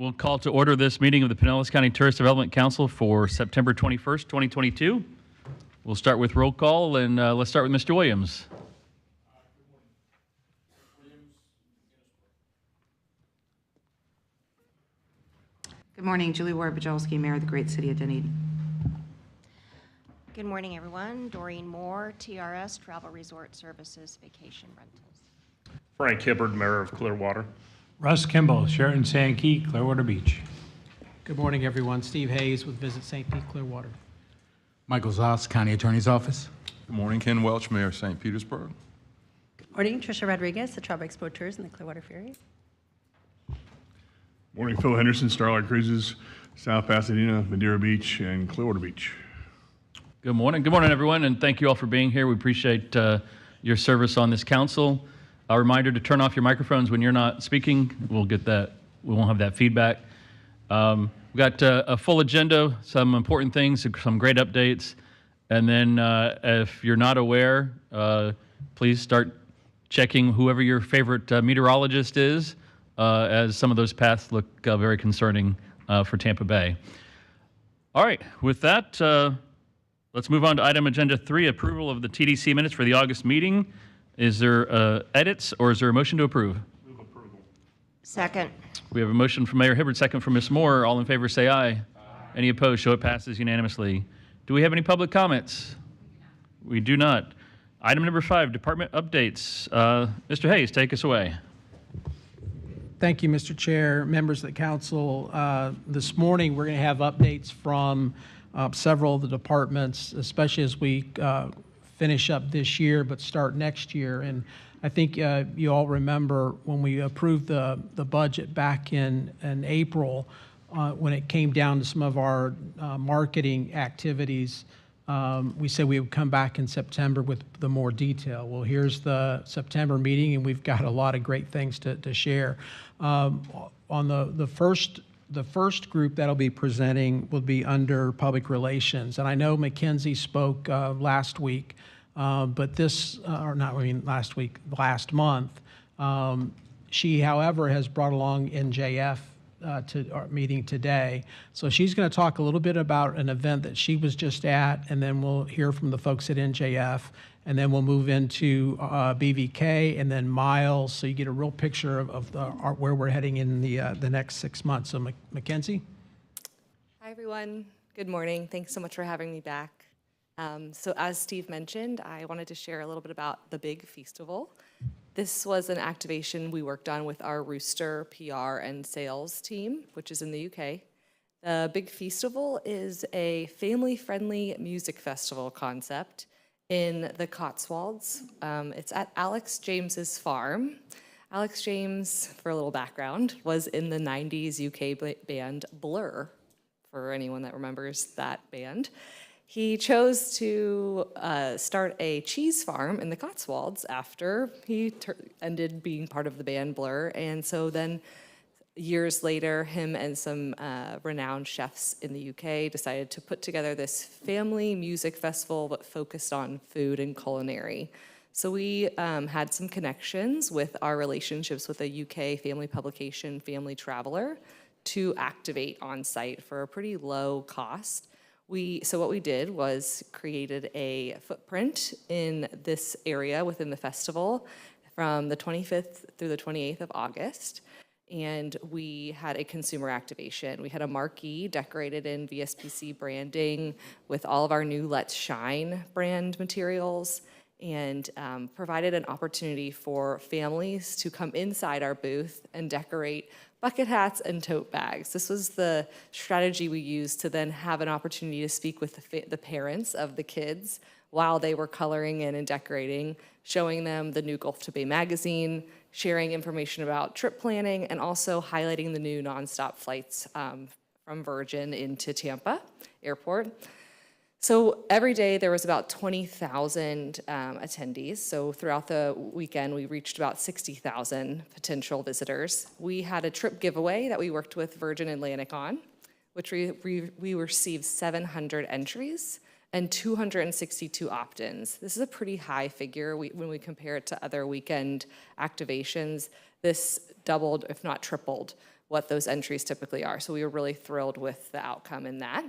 we'll call to order this meeting of the Pinellas County Tourist Development Council for September 21st, 2022. We'll start with roll call, and let's start with Mr. Williams. Good morning, Julie Ward-Bajolski, Mayor of the Great City of Dunedin. Good morning, everyone. Doreen Moore, TRS, Travel Resort Services, Vacation Rentals. Frank Hibbard, Mayor of Clearwater. Russ Kimball, Sheraton Sankey, Clearwater Beach. Good morning, everyone. Steve Hayes with Visit St. Pete Clearwater. Michael Zoss, County Attorney's Office. Good morning, Ken Welch, Mayor of St. Petersburg. Good morning, Tricia Rodriguez, the Travel Expo Tours and the Clearwater Ferry. Morning, Phil Henderson, Starlight Cruises, South Pasadena, Madeira Beach, and Clearwater Beach. Good morning, everyone, and thank you all for being here. We appreciate your service on this council. A reminder to turn off your microphones when you're not speaking. We'll get that. We won't have that feedback. We've got a full agenda, some important things, some great updates, and then if you're not aware, please start checking whoever your favorite meteorologist is, as some of those paths look very concerning for Tampa Bay. All right, with that, let's move on to item agenda 3, approval of the TDC minutes for the August meeting. Is there edits or is there a motion to approve? Move approval. Second. We have a motion from Mayor Hibbard, second from Ms. Moore. All in favor say aye. Aye. Any opposed? Show it passes unanimously. Do we have any public comments? We do not. Item number 5, department updates. Mr. Hayes, take us away. Thank you, Mr. Chair, members of the council. This morning, we're going to have updates from several of the departments, especially as we finish up this year but start next year. And I think you all remember when we approved the budget back in April, when it came down to some of our marketing activities, we said we would come back in September with the more detail. Well, here's the September meeting, and we've got a lot of great things to share. On the first group that'll be presenting will be under public relations, and I know Mackenzie spoke last week, but last month. She, however, has brought along NJF to our meeting today. So she's going to talk a little bit about an event that she was just at, and then we'll hear from the folks at NJF, and then we'll move into BVK and then Miles, so you get a real picture of where we're heading in the next 6 months. So Mackenzie? Hi, everyone. Good morning. Thanks so much for having me back. So as Steve mentioned, I wanted to share a little bit about the Big Feastival. This was an activation we worked on with our Rooster PR and sales team, which is in the UK. The Big Feastival is a family-friendly music festival concept in the Cotswolds. It's at Alex James's farm. Alex James, for a little background, was in the 90s UK band Blur, for anyone that remembers that band. He chose to start a cheese farm in the Cotswolds after he ended being part of the band Blur. And so then years later, him and some renowned chefs in the UK decided to put together this family music festival that focused on food and culinary. So we had some connections with our relationships with a UK family publication, Family Traveler, to activate on site for a pretty low cost. So what we did was created a footprint in this area within the festival from the 25th through the 28th of August. And we had a consumer activation. We had a marquee decorated in VSPC branding with all of our new Let's Shine brand materials, and provided an opportunity for families to come inside our booth and decorate bucket hats and tote bags. This was the strategy we used to then have an opportunity to speak with the parents of the kids while they were coloring in and decorating, showing them the new Gulf to Bay magazine, sharing information about trip planning, and also highlighting the new nonstop flights from Virgin into Tampa Airport. So every day there was about 20,000 attendees. So throughout the weekend, we reached about 60,000 potential visitors. We had a trip giveaway that we worked with Virgin Atlantic on, which we received 700 entries. and 262 opt-ins. This is a pretty high figure when we compare it to other weekend activations. This doubled, if not tripled, what those entries typically are. So we were really thrilled with the outcome in that.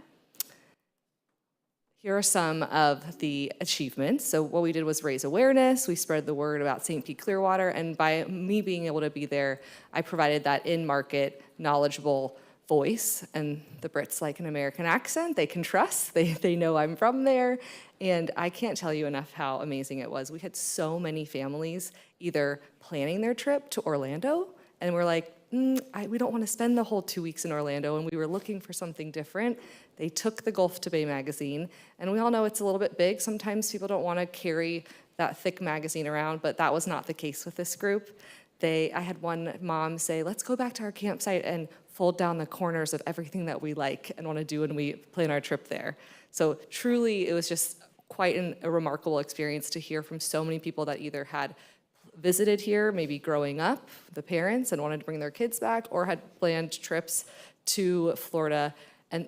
Here are some of the achievements. So what we did was raise awareness. We spread the word about St. Pete Clearwater, and by me being able to be there, I provided that in-market, knowledgeable voice. And the Brits like an American accent. They can trust. They know I'm from there. And I can't tell you enough how amazing it was. We had so many families either planning their trip to Orlando, and we're like, we don't want to spend the whole 2 weeks in Orlando, and we were looking for something different. They took the Gulf to Bay magazine, and we all know it's a little bit big. Sometimes people don't want to carry that thick magazine around, but that was not the case with this group. I had one mom say, let's go back to our campsite and fold down the corners of everything that we like and want to do when we plan our trip there. So truly, it was just quite a remarkable experience to hear from so many people that either had visited here, maybe growing up, the parents, and wanted to bring their kids back, or had planned trips to Florida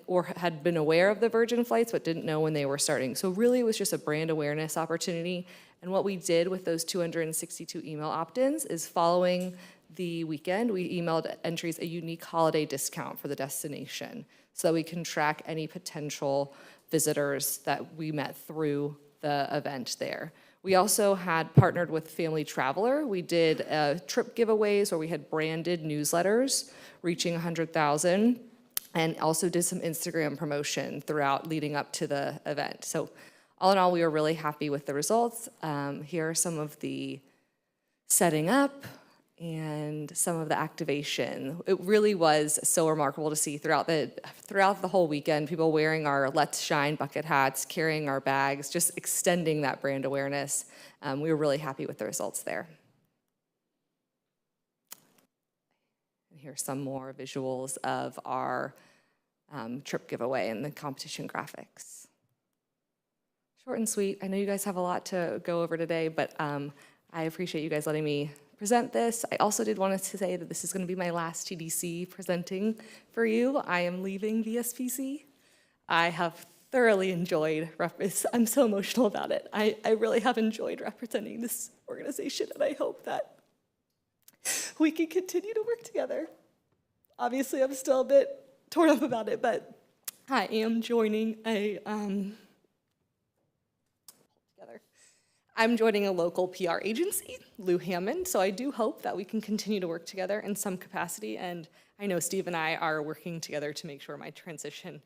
or had been aware of the Virgin flights but didn't know when they were starting. So really it was just a brand awareness opportunity. And what we did with those 262 email opt-ins is following the weekend, we emailed entries a unique holiday discount for the destination so that we can track any potential visitors that we met through the event there. We also had partnered with Family Traveler. We did trip giveaways where we had branded newsletters reaching 100,000, and also did some Instagram promotion throughout leading up to the event. So all in all, we were really happy with the results. Here are some of the setting up and some of the activation. It really was so remarkable to see throughout the whole weekend, people wearing our Let's Shine bucket hats, carrying our bags, just extending that brand awareness. We were really happy with the results there. And here's some more visuals of our trip giveaway and the competition graphics. Short and sweet. I know you guys have a lot to go over today, but I appreciate you guys letting me present this. I also did want to say that this is going to be my last TDC presenting for you. I am leaving VSPC. I have thoroughly enjoyed, I'm so emotional about it. I really have enjoyed representing this organization, and I hope that we can continue to work together. Obviously, I'm still a bit torn up about it, but I am joining I'm joining a local PR agency, Lou Hammond, so I do hope that we can continue to work together in some capacity, and I know Steve and I are working together to make sure my transition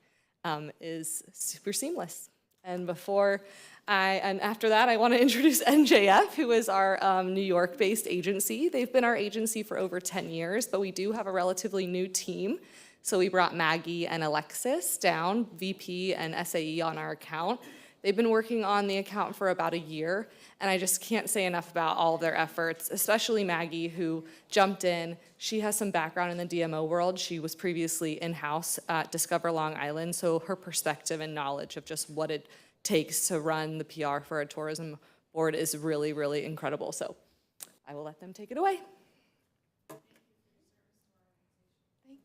is super seamless. And after that, I want to introduce NJF, who is our New York-based agency. They've been our agency for over 10 years, but we do have a relatively new team. So we brought Maggie and Alexis down, VP and SAE on our account. They've been working on the account for about a year, and I just can't say enough about all of their efforts, especially Maggie, who jumped in. She has some background in the DMO world. She was previously in-house at Discover Long Island, so her perspective and knowledge of just what it takes to run the PR for a tourism board is really, really incredible. So I will let them take it away. Thank you.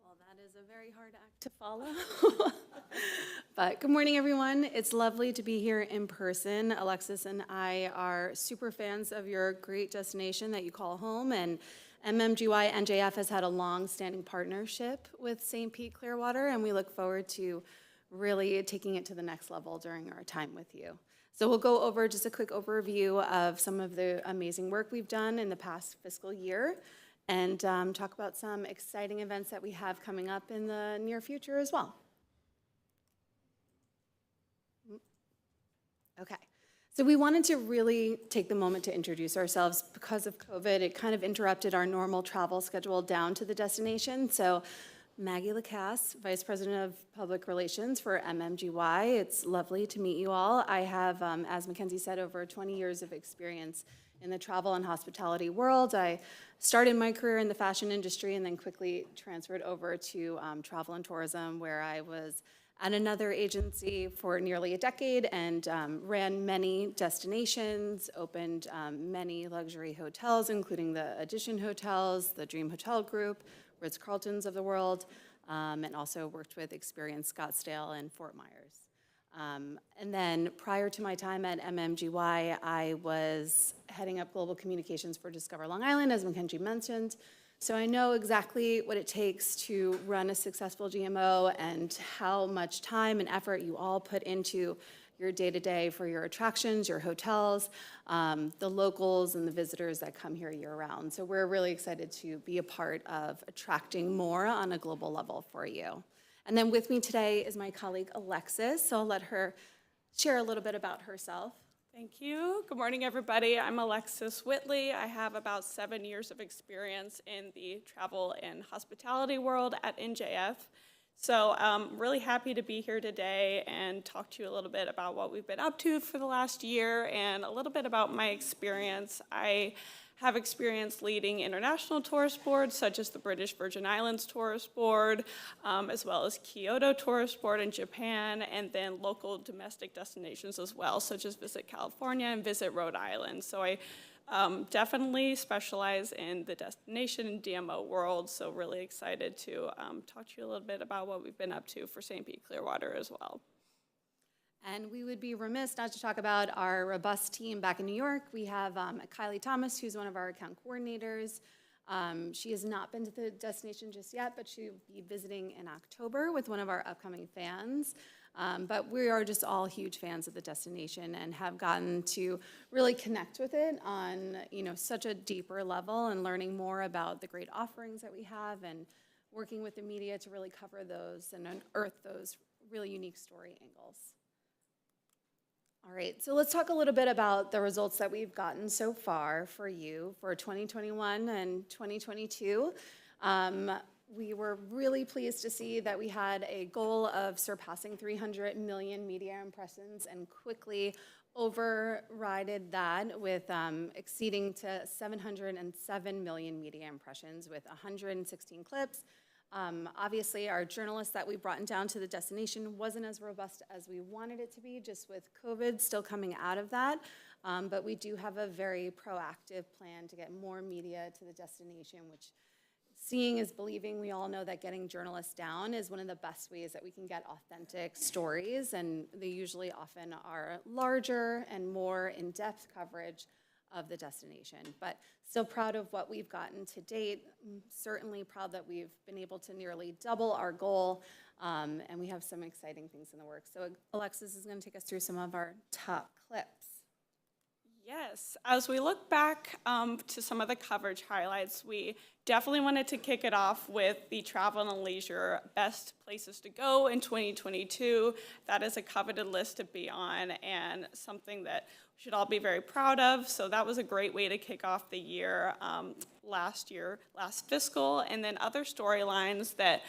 Well, that is a very hard act to follow. But good morning, everyone. It's lovely to be here in person. Alexis and I are super fans of your great destination that you call home, and MMGY NJF has had a long-standing partnership with St. Pete Clearwater, and we look forward to really taking it to the next level during our time with you. So we'll go over just a quick overview of some of the amazing work we've done in the past fiscal year, and talk about some exciting events that we have coming up in the near future as well. Okay, so we wanted to really take the moment to introduce ourselves. Because of COVID, it kind of interrupted our normal travel schedule down to the destination. So Maggie Lacasse, Vice President of Public Relations for MMGY. It's lovely to meet you all. I have, as Mackenzie said, over 20 years of experience in the travel and hospitality world. I started my career in the fashion industry and then quickly transferred over to travel and tourism, where I was at another agency for nearly a decade and ran many destinations, opened many luxury hotels, including the Edition Hotels, the Dream Hotel Group, Ritz-Carltons of the world, and also worked with Experience Scottsdale and Fort Myers. And then prior to my time at MMGY, I was heading up global communications for Discover Long Island, as Mackenzie mentioned. So I know exactly what it takes to run a successful GMO and how much time and effort you all put into your day-to-day for your attractions, your hotels, the locals and the visitors that come here year-round. So we're really excited to be a part of attracting more on a global level for you. And then with me today is my colleague Alexis, so I'll let her share a little bit about herself. Thank you. Good morning, everybody. I'm Alexis Whitley. I have about 7 years of experience in the travel and hospitality world at NJF. So I'm really happy to be here today and talk to you a little bit about what we've been up to for the last year and a little bit about my experience. I have experience leading international tourist boards, such as the British Virgin Islands Tourist Board, as well as Kyoto Tourist Board in Japan, and then local domestic destinations as well, such as Visit California and Visit Rhode Island. So I definitely specialize in the destination and DMO world, so really excited to talk to you a little bit about what we've been up to for St. Pete Clearwater as well. And we would be remiss not to talk about our robust team back in New York. We have Kylie Thomas, who's one of our account coordinators. She has not been to the destination just yet, but she'll be visiting in October with one of our upcoming fans. But we are just all huge fans of the destination and have gotten to really connect with it on such a deeper level and learning more about the great offerings that we have and working with the media to really cover those and unearth those really unique story angles. All right, so let's talk a little bit about the results that we've gotten so far for you for 2021 and 2022. We were really pleased to see that we had a goal of surpassing 300 million media impressions and quickly overrided that with exceeding to 707 million media impressions with 116 clips. Obviously, our journalists that we brought down to the destination wasn't as robust as we wanted it to be, just with COVID still coming out of that. But we do have a very proactive plan to get more media to the destination, which seeing is believing. We all know that getting journalists down is one of the best ways that we can get authentic stories, and they usually often are larger and more in-depth coverage of the destination. But still proud of what we've gotten to date. I'm certainly proud that we've been able to nearly double our goal, and we have some exciting things in the works. So Alexis is going to take us through some of our top clips. Yes, as we look back to some of the coverage highlights, we definitely wanted to kick it off with the travel and leisure best places to go in 2022. That is a coveted list to be on and something that we should all be very proud of. So that was a great way to kick off the year last fiscal. And then other storylines that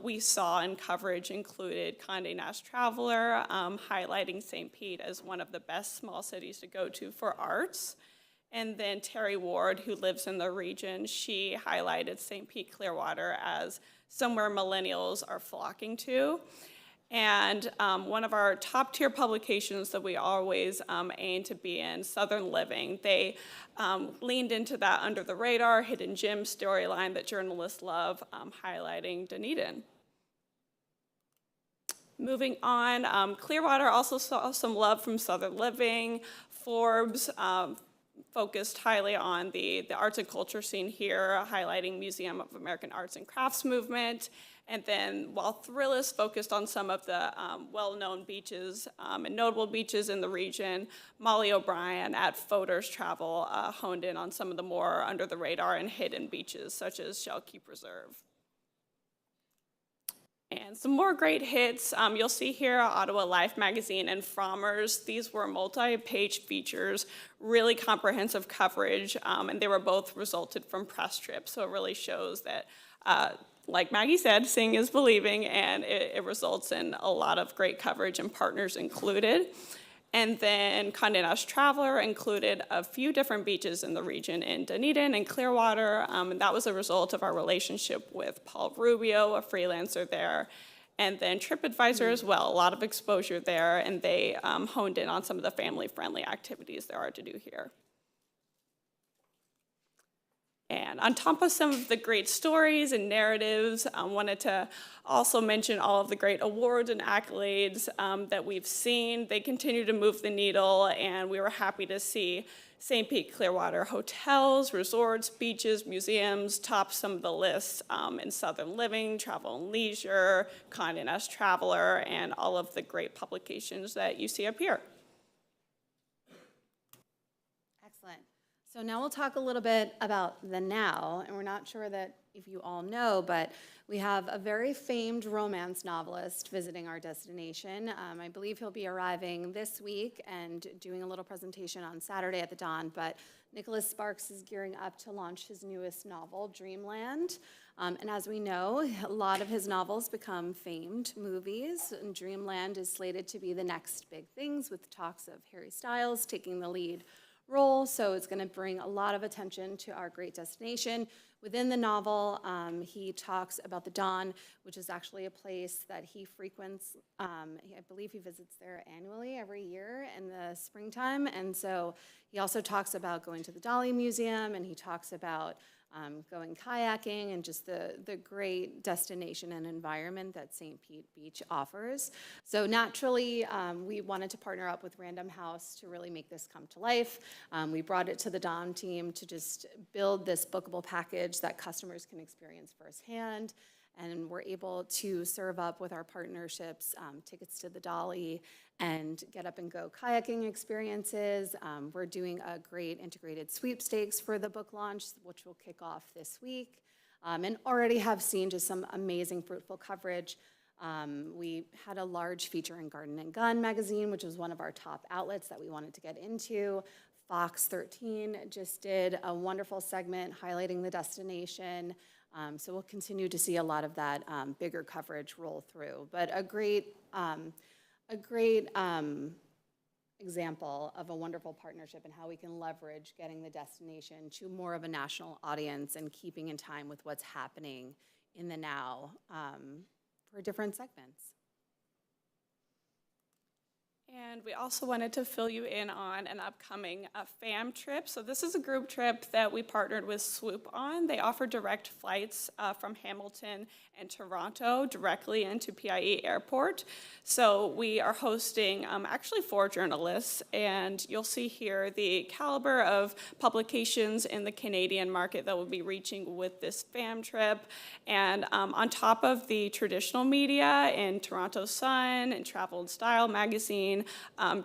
we saw in coverage included Condé Nast Traveler, highlighting St. Pete as one of the best small cities to go to for arts. And then Terry Ward, who lives in the region, she highlighted St. Pete Clearwater as somewhere millennials are flocking to. And one of our top tier publications that we always aim to be in, Southern Living, they leaned into that under the radar, hidden gem storyline that journalists love, highlighting Dunedin. Moving on, Clearwater also saw some love from Southern Living. Forbes focused highly on the arts and culture scene here, highlighting Museum of American Arts and Crafts movement. And then while Thrillist focused on some of the well-known beaches and notable beaches in the region, Molly O'Brien at Foders Travel honed in on some of the more under the radar and hidden beaches, such as Shell Keep Reserve. And some more great hits. You'll see here Ottawa Life magazine and Frommer's. These were multi-page features, really comprehensive coverage, and they were both resulted from press trips. So it really shows that, like Maggie said, seeing is believing, and it results in a lot of great coverage and partners included. And then Condé Nast Traveler included a few different beaches in the region in Dunedin and Clearwater, and that was a result of our relationship with Paul Rubio, a freelancer there. And then TripAdvisor as well, a lot of exposure there, and they honed in on some of the family-friendly activities there are to do here. And on top of some of the great stories and narratives, I wanted to also mention all of the great awards and accolades that we've seen. They continue to move the needle, and we were happy to see St. Pete Clearwater hotels, resorts, beaches, museums top some of the lists in Southern Living, Travel and Leisure, Condé Nast Traveler, and all of the great publications that you see up here. Excellent. So now we'll talk a little bit about the now, and we're not sure that if you all know, but we have a very famed romance novelist visiting our destination. I believe he'll be arriving this week and doing a little presentation on Saturday at the Dawn, but Nicholas Sparks is gearing up to launch his newest novel, Dreamland. And as we know, a lot of his novels become famed movies, and Dreamland is slated to be the next big things, with talks of Harry Styles taking the lead role, so it's going to bring a lot of attention to our great destination. Within the novel, he talks about the Dawn, which is actually a place that he frequents. I believe he visits there annually every year in the springtime, and so he also talks about going to the Dolly Museum, and he talks about going kayaking and just the great destination and environment that St. Pete Beach offers. So naturally, we wanted to partner up with Random House to really make this come to life. We brought it to the Dom team to just build this bookable package that customers can experience firsthand. And we're able to serve up with our partnerships tickets to the Dolly and get up and go kayaking experiences. We're doing a great integrated sweepstakes for the book launch, which will kick off this week, and already have seen just some amazing fruitful coverage. We had a large feature in Garden and Gun magazine, which was one of our top outlets that we wanted to get into. Fox 13 just did a wonderful segment highlighting the destination. So we'll continue to see a lot of that bigger coverage roll through. But a great example of a wonderful partnership and how we can leverage getting the destination to more of a national audience and keeping in time with what's happening in the now for different segments. And we also wanted to fill you in on an upcoming FAM trip. So this is a group trip that we partnered with Swoop on. They offer direct flights from Hamilton and Toronto directly into PIE Airport. So we are hosting actually 4 journalists, and you'll see here the caliber of publications in the Canadian market that we'll be reaching with this FAM trip. And on top of the traditional media in Toronto Sun and Travel and Style magazine,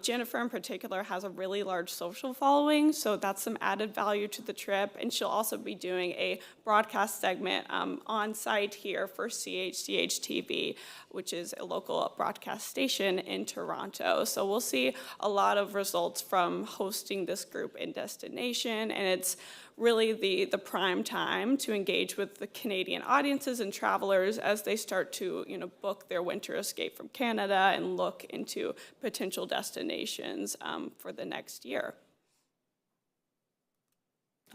Jennifer in particular has a really large social following, so that's some added value to the trip. And she'll also be doing a broadcast segment on site here for CHCH TV, which is a local broadcast station in Toronto. So we'll see a lot of results from hosting this group in destination, and it's really the prime time to engage with the Canadian audiences and travelers as they start to book their winter escape from Canada and look into potential destinations for the next year.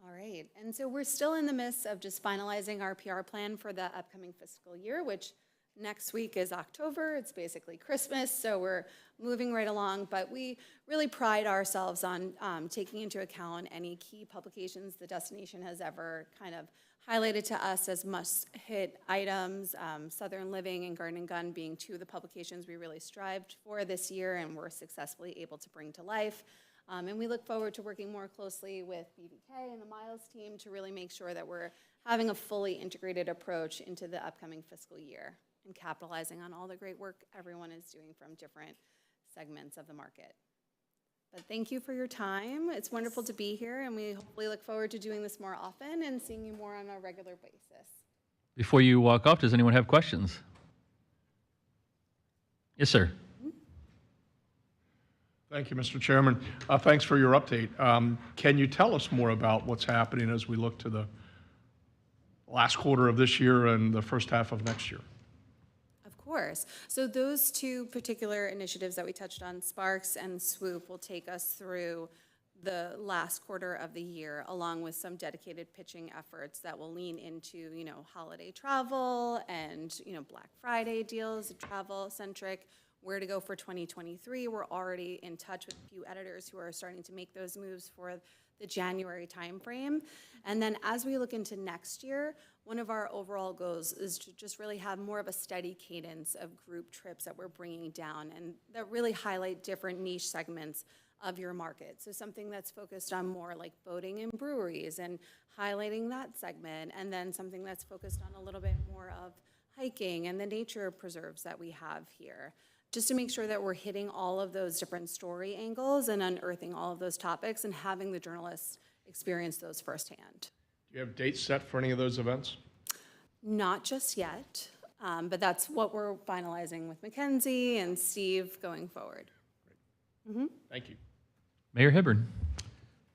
All right, and so we're still in the midst of just finalizing our PR plan for the upcoming fiscal year, which next week is October. It's basically Christmas, so we're moving right along, but we really pride ourselves on taking into account any key publications the destination has ever kind of highlighted to us as must-hit items, Southern Living and Garden and Gun being 2 of the publications we really strived for this year and were successfully able to bring to life. And we look forward to working more closely with BBK and the Miles team to really make sure that we're having a fully integrated approach into the upcoming fiscal year and capitalizing on all the great work everyone is doing from different segments of the market. But thank you for your time. It's wonderful to be here, and we hopefully look forward to doing this more often and seeing you more on a regular basis. Before you walk off, does anyone have questions? Yes, sir. Thank you, Mr. Chairman. Thanks for your update. Can you tell us more about what's happening as we look to the last quarter of this year and the first half of next year? Of course. So those 2 particular initiatives that we touched on, Sparks and Swoop, will take us through the last quarter of the year, along with some dedicated pitching efforts that will lean into, holiday travel and, Black Friday deals, travel-centric, where to go for 2023. We're already in touch with a few editors who are starting to make those moves for the January timeframe. And then as we look into next year, one of our overall goals is to just really have more of a steady cadence of group trips that we're bringing down and that really highlight different niche segments of your market. So something that's focused on more like boating and breweries and highlighting that segment, and then something that's focused on a little bit more of hiking and the nature preserves that we have here, just to make sure that we're hitting all of those different story angles and unearthing all of those topics and having the journalists experience those firsthand. Do you have dates set for any of those events? Not just yet, but that's what we're finalizing with Mackenzie and Steve going forward. Thank you. Mayor Hibbard.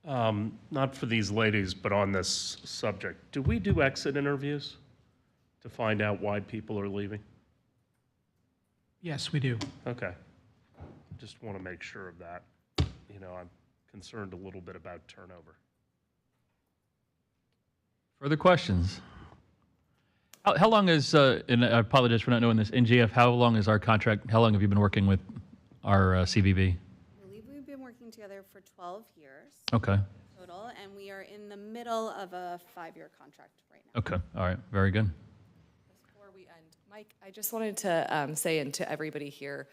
Not for these ladies, but on this subject, do we do exit interviews to find out why people are leaving? Yes, we do. Okay. Just want to make sure of that. You know, I'm concerned a little bit about turnover. Further questions? How long is, and I apologize for not knowing this, NGF, how long is our contract, how long have you been working with our CVB? I believe we've been working together for 12 years Okay. total, and we are in the middle of a 5-year contract right now. Okay. All right. Very good. Before we end, Mike, I just wanted to say, and to everybody here,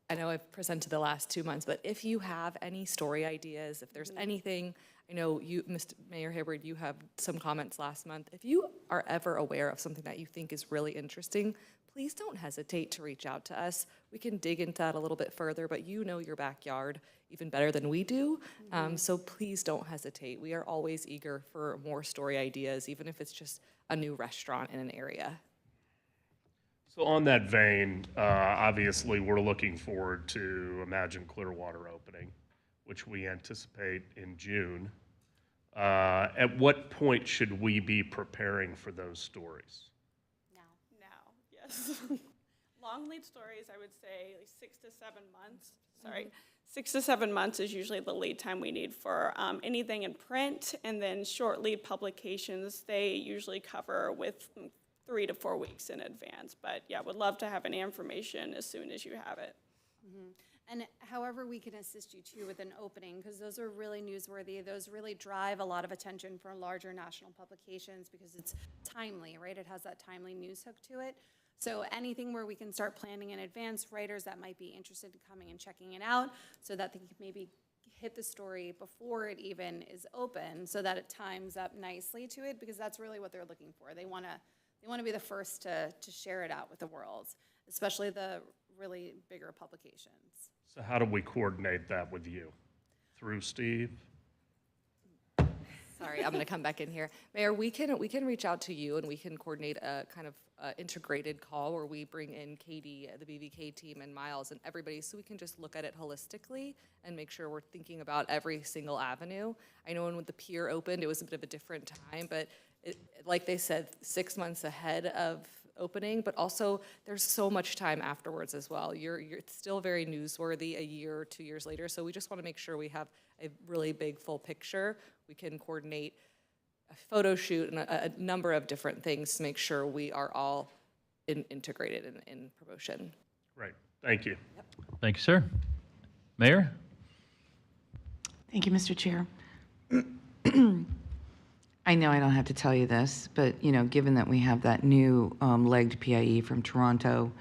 I know I've presented the last 2 months, but if you have any story ideas, if there's anything, I know you, Mr. Mayor Hibbard, you have some comments last month. If you are ever aware of something that you think is really interesting, please don't hesitate to reach out to us. We can dig into that a little bit further, but you know your backyard even better than we do. So please don't hesitate. We are always eager for more story ideas, even if it's just a new restaurant in an area. So on that vein, obviously, we're looking forward to Imagine Clearwater opening, which we anticipate in June. At what point should we be preparing for those stories? Now, yes. Long lead stories, I would say like 6 to 7 months. Sorry, 6 to 7 months is usually the lead time we need for anything in print, and then short lead publications, they usually cover with 3 to 4 weeks in advance. But yeah, would love to have any information as soon as you have it. And however we can assist you too with an opening, because those are really newsworthy. Those really drive a lot of attention for larger national publications because it's timely, right? It has that timely news hook to it. So anything where we can start planning in advance, writers that might be interested in coming and checking it out so that they can maybe hit the story before it even is open so that it times up nicely to it, because that's really what they're looking for. They want to be the first to share it out with the world, especially the really bigger publications. So how do we coordinate that with you? Through Steve? Sorry, I'm going to come back in here. Mayor, we can reach out to you and we can coordinate a kind of integrated call where we bring in Katie, the BVK team, and Miles and everybody, so we can just look at it holistically and make sure we're thinking about every single avenue. I know when the pier opened, it was a bit of a different time, but like they said, 6 months ahead of opening, but also there's so much time afterwards as well. You're still very newsworthy a year or 2 years later, so we just want to make sure we have a really big full picture. We can coordinate a photo shoot and a number of different things to make sure we are all integrated in promotion. Right. Thank you. Yep. Thank you, sir. Mayor? Thank you, Mr. Chair. I know I don't have to tell you this, but, you know, given that we have that new legged PIE from Toronto,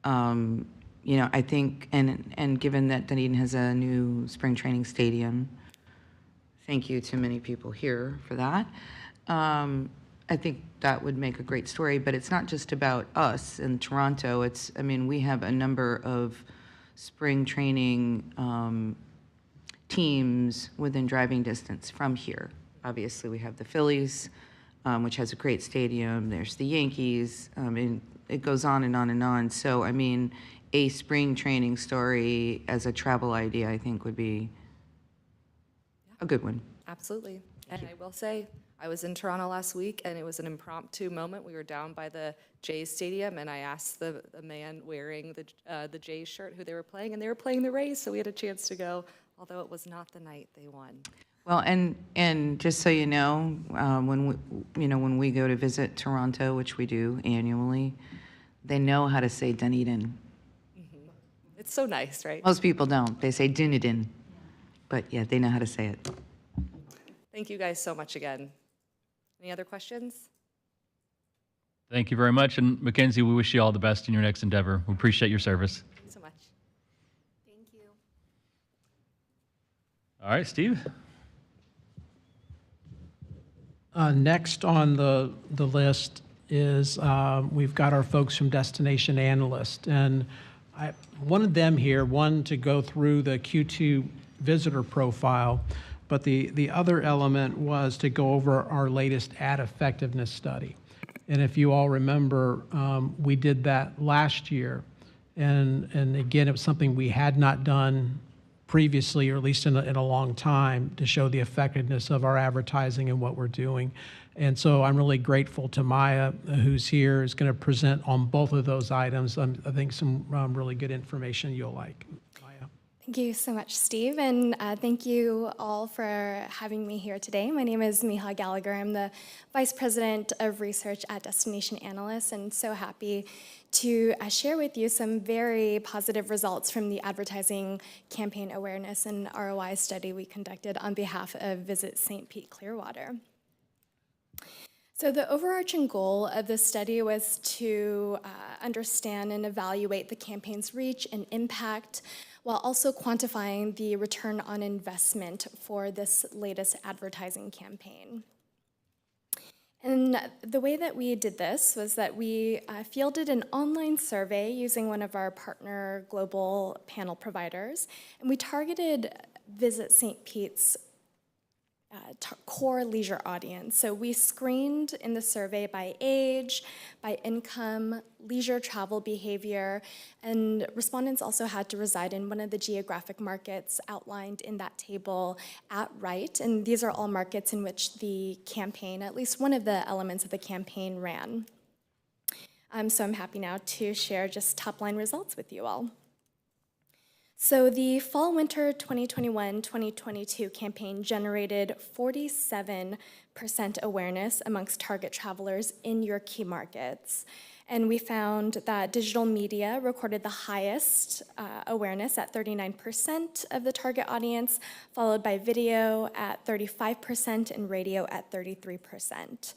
you know, I think, and given that Dunedin has a new spring training stadium, thank you to many people here for that. I think that would make a great story, but it's not just about us in Toronto. It's, I mean, we have a number of spring training teams within driving distance from here. Obviously, we have the Phillies, which has a great stadium. There's the Yankees. And it goes on and on and on. So, I mean, a spring training story as a travel idea, I think, would be a good one. Absolutely. And I will say, I was in Toronto last week, and it was an impromptu moment. We were down by the Jays stadium, and I asked the man wearing the Jays shirt who they were playing, and they were playing the Rays, so we had a chance to go, although it was not the night they won. Well, and just so you know, when we go to visit Toronto, which we do annually, they know how to say Dunedin. It's so nice, right? Most people don't. They say Dunedin, but yeah, they know how to say it. Thank you guys so much again. Any other questions? Thank you very much. And Mackenzie, we wish you all the best in your next endeavor. We appreciate your service. Thanks so much. Thank you. All right, Steve. Next on the list is we've got our folks from Destination Analyst. And I wanted them here, one, to go through the Q2 visitor profile, but the other element was to go over our latest ad effectiveness study. And if you all remember, we did that last year. And again, it was something we had not done previously, or at least in a long time, to show the effectiveness of our advertising and what we're doing. And so I'm really grateful to Maya, who's here, is going to present on both of those items. I think some really good information you'll like. Maya. Thank you so much, Steve, and thank you all for having me here today. My name is Miha Gallagher. I'm the Vice President of Research at Destination Analyst, and so happy to share with you some very positive results from the advertising campaign awareness and ROI study we conducted on behalf of Visit St. Pete Clearwater. So the overarching goal of this study was to understand and evaluate the campaign's reach and impact, while also quantifying the return on investment for this latest advertising campaign. And the way that we did this was that we fielded an online survey using one of our partner global panel providers, and we targeted Visit St. Pete's core leisure audience. So we screened in the survey by age, by income, leisure travel behavior, and respondents also had to reside in one of the geographic markets outlined in that table at right. And these are all markets in which the campaign, at least one of the elements of the campaign, ran. So I'm happy now to share just top-line results with you all. So the Fall/Winter 2021-2022 campaign generated 47% awareness amongst target travelers in your key markets. And we found that digital media recorded the highest awareness at 39% of the target audience, followed by video at 35% and radio at 33%.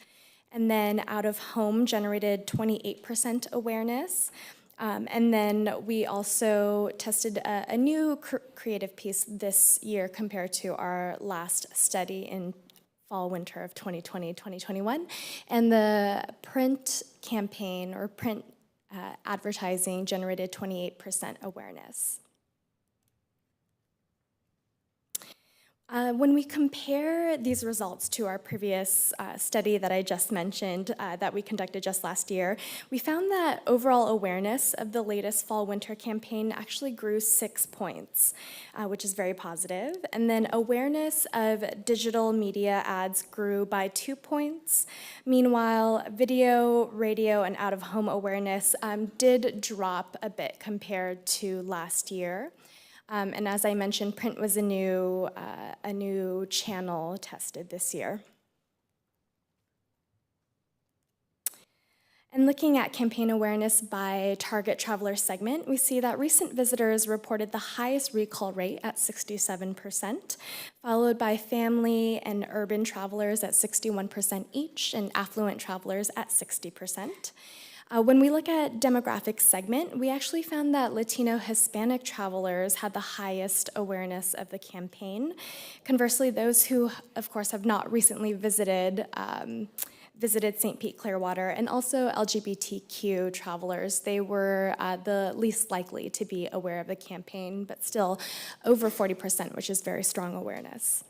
And then out of home generated 28% awareness. And then we also tested a new creative piece this year compared to our last study in Fall/Winter of 2020-2021. And the print campaign or print advertising generated 28% awareness. When we compare these results to our previous study that I just mentioned that we conducted just last year, we found that overall awareness of the latest Fall/Winter campaign actually grew 6 points, which is very positive. And then awareness of digital media ads grew by 2 points. Meanwhile, video, radio, and out-of-home awareness did drop a bit compared to last year. And as I mentioned, print was a new channel tested this year. And looking at campaign awareness by target traveler segment, we see that recent visitors reported the highest recall rate at 67%, followed by family and urban travelers at 61% each, and affluent travelers at 60%. When we look at demographic segment, we actually found that Latino Hispanic travelers had the highest awareness of the campaign. Conversely, those who, of course, have not recently visited St. Pete Clearwater, and also LGBTQ travelers, they were the least likely to be aware of the campaign, but still over 40%, which is very strong awareness.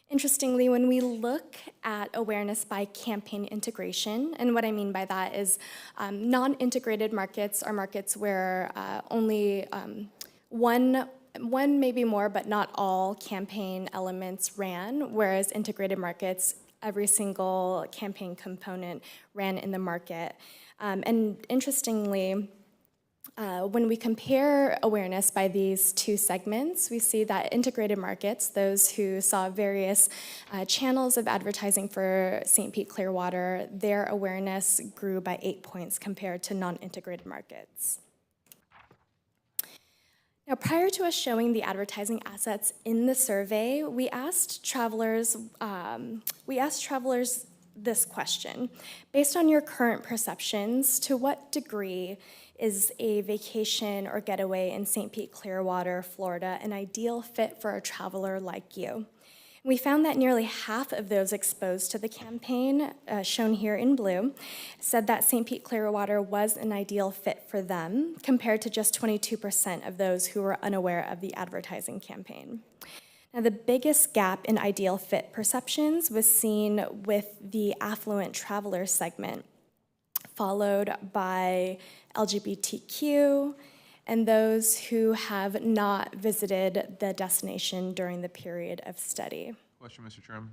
Interestingly, when we look at awareness by campaign integration, and what I mean by that is non-integrated markets are markets where only one, maybe more, but not all campaign elements ran, whereas integrated markets, every single campaign component ran in the market. And interestingly, when we compare awareness by these two segments, we see that integrated markets, those who saw various channels of advertising for St. Pete Clearwater, their awareness grew by 8 points compared to non-integrated markets. Now, prior to us showing the advertising assets in the survey, we asked travelers this question: based on your current perceptions, to what degree is a vacation or getaway in St. Pete, Clearwater, Florida, an ideal fit for a traveler like you? We found that nearly half of those exposed to the campaign, shown here in blue, said that St. Pete Clearwater was an ideal fit for them, compared to just 22% of those who were unaware of the advertising campaign. Now, the biggest gap in ideal fit perceptions was seen with the affluent traveler segment, followed by LGBTQ, and those who have not visited the destination during the period of study. Question, Mr. Chairman.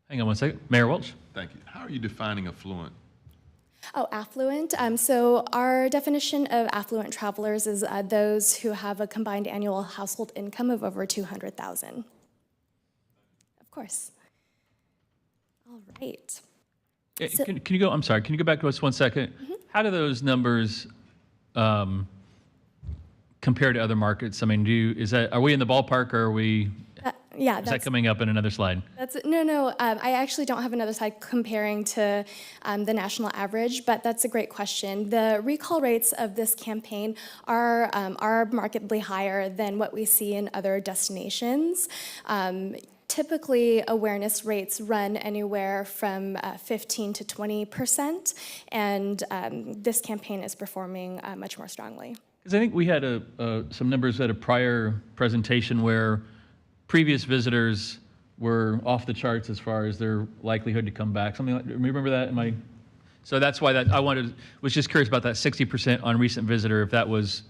Hang on one second. Mayor Welch? Thank you. How are you defining affluent? Oh, affluent. So our definition of affluent travelers is those who have a combined annual household income of over $200,000. Of course. All right. So, Can you go, I'm sorry, can you go back to us 1 second? How do those numbers compare to other markets? I mean, are we in the ballpark, or are we, yeah, is that coming up in another slide? No, I actually don't have another slide comparing to the national average, but that's a great question. The recall rates of this campaign are markedly higher than what we see in other destinations. Typically, awareness rates run anywhere from 15 to 20%, and this campaign is performing much more strongly. Because I think we had some numbers at a prior presentation where previous visitors were off the charts as far as their likelihood to come back. Something like, remember that? So that's why was just curious about that 60% on recent visitor, if that was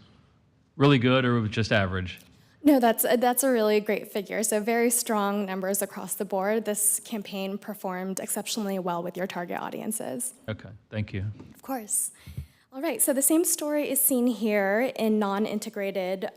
really good or it was just average. No, that's a really great figure. So very strong numbers across the board. This campaign performed exceptionally well with your target audiences. Okay, thank you. Of course. All right, so the same story is seen here in non-integrated,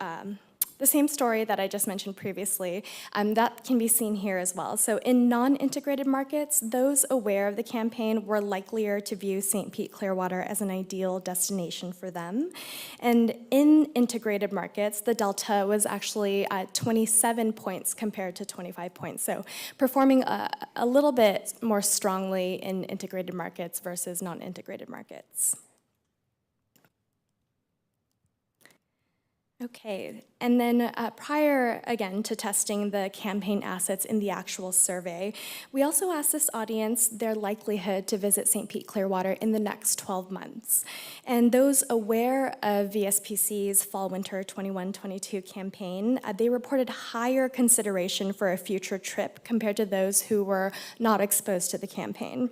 the same story that I just mentioned previously, that can be seen here as well. So in non-integrated markets, those aware of the campaign were likelier to view St. Pete Clearwater as an ideal destination for them. And in integrated markets, the delta was actually 27 points compared to 25 points. So performing a little bit more strongly in integrated markets versus non-integrated markets. Okay, and then prior, again, to testing the campaign assets in the actual survey, we also asked this audience their likelihood to visit St. Pete Clearwater in the next 12 months. And those aware of VSPC's Fall-Winter 21-22 campaign, they reported higher consideration for a future trip compared to those who were not exposed to the campaign.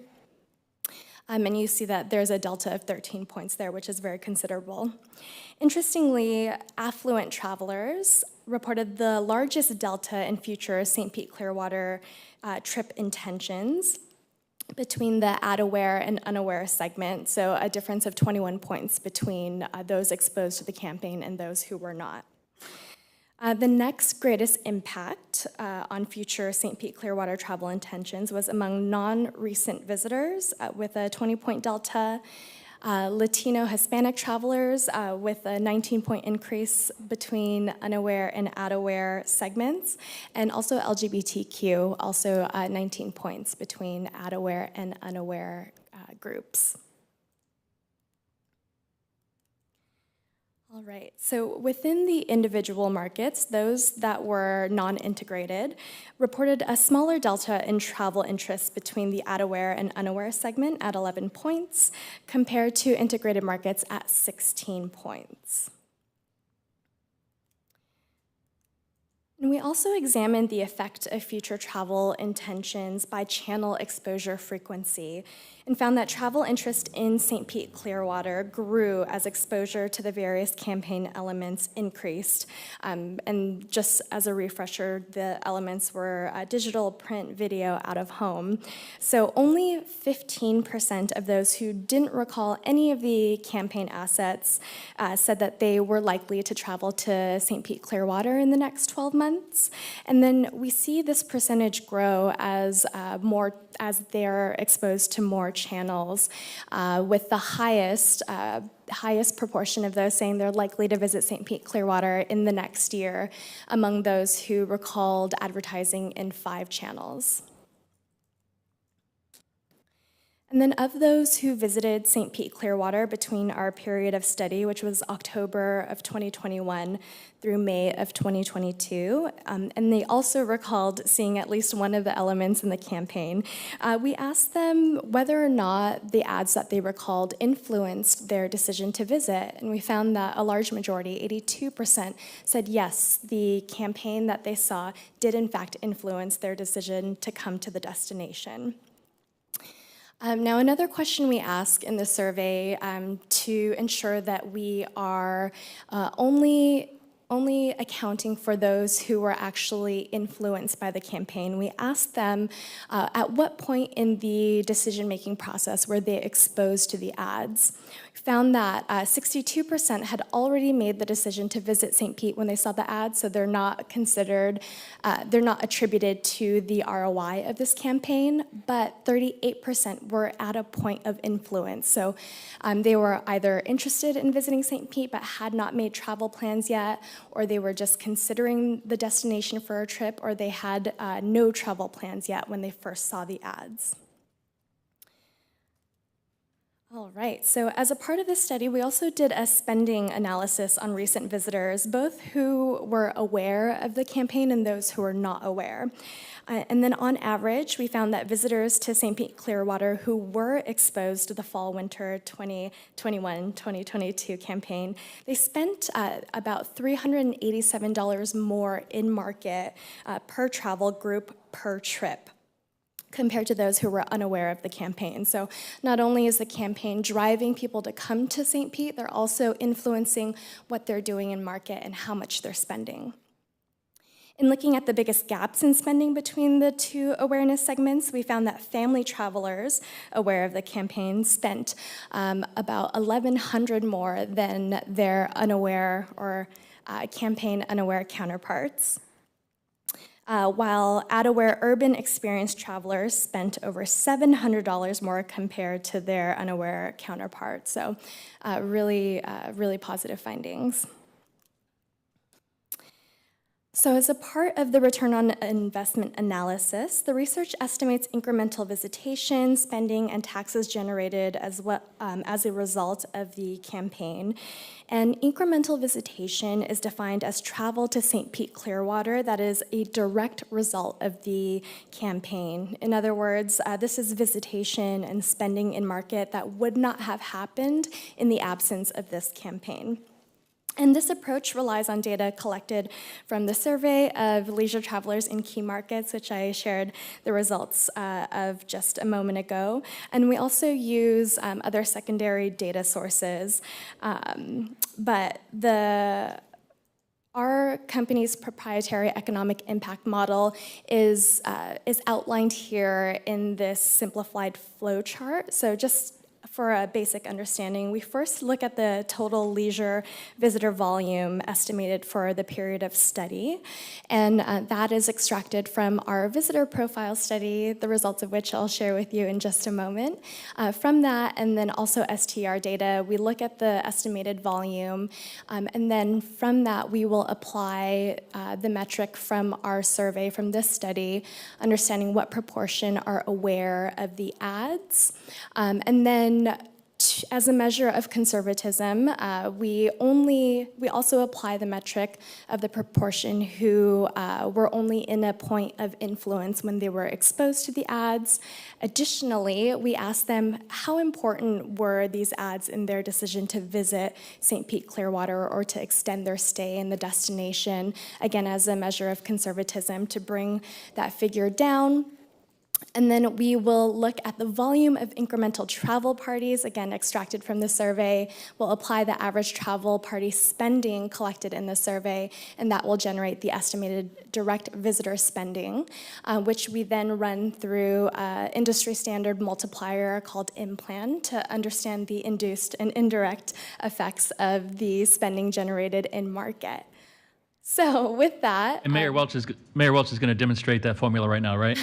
And you see that there's a delta of 13 points there, which is very considerable. Interestingly, affluent travelers reported the largest delta in future St. Pete Clearwater trip intentions between the ad-aware and unaware segment, so a difference of 21 points between those exposed to the campaign and those who were not. The next greatest impact on future St. Pete Clearwater travel intentions was among non-recent visitors with a 20-point delta, Latino Hispanic travelers with a 19-point increase between unaware and ad-aware segments, and also LGBTQ, also 19 points between ad-aware and unaware groups. All right, so within the individual markets, those that were non-integrated reported a smaller delta in travel interest between the ad-aware and unaware segment at 11 points, compared to integrated markets at 16 points. And we also examined the effect of future travel intentions by channel exposure frequency and found that travel interest in St. Pete Clearwater grew as exposure to the various campaign elements increased. And just as a refresher, the elements were digital, print, video, out of home. So only 15% of those who didn't recall any of the campaign assets said that they were likely to travel to St. Pete Clearwater in the next 12 months. months. And then we see this percentage grow as they're exposed to more channels, with the highest proportion of those saying they're likely to visit St. Pete Clearwater in the next year among those who recalled advertising in 5 channels. And then of those who visited St. Pete Clearwater between our period of study, which was October of 2021 through May of 2022, and they also recalled seeing at least one of the elements in the campaign, we asked them whether or not the ads that they recalled influenced their decision to visit. And we found that a large majority, 82%, said yes, the campaign that they saw did in fact influence their decision to come to the destination. Now, another question we ask in the survey to ensure that we are only accounting for those who were actually influenced by the campaign, we asked them at what point in the decision-making process were they exposed to the ads. We found that 62% had already made the decision to visit St. Pete when they saw the ads, so they're not considered, they're not attributed to the ROI of this campaign, but 38% were at a point of influence. So they were either interested in visiting St. Pete but had not made travel plans yet, or they were just considering the destination for a trip, or they had no travel plans yet when they first saw the ads. All right, so as a part of this study, we also did a spending analysis on recent visitors, both who were aware of the campaign and those who were not aware. And then on average, we found that visitors to St. Pete Clearwater who were exposed to the fall-winter 2021-2022 campaign, they spent about $387 more in market per travel group per trip, compared to those who were unaware of the campaign. So not only is the campaign driving people to come to St. Pete, they're also influencing what they're doing in market and how much they're spending. In looking at the biggest gaps in spending between the two awareness segments, we found that family travelers aware of the campaign spent about $1,100 more than their unaware or campaign unaware counterparts. While ad-aware urban experienced travelers spent over $700 more compared to their unaware counterparts. So really positive findings. So as a part of the return on investment analysis, the research estimates incremental visitation, spending, and taxes generated as a result of the campaign. And incremental visitation is defined as travel to St. Pete Clearwater that is a direct result of the campaign. In other words, this is visitation and spending in market that would not have happened in the absence of this campaign. And this approach relies on data collected from the survey of leisure travelers in key markets, which I shared the results of just a moment ago. And we also use other secondary data sources. But our company's proprietary economic impact model is outlined here in this simplified flow chart. So just for a basic understanding, we first look at the total leisure visitor volume estimated for the period of study, and that is extracted from our visitor profile study, the results of which I'll share with you in just a moment. From that, and then also STR data, we look at the estimated volume, and then from that, we will apply the metric from our survey, from this study, understanding what proportion are aware of the ads, and then as a measure of conservatism, we also apply the metric of the proportion who were only in a point of influence when they were exposed to the ads. Additionally, we asked them how important were these ads in their decision to visit St. Pete Clearwater or to extend their stay in the destination, again, as a measure of conservatism to bring that figure down. And then we will look at the volume of incremental travel parties, again, extracted from the survey. We'll apply the average travel party spending collected in the survey, and that will generate the estimated direct visitor spending, which we then run through an industry standard multiplier called IMPLAN to understand the induced and indirect effects of the spending generated in market. So with that, And Mayor Welch is going to demonstrate that formula right now, right?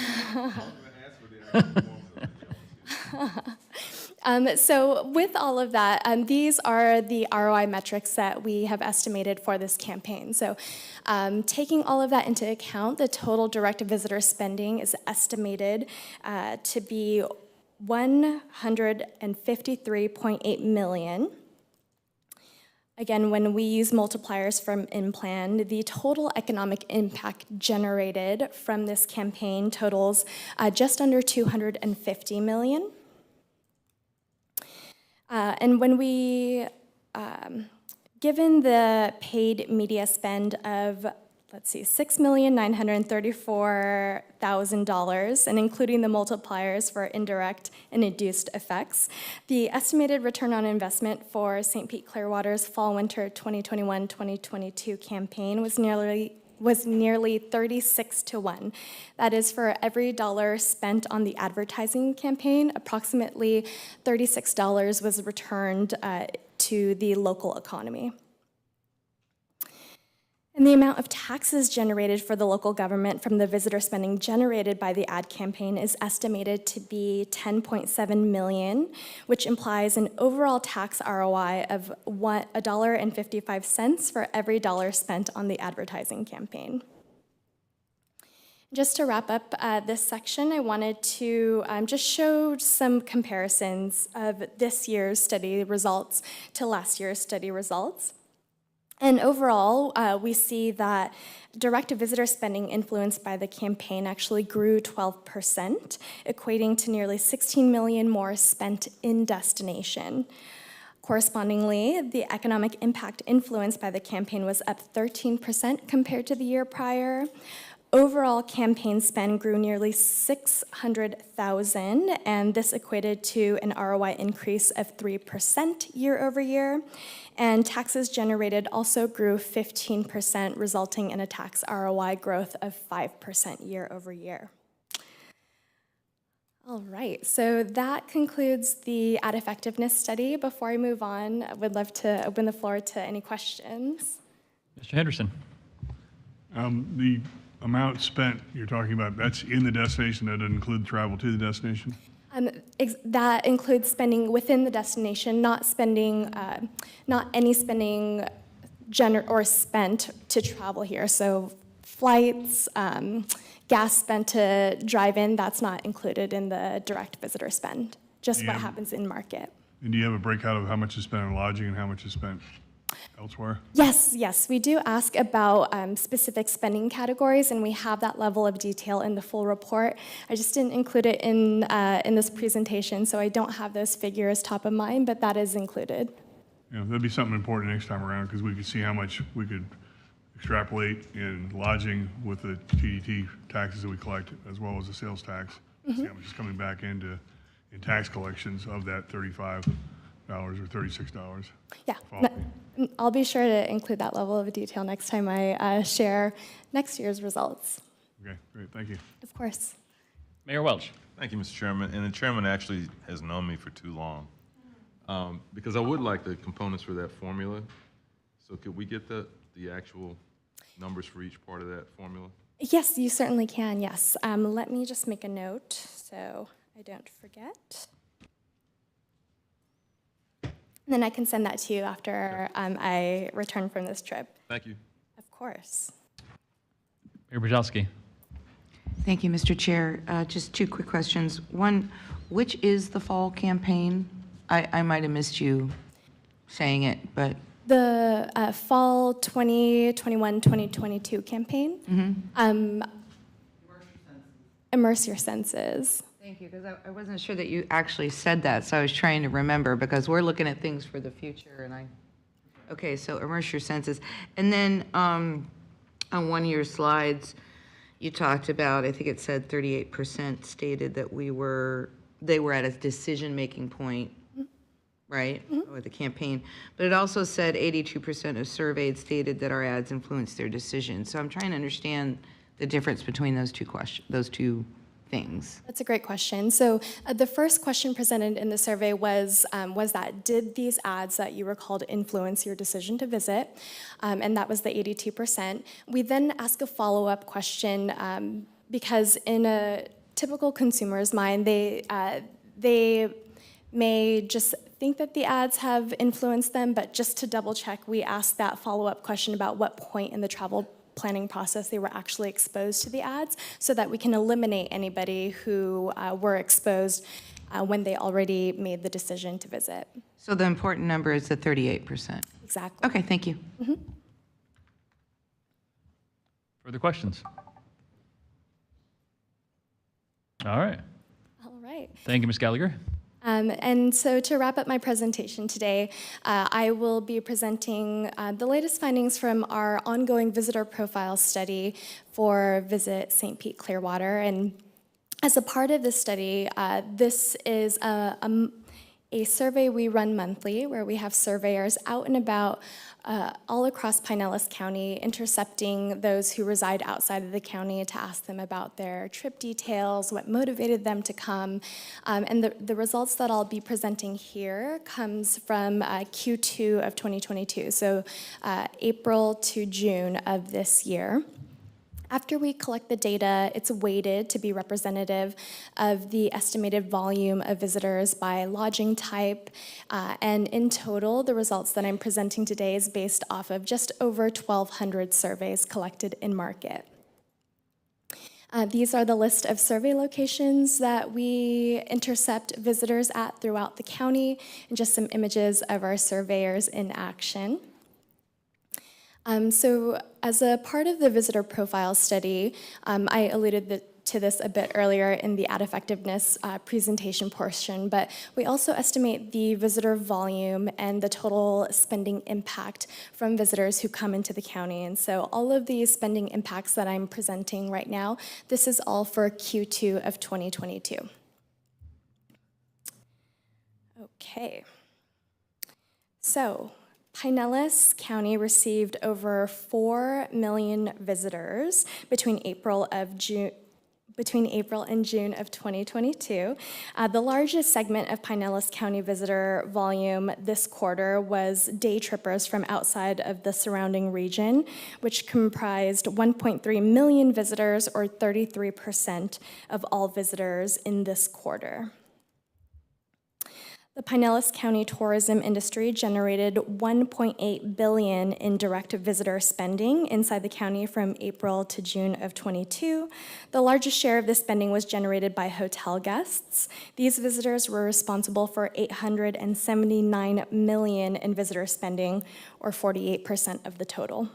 So with all of that, these are the ROI metrics that we have estimated for this campaign. So taking all of that into account, the total direct visitor spending is estimated to be $153.8 million. Again, when we use multipliers from in-plan, the total economic impact generated from this campaign totals just under $250 million. And when we, given the paid media spend of, let's see, $6,934,000, and including the multipliers for indirect and induced effects, the estimated return on investment for St. Pete Clearwater's fall/winter 2021-2022 campaign was nearly 36 to 1. That is, for every dollar spent on the advertising campaign, approximately $36 was returned to the local economy. And the amount of taxes generated for the local government from the visitor spending generated by the ad campaign is estimated to be $10.7 million, which implies an overall tax ROI of $1.55 for every dollar spent on the advertising campaign. Just to wrap up this section, I wanted to just show some comparisons of this year's study results to last year's study results. And overall, we see that direct visitor spending influenced by the campaign actually grew 12%, equating to nearly $16 million more spent in destination. Correspondingly, the economic impact influenced by the campaign was up 13% compared to the year prior. Overall campaign spend grew nearly $600,000, and this equated to an ROI increase of 3% year over year. And taxes generated also grew 15%, resulting in a tax ROI growth of 5% year over year. All right, so that concludes the ad effectiveness study. Before I move on, I would love to open the floor to any questions. Mr. Henderson. The amount spent you're talking about, that's in the destination, that doesn't include travel to the destination? That includes spending within the destination, not spending, not any spending or spent to travel here. So flights, gas spent to drive in, that's not included in the direct visitor spend, just what happens in market. And do you have a breakout of how much is spent on lodging and how much is spent elsewhere? Yes, we do ask about specific spending categories, and we have that level of detail in the full report. I just didn't include it in this presentation, so I don't have those figures top of mind, but that is included. Yeah, that'd be something important next time around, because we could see how much we could extrapolate in lodging with the TDT taxes that we collect, as well as the sales tax. See how much is coming back in tax collections of that $35 or $36. Yeah, I'll be sure to include that level of detail next time I share next year's results. Okay, great, thank you. Of course. Mayor Welch. Thank you, Mr. Chairman. And the chairman actually has known me for too long. Because I would like the components for that formula. So could we get the actual numbers for each part of that formula? Yes, you certainly can, yes. Let me just make a note so I don't forget. And then I can send that to you after I return from this trip. Thank you. Of course. Mayor Brzezowski. Thank you, Mr. Chair. Just two quick questions. One, which is the fall campaign? I might have missed you saying it, but. The fall 2021-2022 campaign. Immerse Your Senses. Thank you, because I wasn't sure that you actually said that, so I was trying to remember, because we're looking at things for the future, and okay, so immerse your senses. And then on one of your slides, you talked about, I think it said 38% stated that they were at a decision-making point, right, with the campaign. But it also said 82% of surveyed stated that our ads influenced their decisions. So I'm trying to understand the difference between those two questions, those two things? That's a great question. So the first question presented in the survey was that did these ads that you recalled influence your decision to visit? And that was the 82%. We then ask a follow-up question because in a typical consumer's mind, they may just think that the ads have influenced them, but just to double check, we ask that follow-up question about what point in the travel planning process they were actually exposed to the ads so that we can eliminate anybody who were exposed when they already made the decision to visit. So the important number is the 38%. Exactly. Okay, thank you. Further questions? All right. All right. Thank you, Ms. Gallagher. And so to wrap up my presentation today, I will be presenting the latest findings from our ongoing visitor profile study for Visit St. Pete Clearwater. And as a part of this study, this is a survey we run monthly where we have surveyors out and about all across Pinellas County, intercepting those who reside outside of the county to ask them about their trip details, what motivated them to come. And the results that I'll be presenting here comes from Q2 of 2022, so April to June of this year. After we collect the data, it's weighted to be representative of the estimated volume of visitors by lodging type. And in total, the results that I'm presenting today is based off of just over 1,200 surveys collected in market. These are the list of survey locations that we intercept visitors at throughout the county, and just some images of our surveyors in action. So as a part of the visitor profile study, I alluded to this a bit earlier in the ad effectiveness presentation portion, but we also estimate the visitor volume and the total spending impact from visitors who come into the county. And so all of these spending impacts that I'm presenting right now, this is all for Q2 of 2022. Okay. So Pinellas County received over 4 million visitors between April and June of 2022. The largest segment of Pinellas County visitor volume this quarter was day trippers from outside of the surrounding region, which comprised 1.3 million visitors, or 33% of all visitors in this quarter. The Pinellas County tourism industry generated $1.8 billion in direct visitor spending inside the county from April to June of 22. The largest share of this spending was generated by hotel guests. These visitors were responsible for $879 million in visitor spending, or 48% of the total.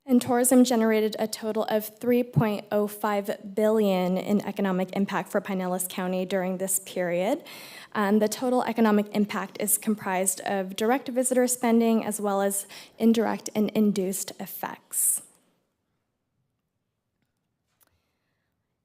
And tourism generated a total of $3.05 billion in economic impact for Pinellas County during this period. The total economic impact is comprised of direct visitor spending as well as indirect and induced effects.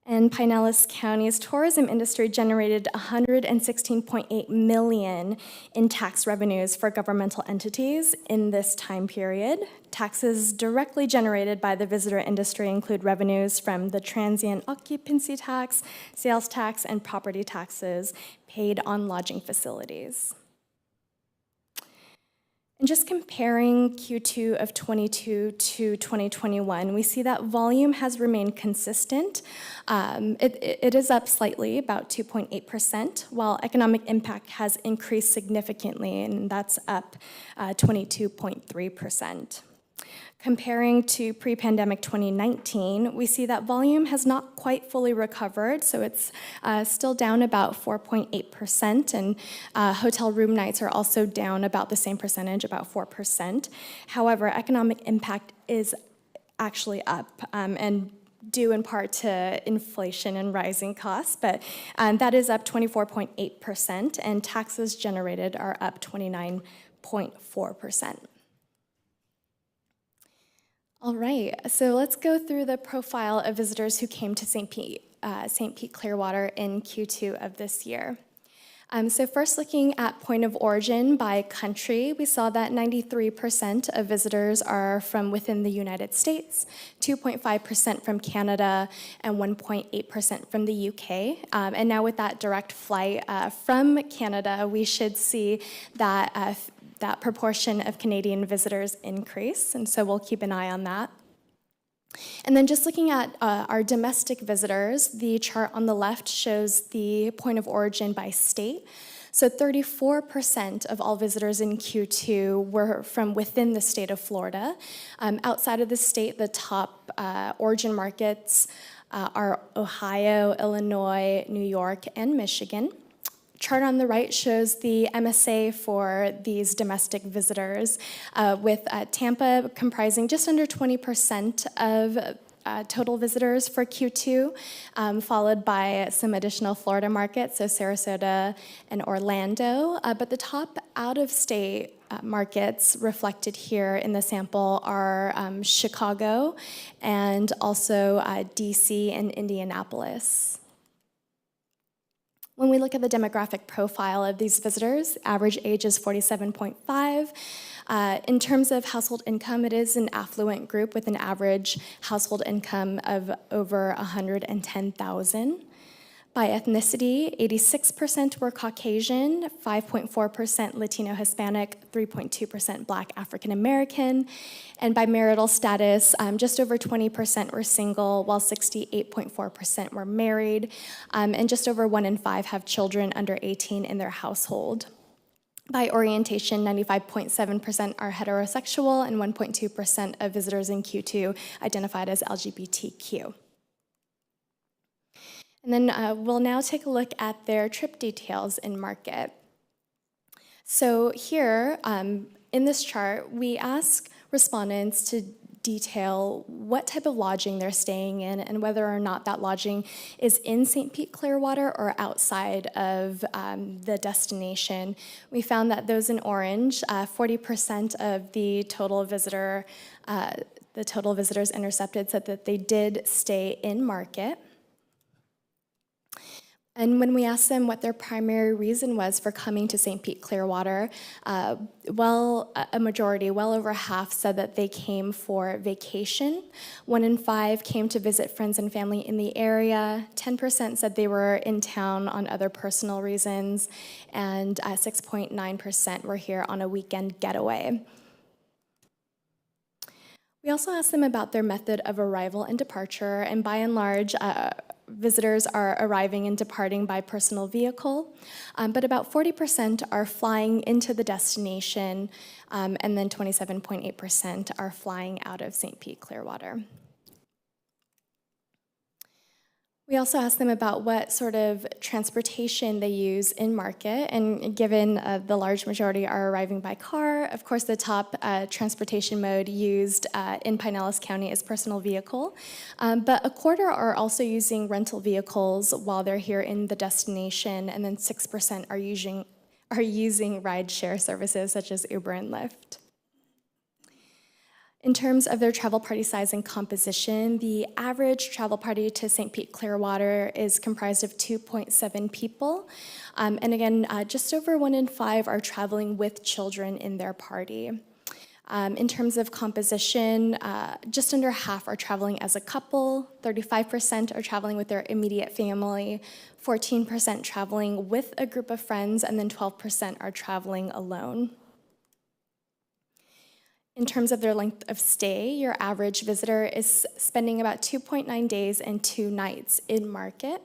And Pinellas County's tourism industry generated $116.8 million in tax revenues for governmental entities in this time period. Taxes directly generated by the visitor industry include revenues from the transient occupancy tax, sales tax, and property taxes paid on lodging facilities. And just comparing Q2 of 22 to 2021, we see that volume has remained consistent. It is up slightly, about 2.8%, while economic impact has increased significantly, and that's up 22.3%. Comparing to pre-pandemic 2019, we see that volume has not quite fully recovered, so it's still down about 4.8%, and hotel room nights are also down about the same percentage, about 4%. However, economic impact is actually up, and due in part to inflation and rising costs, but that is up 24.8%, and taxes generated are up 29.4%. All right, so let's go through the profile of visitors who came to St. Pete Clearwater in Q2 of this year. So first looking at point of origin by country, we saw that 93% of visitors are from within the United States, 2.5% from Canada, and 1.8% from the UK. And now with that direct flight from Canada, we should see that, that proportion of Canadian visitors increase, and so we'll keep an eye on that. And then just looking at our domestic visitors, the chart on the left shows the point of origin by state. So 34% of all visitors in Q2 were from within the state of Florida. Outside of the state, the top origin markets are Ohio, Illinois, New York, and Michigan. Chart on the right shows the MSA for these domestic visitors, with Tampa comprising just under 20% of total visitors for Q2, followed by some additional Florida markets, so Sarasota and Orlando. But the top out-of-state markets reflected here in the sample are Chicago and also DC and Indianapolis. When we look at the demographic profile of these visitors, average age is 47.5. In terms of household income, it is an affluent group with an average household income of over $110,000. By ethnicity, 86% were Caucasian, 5.4% Latino Hispanic, 3.2% Black African American, and by marital status, just over 20% were single, while 68.4% were married, and just over 1 in 5 have children under 18 in their household. By orientation, 95.7% are heterosexual, and 1.2% of visitors in Q2 identified as LGBTQ. And then we'll now take a look at their trip details in market. So here, in this chart, we ask respondents to detail what type of lodging they're staying in and whether or not that lodging is in St. Pete Clearwater or outside of the destination. We found that those in orange, 40% of the total visitors intercepted said that they did stay in market. And when we asked them what their primary reason was for coming to St. Pete Clearwater, a majority, well over half, said that they came for vacation. 1 in 5 came to visit friends and family in the area. 10% said they were in town on other personal reasons, and 6.9% were here on a weekend getaway. We also asked them about their method of arrival and departure, and by and large, visitors are arriving and departing by personal vehicle, but about 40% are flying into the destination, and then 27.8% are flying out of St. Pete Clearwater. We also asked them about what sort of transportation they use in market, and given the large majority are arriving by car, of course the top transportation mode used in Pinellas County is personal vehicle, but a quarter are also using rental vehicles while they're here in the destination, and then 6% are using ride-share services such as Uber and Lyft. In terms of their travel party size and composition, the average travel party to St. Pete Clearwater is comprised of 2.7 people. And again, just over 1 in 5 are traveling with children in their party. In terms of composition, just under half are traveling as a couple, 35% are traveling with their immediate family, 14% traveling with a group of friends, and then 12% are traveling alone. In terms of their length of stay, your average visitor is spending about 2.9 days and 2 nights in market.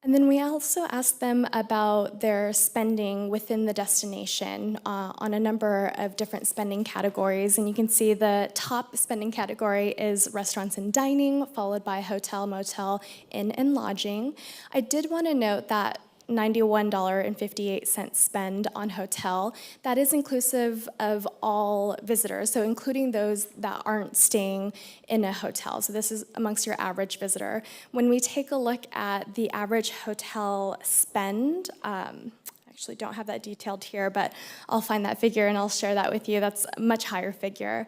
And then we also asked them about their spending within the destination on a number of different spending categories. And you can see the top spending category is restaurants and dining, followed by hotel, motel, inn, and lodging. I did want to note that $91.58 spend on hotel. That is inclusive of all visitors, so including those that aren't staying in a hotel. So this is amongst your average visitor. When we take a look at the average hotel spend, actually actually don't have that detailed here, but I'll find that figure and I'll share that with you. That's a much higher figure.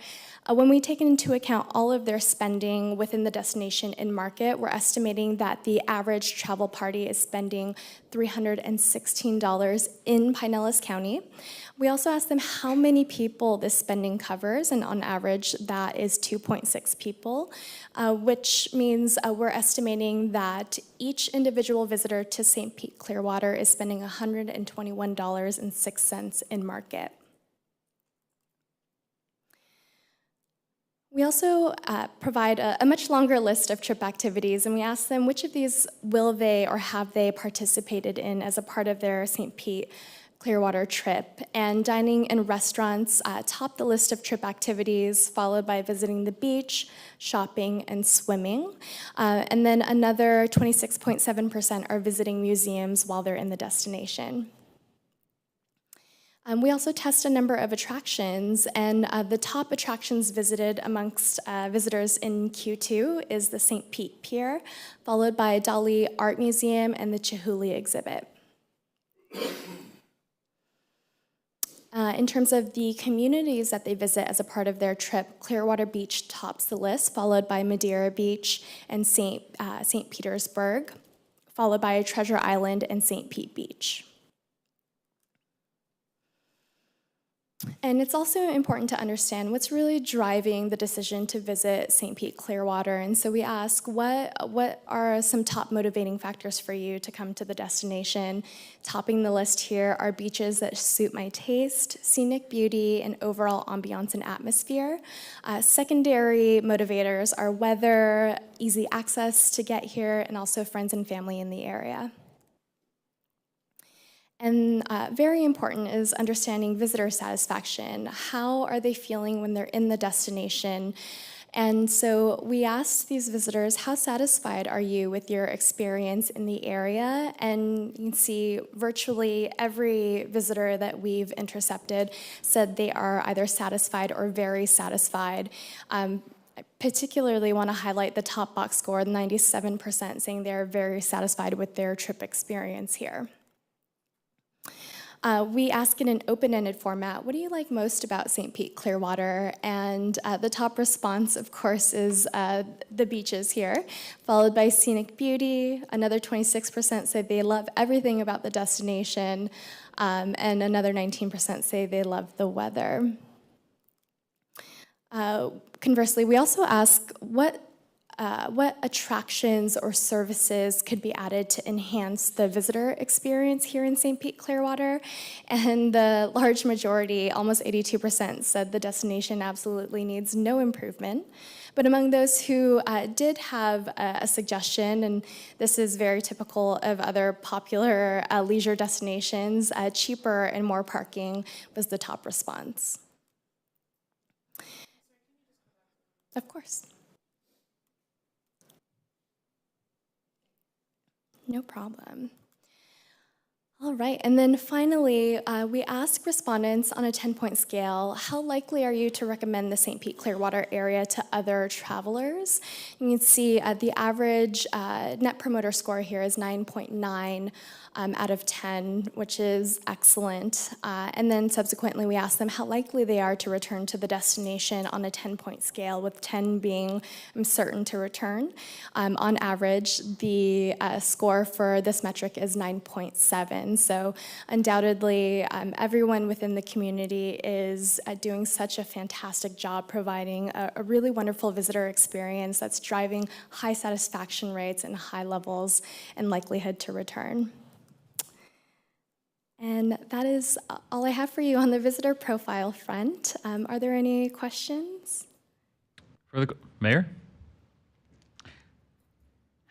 When we take into account all of their spending within the destination in market, we're estimating that the average travel party is spending $316 in Pinellas County. We also asked them how many people this spending covers, and on average, that is 2.6 people, which means we're estimating that each individual visitor to St. Pete Clearwater is spending $121.06 in market. We also provide a much longer list of trip activities, and we ask them which of these will they or have they participated in as a part of their St. Pete Clearwater trip. And dining in restaurants top the list of trip activities, followed by visiting the beach, shopping, and swimming. And then another 26.7% are visiting museums while they're in the destination. We also test a number of attractions, and the top attractions visited amongst visitors in Q2 is the St. Pete Pier, followed by Dali Art Museum and the Chihuly exhibit. In terms of the communities that they visit as a part of their trip, Clearwater Beach tops the list, followed by Madeira Beach and St. Petersburg, followed by Treasure Island and St. Pete Beach. And it's also important to understand what's really driving the decision to visit St. Pete Clearwater. And so we ask, what are some top motivating factors for you to come to the destination? Topping the list here are beaches that suit my taste, scenic beauty, and overall ambiance and atmosphere. Secondary motivators are weather, easy access to get here, and also friends and family in the area. And very important is understanding visitor satisfaction. How are they feeling when they're in the destination? And so we asked these visitors, how satisfied are you with your experience in the area? And you can see virtually every visitor that we've intercepted said they are either satisfied or very satisfied. I particularly want to highlight the top box score, 97% saying they're very satisfied with their trip experience here. We ask in an open-ended format, what do you like most about St. Pete Clearwater? And the top response, of course, is the beaches here, followed by scenic beauty. Another 26% say they love everything about the destination, and another 19% say they love the weather. Conversely, we also ask what attractions or services could be added to enhance the visitor experience here in St. Pete Clearwater? And the large majority, almost 82%, said the destination absolutely needs no improvement. But among those who did have a suggestion, and this is very typical of other popular leisure destinations, cheaper and more parking was the top response. Of course. No problem. All right, and then finally, we ask respondents on a 10-point scale, how likely are you to recommend the St. Pete Clearwater area to other travelers? You can see the average Net Promoter Score here is 9.9 out of 10, which is excellent. And then subsequently, we ask them how likely they are to return to the destination on a 10-point scale, with 10 being I'm certain to return. On average, the score for this metric is 9.7. So undoubtedly, everyone within the community is doing such a fantastic job providing a really wonderful visitor experience that's driving high satisfaction rates and high levels and likelihood to return. And that is all I have for you on the visitor profile front. Are there any questions? Mayor?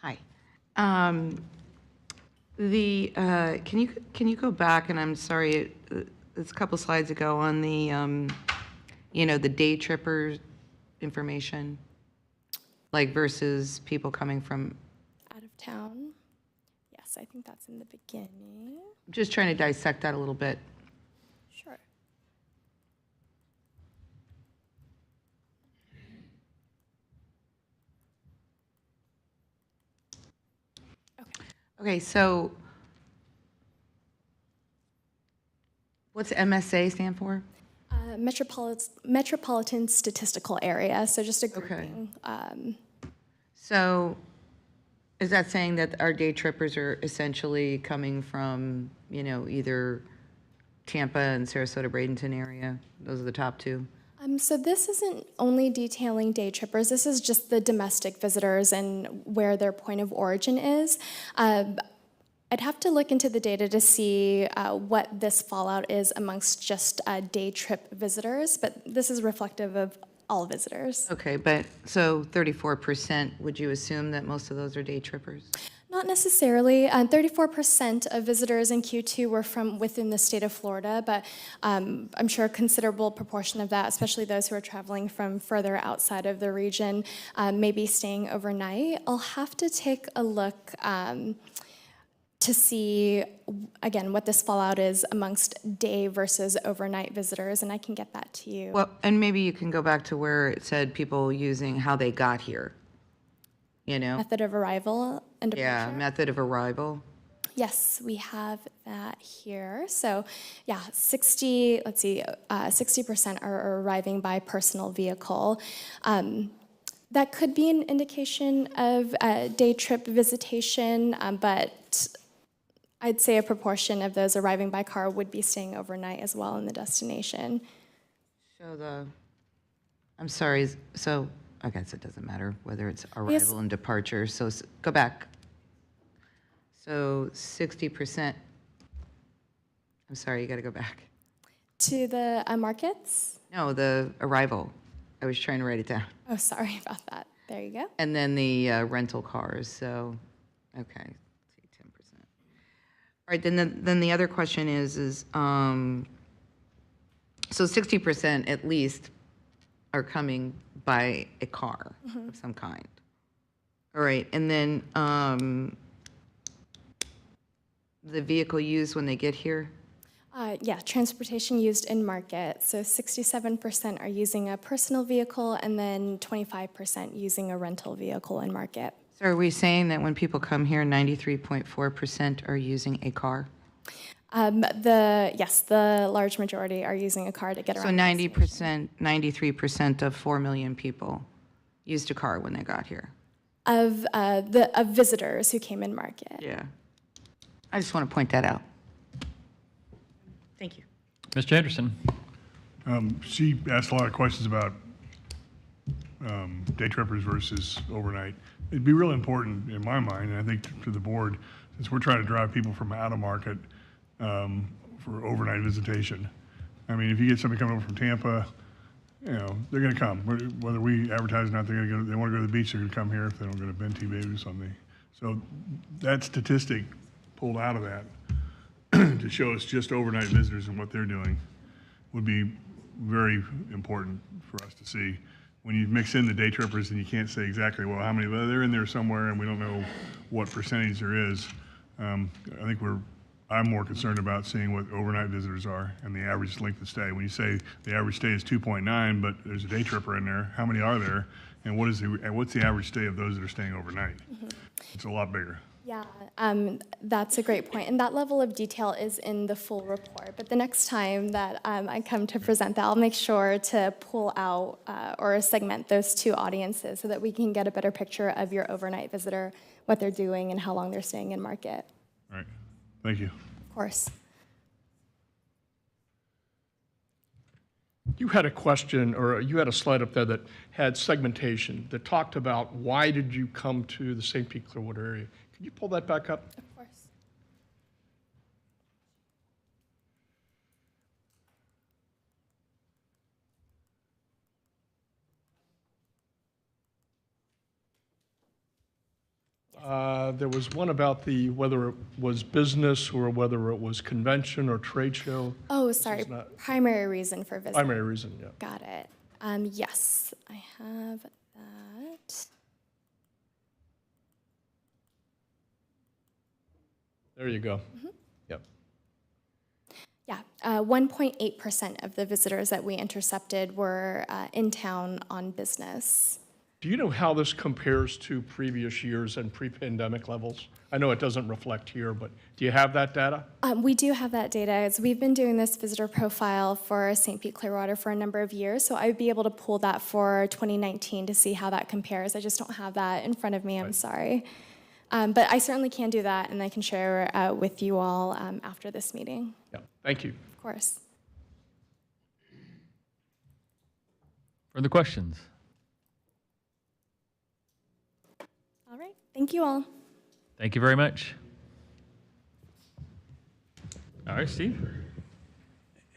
Hi. Can you go back, and I'm sorry, it's a couple slides ago on the, the day tripper information, like versus people coming from Out of town? Yes, I think that's in the beginning. I'm just trying to dissect that a little bit. Sure. Okay, so What's MSA stand for? Metropolitan Statistical Area, so just a grouping. So is that saying that our day trippers are essentially coming from, either Tampa and Sarasota, Bradenton area? Those are the top two? So this isn't only detailing day trippers, this is just the domestic visitors and where their point of origin is. I'd have to look into the data to see what this fallout is amongst just day trip visitors, but this is reflective of all visitors. Okay, but so 34%, would you assume that most of those are day trippers? Not necessarily. 34% of visitors in Q2 were from within the state of Florida, but I'm sure a considerable proportion of that, especially those who are traveling from further outside of the region, may be staying overnight. I'll have to take a look to see, again, what this fallout is amongst day versus overnight visitors, and I can get that to you. Well, and maybe you can go back to where it said people using how they got here, Method of arrival and departure? Yeah, method of arrival. Yes, we have that here. So, yeah, 60% are arriving by personal vehicle. That could be an indication of day trip visitation, but I'd say a proportion of those arriving by car would be staying overnight as well in the destination. I'm sorry, so I guess it doesn't matter whether it's arrival and departure, so go back. So 60%, I'm sorry, you gotta go back. To the markets? No, the arrival. I was trying to write it down. Oh, sorry about that. There you go. And then the rental cars, so, okay, let's see, 10%. All right, then the other question is so 60% at least are coming by a car of some kind. All right, and then the vehicle used when they get here? Yeah, transportation used in market. So 67% are using a personal vehicle, and then 25% using a rental vehicle in market. So are we saying that when people come here, 93.4% are using a car? Yes, the large majority are using a car to get around. So 90%, 93% of 4 million people used a car when they got here? Of visitors who came in market. Yeah. I just want to point that out. Thank you. Mr. Anderson. She asked a lot of questions about day trippers versus overnight. It'd be really important in my mind, and I think to the board, since we're trying to drive people from out of market for overnight visitation. I mean, if you get somebody coming over from Tampa, they're going to come. Whether we advertise or not, they want to go to the beach, they're going to come here if they don't go to Benti Baby or something. So that statistic pulled out of that to show us just overnight visitors and what they're doing would be very important for us to see. When you mix in the day trippers and you can't say exactly, well, how many, they're in there somewhere and we don't know what percentage there is. I think I'm more concerned about seeing what overnight visitors are and the average length of stay. When you say the average stay is 2.9, but there's a day tripper in there, how many are there? And what's the average stay of those that are staying overnight? It's a lot bigger. Yeah, that's a great point. And that level of detail is in the full report. But the next time that I come to present that, I'll make sure to pull out or segment those two audiences so that we can get a better picture of your overnight visitor, what they're doing, and how long they're staying in market. All right. Thank you. Of course. You had a question, or you had a slide up there that had segmentation that talked about why did you come to the St. Pete Clearwater area. Can you pull that back up? Of course. There was one about whether it was business or whether it was convention or trade show. Oh, sorry. Primary reason for visit. Primary reason, yeah. Got it. Yes, I have that. There you go. Yep. Yeah, 1.8% of the visitors that we intercepted were in town on business. Do you know how this compares to previous years and pre-pandemic levels? I know it doesn't reflect here, but do you have that data? We do have that data. We've been doing this visitor profile for St. Pete Clearwater for a number of years, so I'd be able to pull that for 2019 to see how that compares. I just don't have that in front of me, I'm sorry. But I certainly can do that, and I can share with you all after this meeting. Yeah, thank you. Of course. Further questions? All right, thank you all. Thank you very much. All right, Steve.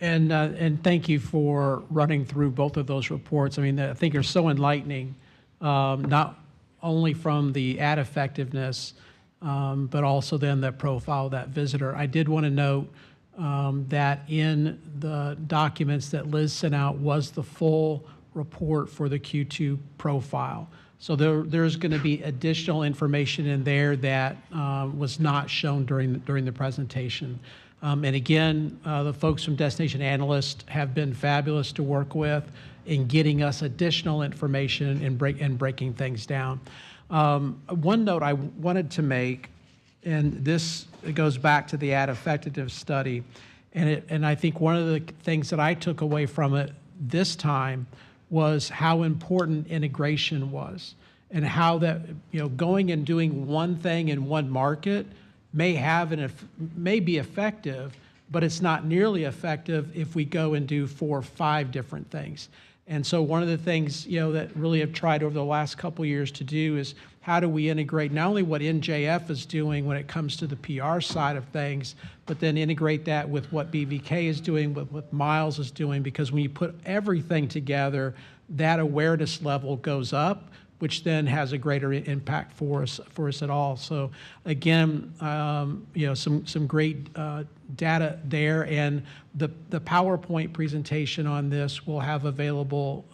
And thank you for running through both of those reports. I mean, I think they're so enlightening, not only from the ad effectiveness, but also then the profile of that visitor. I did want to note that in the documents that Liz sent out was the full report for the Q2 profile. So there's going to be additional information in there that was not shown during the presentation. And again, the folks from Destination Analyst have been fabulous to work with in getting us additional information and breaking things down. One note I wanted to make, and this goes back to the ad effectiveness study, and I think one of the things that I took away from it this time was how important integration was, and how that, you know, going and doing one thing in one market may be effective, but it's not nearly effective if we go and do 4 or 5 different things. And so one of the things, you know, that really have tried over the last couple of years to do is how do we integrate not only what NJF is doing when it comes to the PR side of things, but then integrate that with what BVK is doing, with what Miles is doing, because when you put everything together, that awareness level goes up, which then has a greater impact for us at all. So again, you know, some great data there, and the PowerPoint presentation on this we'll have available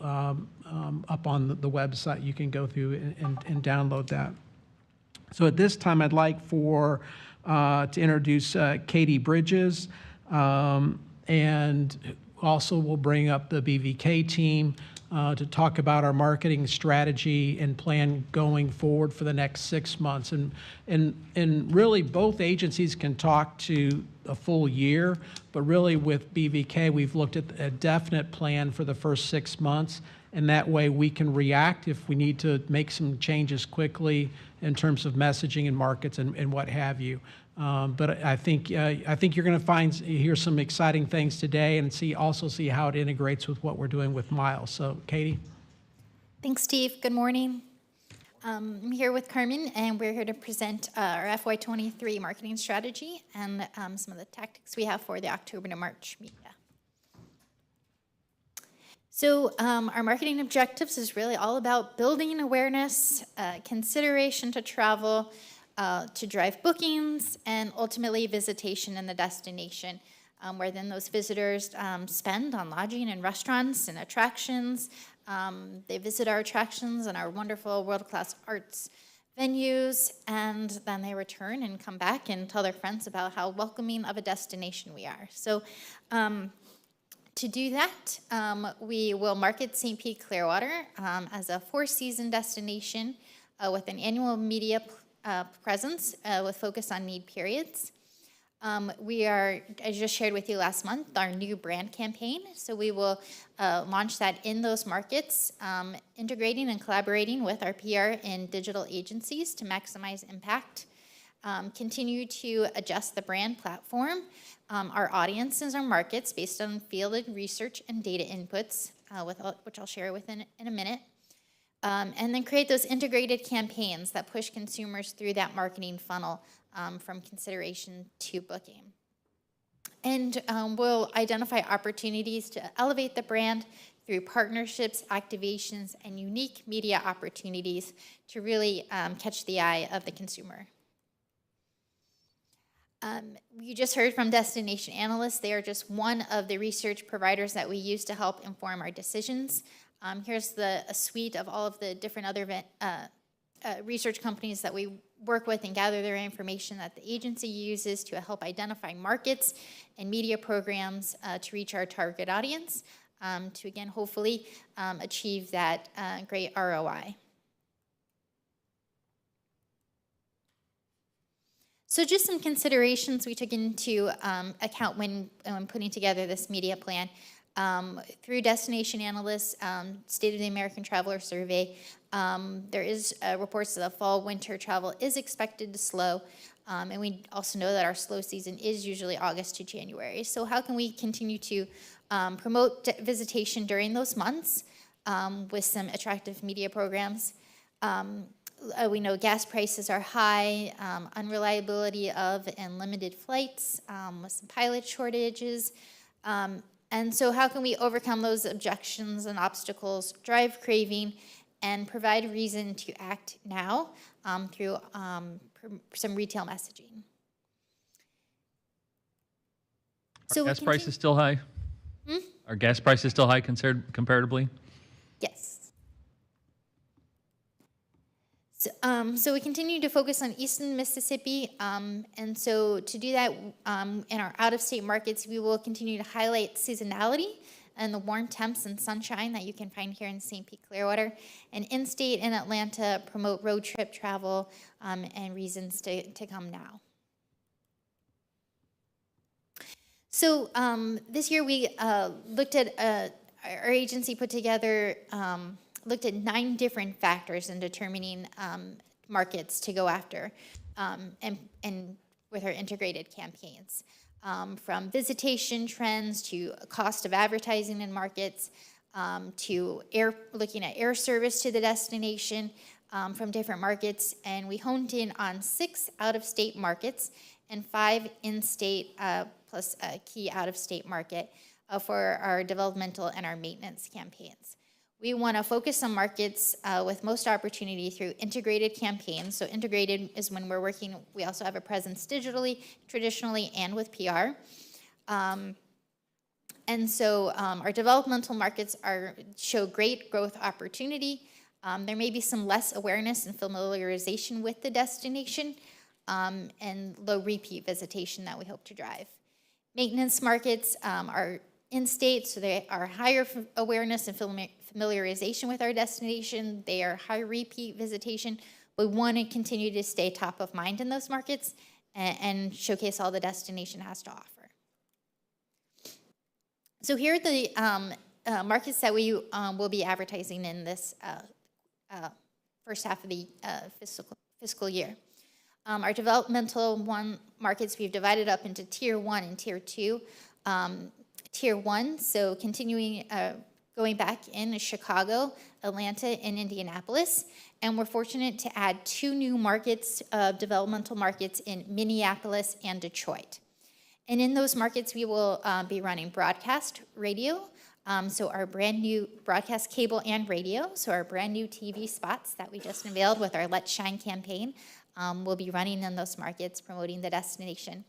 up on the website. You can go through and download that. So at this time, I'd like to introduce Katie Bridges, and also we'll bring up the BVK team to talk about our marketing strategy and plan going forward for the next 6 months. And really, both agencies can talk to a full year, but really with BVK, we've looked at a definite plan for the first 6 months, and that way we can react if we need to make some changes quickly in terms of messaging and markets and what have you. But I think you're going to hear some exciting things today, and also see how it integrates with what we're doing with Miles. So, Katie. Thanks, Steve. Good morning. I'm here with Carmen, and we're here to present our FY23 marketing strategy and some of the tactics we have for the October to March media. So our marketing objectives is really all about building awareness, consideration to travel, to drive bookings, and ultimately visitation in the destination, where then those visitors spend on lodging and restaurants and attractions. They visit our attractions and our wonderful world-class arts venues, and then they return and come back and tell their friends about how welcoming of a destination we are. So to do that, we will market St. Pete Clearwater as a 4-season destination with an annual media presence with focus on need periods. We are, I just shared with you last month, our new brand campaign. So we will launch that in those markets, integrating and collaborating with our PR and digital agencies to maximize impact. Continue to adjust the brand platform, our audiences, our markets based on fielded research and data inputs, which I'll share with in a minute. And then create those integrated campaigns that push consumers through that marketing funnel from consideration to booking. And we'll identify opportunities to elevate the brand through partnerships, activations, and unique media opportunities to really catch the eye of the consumer. You just heard from Destination Analysts. They are just one of the research providers that we use to help inform our decisions. Here's a suite of all of the different other research companies that we work with and gather their information that the agency uses to help identify markets and media programs to reach our target audience to, again, hopefully achieve that great ROI. So just some considerations we took into account when putting together this media plan. Through Destination Analysts, State of the American Traveler Survey, there is reports that the fall-winter travel is expected to slow, and we also know that our slow season is usually August to January. So how can we continue to promote visitation during those months with some attractive media programs? We know gas prices are high, unreliability of and limited flights with some pilot shortages. And so how can we overcome those objections and obstacles, drive craving, and provide reason to act now through some retail messaging? Are gas prices still high? Are gas prices still high comparatively? Yes. So we continue to focus on Eastern Mississippi, and so to do that in our out-of-state markets, we will continue to highlight seasonality and the warm temps and sunshine that you can find here in St. Pete Clearwater. And in-state in Atlanta, promote road trip travel and reasons to come now. So this year we looked at, our agency put together, looked at 9 different factors in determining markets to go after and with our integrated campaigns. From visitation trends to cost of advertising in markets, to looking at air service to the destination from different markets. And we honed in on 6 out-of-state markets and 5 in-state plus a key out-of-state market for our developmental and our maintenance campaigns. We want to focus on markets with most opportunity through integrated campaigns. So integrated is when we're working, we also have a presence digitally, traditionally, and with PR. And so our developmental markets show great growth opportunity. There may be some less awareness and familiarization with the destination and low repeat visitation that we hope to drive. Maintenance markets are in-state, so they are higher awareness and familiarization with our destination. They are high repeat visitation. We want to continue to stay top of mind in those markets and showcase all the destination has to offer. So here are the markets that we will be advertising in this first half of the fiscal year. Our developmental markets, we've divided up into Tier 1 and Tier 2. Tier 1, so continuing going back in Chicago, Atlanta, and Indianapolis. And we're fortunate to add 2 new markets, developmental markets in Minneapolis and Detroit. And in those markets, we will be running broadcast radio, so our brand new broadcast cable and radio, so our brand new TV spots that we just unveiled with our Let's Shine campaign will be running in those markets, promoting the destination.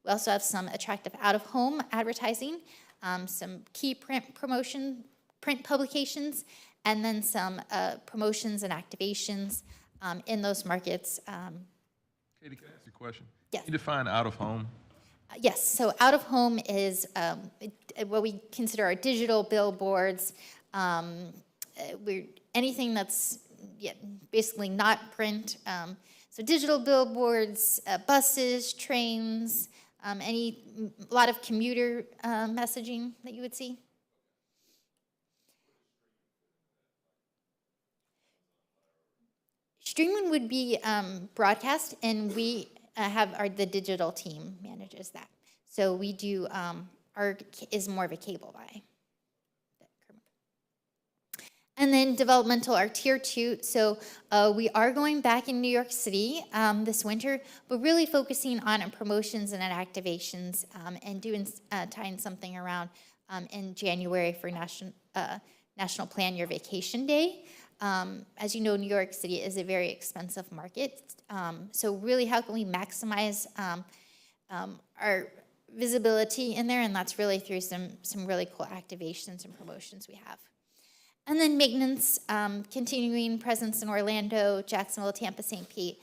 We also have some attractive out-of-home advertising, some key print publications, and then some promotions and activations in those markets. Katie, can I ask you a question? Yes. Can you define out-of-home? Yes, so out-of-home is what we consider our digital billboards. Anything that's basically not print. So digital billboards, buses, trains, a lot of commuter messaging that you would see. Streaming would be broadcast, and we the digital team manages that. So we do, is more of a cable buy. And then developmental, our Tier 2. So we are going back in New York City this winter, but really focusing on promotions and activations and tying something around in January for National Plan Your Vacation Day. As you know, New York City is a very expensive market. So really, how can we maximize our visibility in there? And that's really through some really cool activations and promotions we have. And then maintenance, continuing presence in Orlando, Jacksonville, Tampa, St. Pete.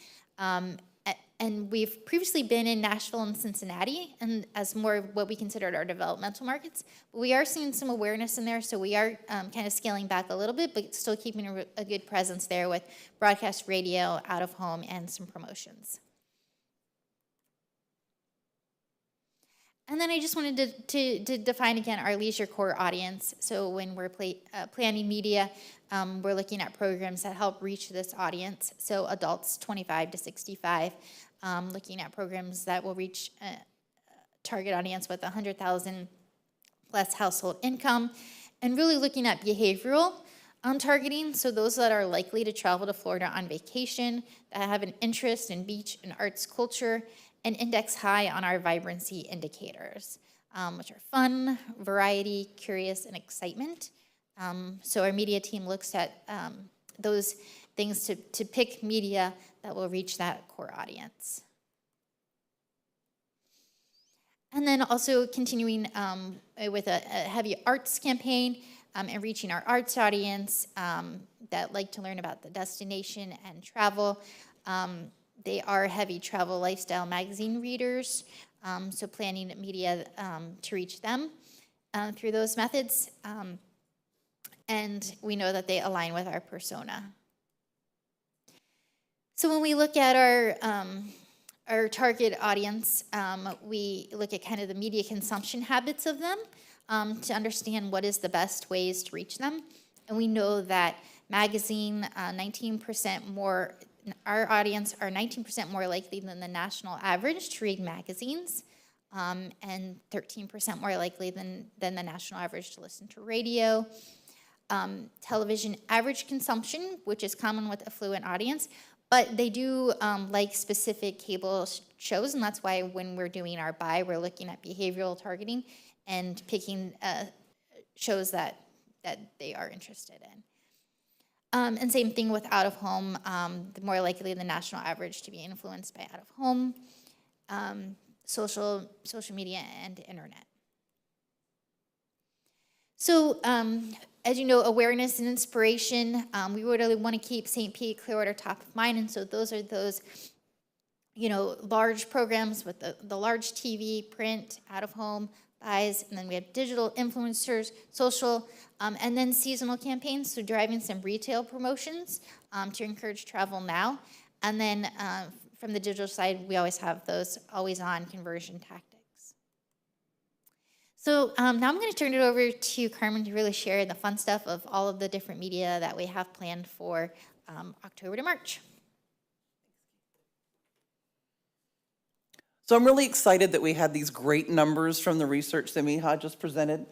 And we've previously been in Nashville and Cincinnati and as more of what we considered our developmental markets. But we are seeing some awareness in there, so we are kind of scaling back a little bit, but still keeping a good presence there with broadcast radio, out of home, and some promotions. And then I just wanted to define again our leisure core audience. So when we're planning media, we're looking at programs that help reach this audience. So adults 25 to 65, looking at programs that will reach a target audience with 100,000 plus household income, and really looking at behavioral targeting. So those that are likely to travel to Florida on vacation, that have an interest in beach and arts culture, and index high on our vibrancy indicators, which are fun, variety, curious, and excitement. So our media team looks at those things to pick media that will reach that core audience. And then also continuing with a heavy arts campaign and reaching our arts audience that like to learn about the destination and travel. They are heavy travel lifestyle magazine readers, so planning media to reach them through those methods. And we know that they align with our persona. So when we look at our target audience, we look at kind of the media consumption habits of them to understand what is the best ways to reach them. And we know that magazine, 19% more, our audience are 19% more likely than the national average to read magazines, and 13% more likely than the national average to listen to radio. Television average consumption, which is common with affluent audience, but they do like specific cable shows, and that's why when we're doing our buy, we're looking at behavioral targeting and picking shows that they are interested in. And same thing with out-of-home, the more likely the national average to be influenced by out-of-home, social media, and internet. So as you know, awareness and inspiration, we really want to keep St. Pete Clearwater top of mind, and so those are those, large programs with the large TV, print, out-of-home buys, and then we have digital influencers, social, and then seasonal campaigns, so driving some retail promotions to encourage travel now. And then from the digital side, we always have those always-on conversion tactics. So now I'm going to turn it over to Carmen to really share the fun stuff of all of the different media that we have planned for October to March. So I'm really excited that we had these great numbers from the research that Miha just presented.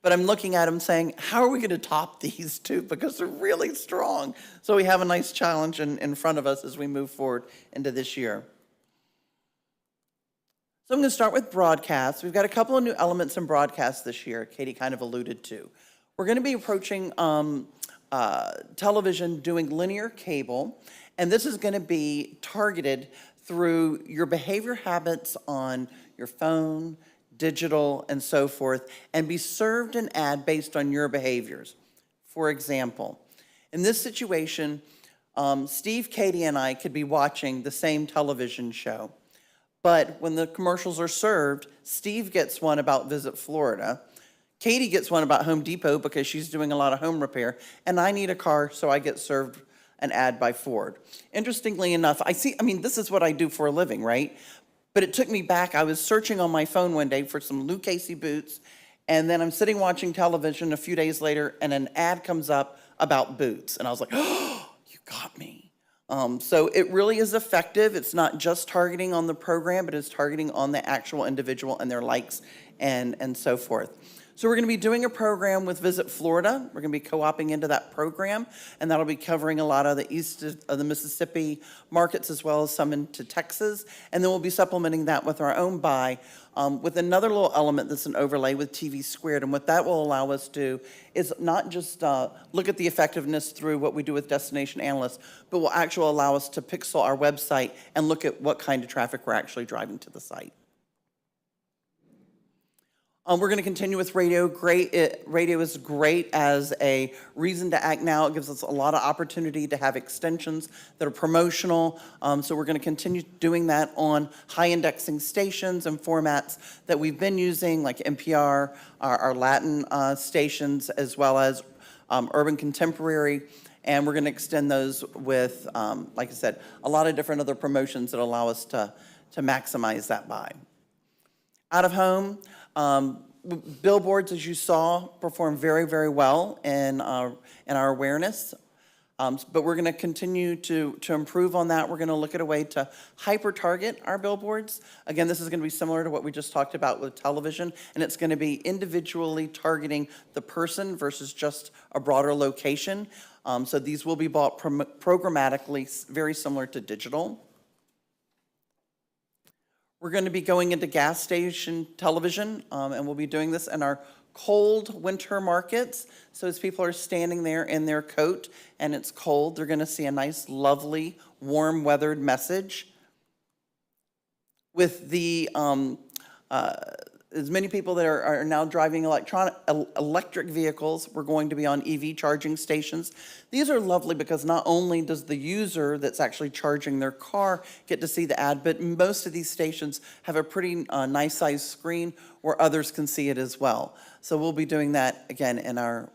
But I'm looking at them saying, how are we going to top these two? Because they're really strong. So we have a nice challenge in front of us as we move forward into this year. So I'm going to start with broadcast. We've got a couple of new elements in broadcast this year, Katie kind of alluded to. We're going to be approaching television doing linear cable, and this is going to be targeted through your behavior habits on your phone, digital, and so forth, and be served an ad based on your behaviors. For example, in this situation, Steve, Katie, and I could be watching the same television show, but when the commercials are served, Steve gets one about Visit Florida, Katie gets one about Home Depot because she's doing a lot of home repair, and I need a car, so I get served an ad by Ford. Interestingly enough, this is what I do for a living, right? But it took me back. I was searching on my phone one day for some Lou Casey boots, and then I'm sitting watching television a few days later, and an ad comes up about boots. And I was like, oh, you got me. So it really is effective. It's not just targeting on the program, but it's targeting on the actual individual and their likes and so forth. So we're going to be doing a program with Visit Florida. We're going to be co-oping into that program, and that'll be covering a lot of the east of the Mississippi markets as well as some into Texas. And then we'll be supplementing that with our own buy with another little element that's an overlay with TV Squared. And what that will allow us to do is not just look at the effectiveness through what we do with destination analysts, but will actually allow us to pixel our website and look at what kind of traffic we're actually driving to the site. We're going to continue with radio. Radio is great as a reason to act now. It gives us a lot of opportunity to have extensions that are promotional. So we're going to continue doing that on high indexing stations and formats that we've been using, like NPR, our Latin stations, as well as urban contemporary. And we're going to extend those with, like I said, a lot of different other promotions that allow us to maximize that buy. Out of home, Billboards, as you saw, performed very, very well in our awareness. But we're going to continue to improve on that. We're going to look at a way to hyper-target our billboards. Again, this is going to be similar to what we just talked about with television, and it's going to be individually targeting the person versus just a broader location. So these will be bought programmatically, very similar to digital. We're going to be going into gas station television, and we'll be doing this in our cold winter markets. So as people are standing there in their coat and it's cold, they're going to see a nice, lovely, warm weathered message. With the as many people that are now driving electric vehicles, we're going to be on EV charging stations. These are lovely because not only does the user that's actually charging their car get to see the ad, but most of these stations have a pretty nice sized screen where others can see it as well. So we'll be doing that again in our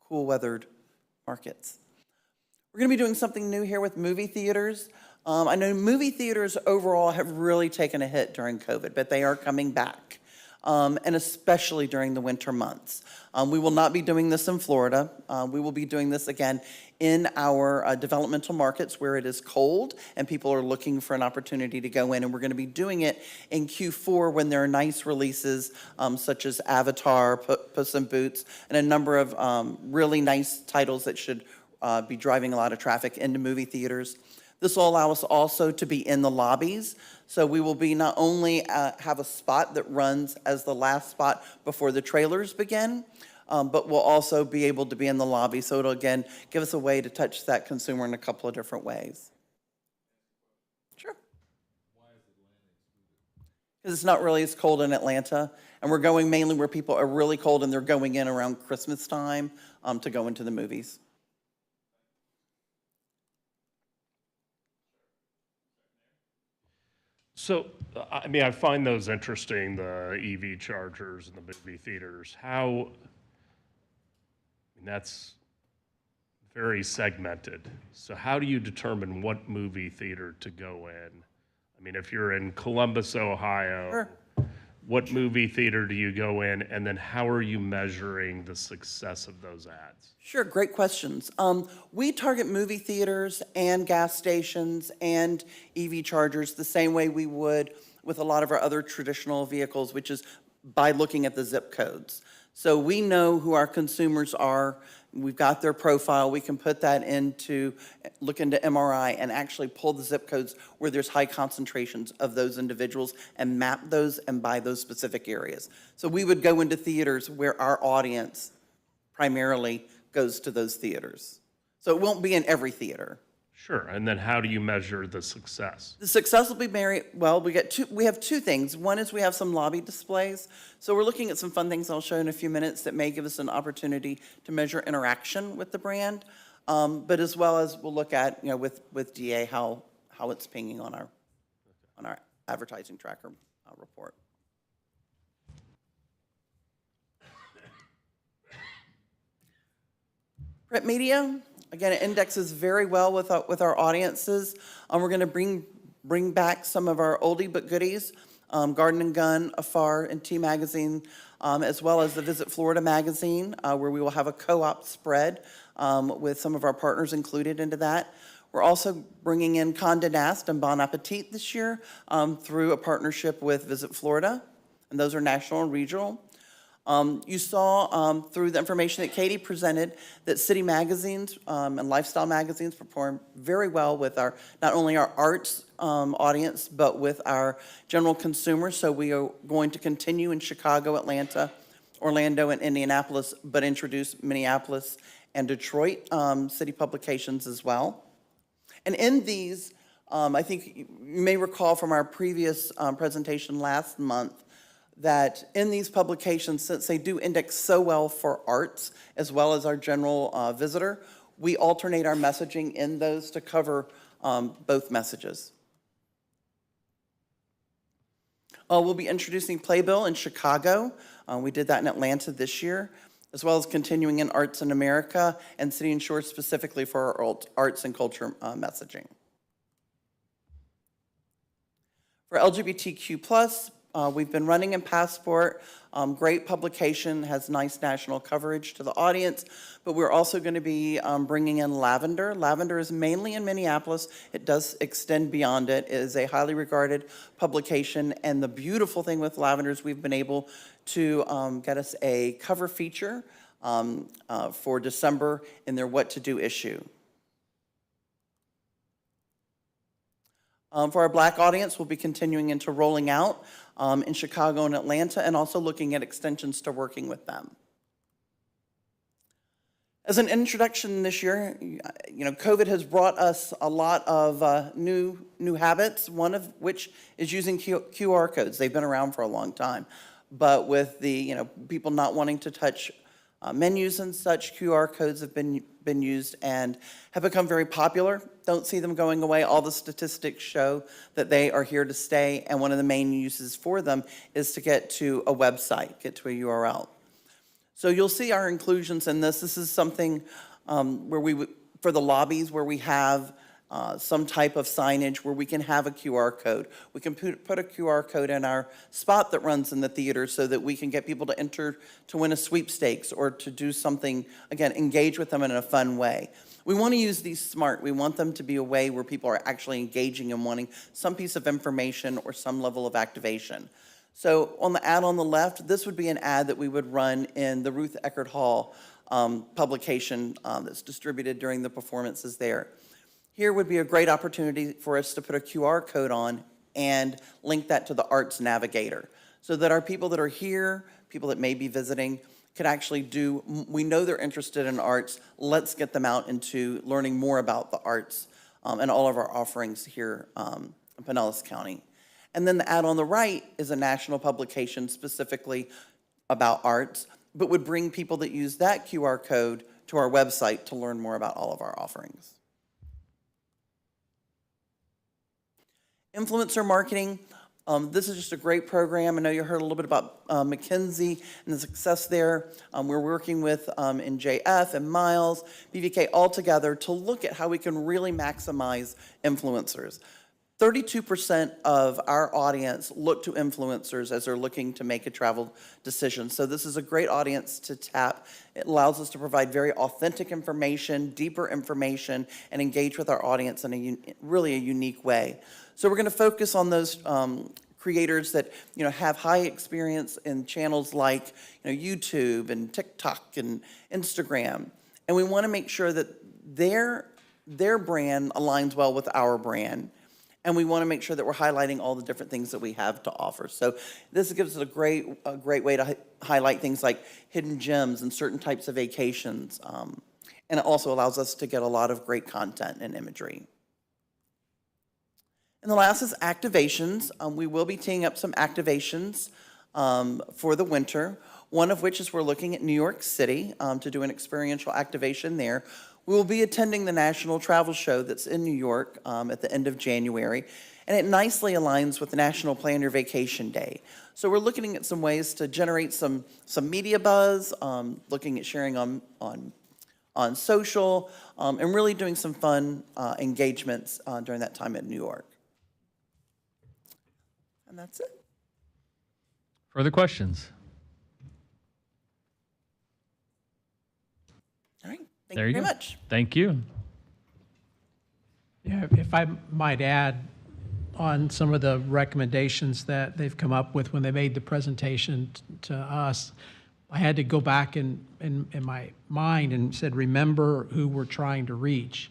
cool weathered markets. We're going to be doing something new here with movie theaters. I know movie theaters overall have really taken a hit during COVID, but they are coming back, and especially during the winter months. We will not be doing this in Florida. We will be doing this again in our developmental markets where it is cold and people are looking for an opportunity to go in, and we're going to be doing it in Q4 when there are nice releases such as Avatar, Puss in Boots, and a number of really nice titles that should be driving a lot of traffic into movie theaters. This will allow us also to be in the lobbies. So we will be not only have a spot that runs as the last spot before the trailers begin, but we'll also be able to be in the lobby. So it'll, again, give us a way to touch that consumer in a couple of different ways. Sure. Why is Atlanta excluded? Because it's not really as cold in Atlanta. And we're going mainly where people are really cold and they're going in around Christmas time to go into the movies. So, I mean, I find those interesting, the EV chargers and the movie theaters. That's very segmented. So how do you determine what movie theater to go in? I mean, if you're in Columbus, Ohio, Sure. What movie theater do you go in? And then how are you measuring the success of those ads? Sure, great questions. We target movie theaters and gas stations and EV chargers the same way we would with a lot of our other traditional vehicles, which is by looking at the zip codes. So we know who our consumers are. We've got their profile. We can put that look into MRI and actually pull the zip codes where there's high concentrations of those individuals and map those and buy those specific areas. So we would go into theaters where our audience primarily goes to those theaters. So it won't be in every theater. Sure, and then how do you measure the success? The success will be we have two things. One is we have some lobby displays. So we're looking at some fun things I'll show in a few minutes that may give us an opportunity to measure interaction with the brand. But as well as we'll look at, with DA how it's pinging on our advertising tracker report. Print media, again, it indexes very well with our audiences. We're going to bring back some of our oldie but goodies, Garden and Gun, Afar, and T Magazine, as well as the Visit Florida magazine, where we will have a co-op spread with some of our partners included into that. We're also bringing in Condé Nast and Bon Appetit this year through a partnership with Visit Florida, and those are national and regional. You saw through the information that Katie presented that city magazines and lifestyle magazines perform very well with not only our arts audience, but with our general consumers. So we are going to continue in Chicago, Atlanta, Orlando, and Indianapolis, but introduce Minneapolis and Detroit city publications as well. And in these, I think you may recall from our previous presentation last month, that in these publications, since they do index so well for arts as well as our general visitor, we alternate our messaging in those to cover both messages. We'll be introducing Playbill in Chicago. We did that in Atlanta this year, as well as continuing in Arts in America and City and Shore specifically for our arts and culture messaging. For LGBTQ+, we've been running in Passport. Great publication, has nice national coverage to the audience, but we're also going to be bringing in Lavender. Lavender is mainly in Minneapolis. It does extend beyond it. It is a highly regarded publication, and the beautiful thing with Lavender is we've been able to get us a cover feature for December in their What to Do issue. For our Black audience, we'll be continuing into rolling out in Chicago and Atlanta, and also looking at extensions to working with them. As an introduction this year, COVID has brought us a lot of new habits, one of which is using QR codes. They've been around for a long time, but with the people not wanting to touch menus and such, QR codes have been used and have become very popular. Don't see them going away. All the statistics show that they are here to stay, and one of the main uses for them is to get to a website, get to a URL. So you'll see our inclusions in this. This is something where for the lobbies, where we have some type of signage where we can have a QR code. We can put a QR code in our spot that runs in the theater so that we can get people to enter to win a sweepstakes or to do something, again, engage with them in a fun way. We want to use these smart. We want them to be a way where people are actually engaging and wanting some piece of information or some level of activation. So on the ad on the left, this would be an ad that we would run in the Ruth Eckerd Hall publication that's distributed during the performances there. Here would be a great opportunity for us to put a QR code on and link that to the Arts Navigator so that our people that are here, people that may be visiting, could actually we know they're interested in arts, let's get them out into learning more about the arts and all of our offerings here in Pinellas County. And then the ad on the right is a national publication specifically about arts, but would bring people that use that QR code to our website to learn more about all of our offerings. Influencer marketing. This is just a great program. I know you heard a little bit about McKinsey and the success there. We're working with NJF and Miles, BVK all together to look at how we can really maximize influencers. 32% of our audience look to influencers as they're looking to make a travel decision. So this is a great audience to tap. It allows us to provide very authentic information, deeper information, and engage with our audience in really a unique way. So we're going to focus on those creators that have high experience in channels like YouTube and TikTok and Instagram, and we want to make sure that their brand aligns well with our brand. And we want to make sure that we're highlighting all the different things that we have to offer. So this gives us a great way to highlight things like hidden gems and certain types of vacations. And it also allows us to get a lot of great content and imagery. And the last is activations. We will be teeing up some activations for the winter, one of which is we're looking at New York City to do an experiential activation there. We will be attending the National Travel Show that's in New York at the end of January, and it nicely aligns with the National Plan Your Vacation Day. So we're looking at some ways to generate some media buzz, looking at sharing on social, and really doing some fun engagements during that time in New York. And that's it. Further questions? All right. Thank you very much. Thank you. Yeah, if I might add on some of the recommendations that they've come up with when they made the presentation to us, I had to go back in my mind and said, remember who we're trying to reach.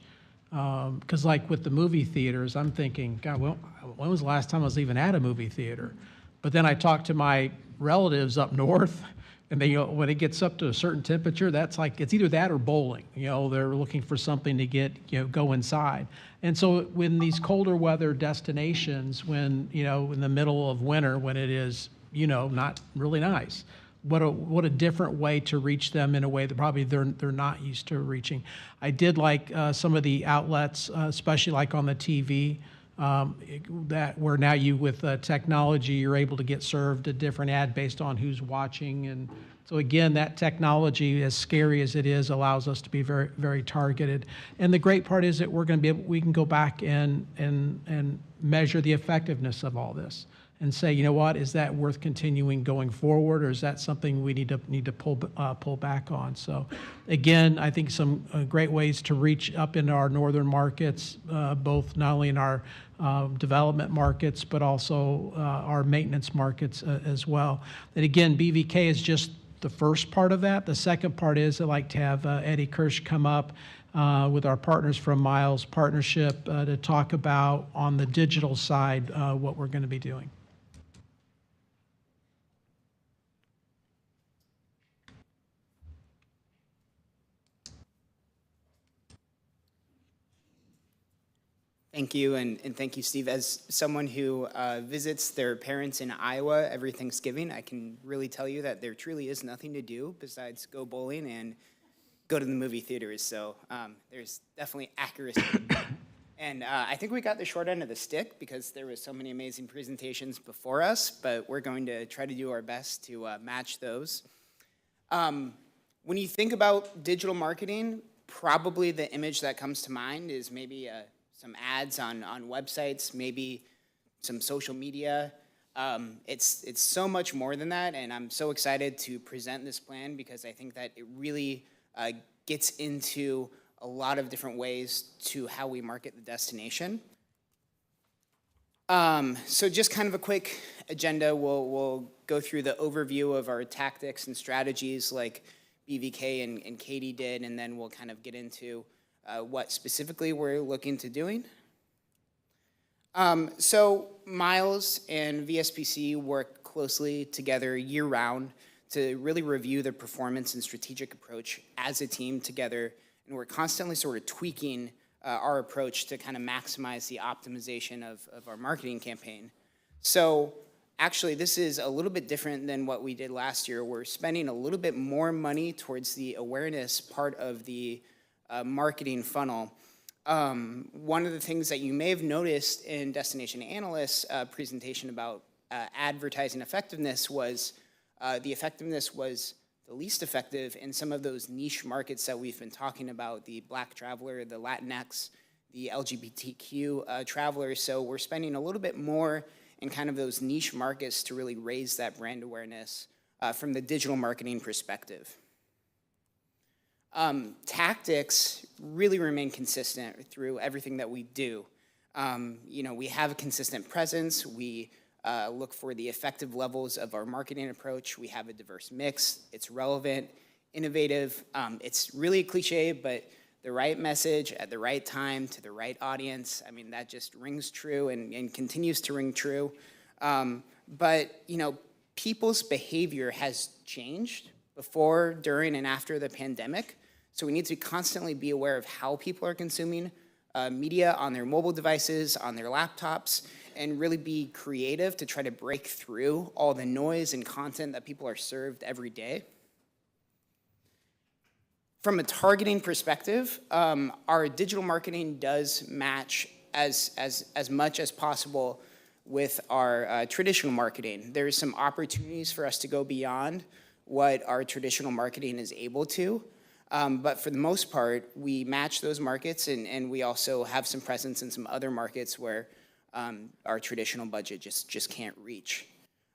Because like with the movie theaters, I'm thinking, God, when was the last time I was even at a movie theater? But then I talked to my relatives up north, and they, when it gets up to a certain temperature, that's like, it's either that or bowling. They're looking for something to get, go inside. And so when these colder weather destinations, when, in the middle of winter, when it is, not really nice, what a different way to reach them in a way that probably they're not used to reaching. I did like some of the outlets, especially like on the TV, that where now with technology, you're able to get served a different ad based on who's watching. And so again, that technology, as scary as it is, allows us to be very, very targeted. And the great part is that we can go back and measure the effectiveness of all this. and say, you know what, is that worth continuing going forward, or is that something we need to pull back on? So, again, I think some great ways to reach up into our northern markets, both not only in our development markets, but also our maintenance markets as well. And again, BVK is just the first part of that. The second part is I'd like to have Eddie Kirsch come up with our partners from Miles Partnership to talk about on the digital side what we're going to be doing. Thank you, and thank you, Steve. As someone who visits their parents in Iowa every Thanksgiving, I can really tell you that there truly is nothing to do besides go bowling and go to the movie theaters. So there's definitely accuracy. And I think we got the short end of the stick because there was so many amazing presentations before us, but we're going to try to do our best to match those. When you think about digital marketing, probably the image that comes to mind is maybe some ads on websites, maybe some social media. It's so much more than that, and I'm so excited to present this plan because I think that it really gets into a lot of different ways to how we market the destination. So just kind of a quick agenda. We'll go through the overview of our tactics and strategies like BVK and Katie did, and then we'll kind of get into what specifically we're looking to doing. So Miles and VSPC work closely together year-round to really review the performance and strategic approach as a team together, and we're constantly sort of tweaking our approach to kind of maximize the optimization of our marketing campaign. So actually, this is a little bit different than what we did last year. We're spending a little bit more money towards the awareness part of the marketing funnel. One of the things that you may have noticed in Destination Analyst's presentation about advertising effectiveness was the effectiveness was the least effective in some of those niche markets that we've been talking about, the Black traveler, the Latinx, the LGBTQ travelers. So we're spending a little bit more in kind of those niche markets to really raise that brand awareness from the digital marketing perspective. Tactics really remain consistent through everything that we do. We have a consistent presence. We look for the effective levels of our marketing approach. We have a diverse mix. It's relevant, innovative. It's really a cliche, but the right message at the right time to the right audience, I mean, that just rings true and continues to ring true. But people's behavior has changed before, during, and after the pandemic. So we need to constantly be aware of how people are consuming media on their mobile devices, on their laptops, and really be creative to try to break through all the noise and content that people are served every day. From a targeting perspective, our digital marketing does match as much as possible with our traditional marketing. There's some opportunities for us to go beyond what our traditional marketing is able to. But for the most part, we match those markets, and we also have some presence in some other markets where our traditional budget just can't reach.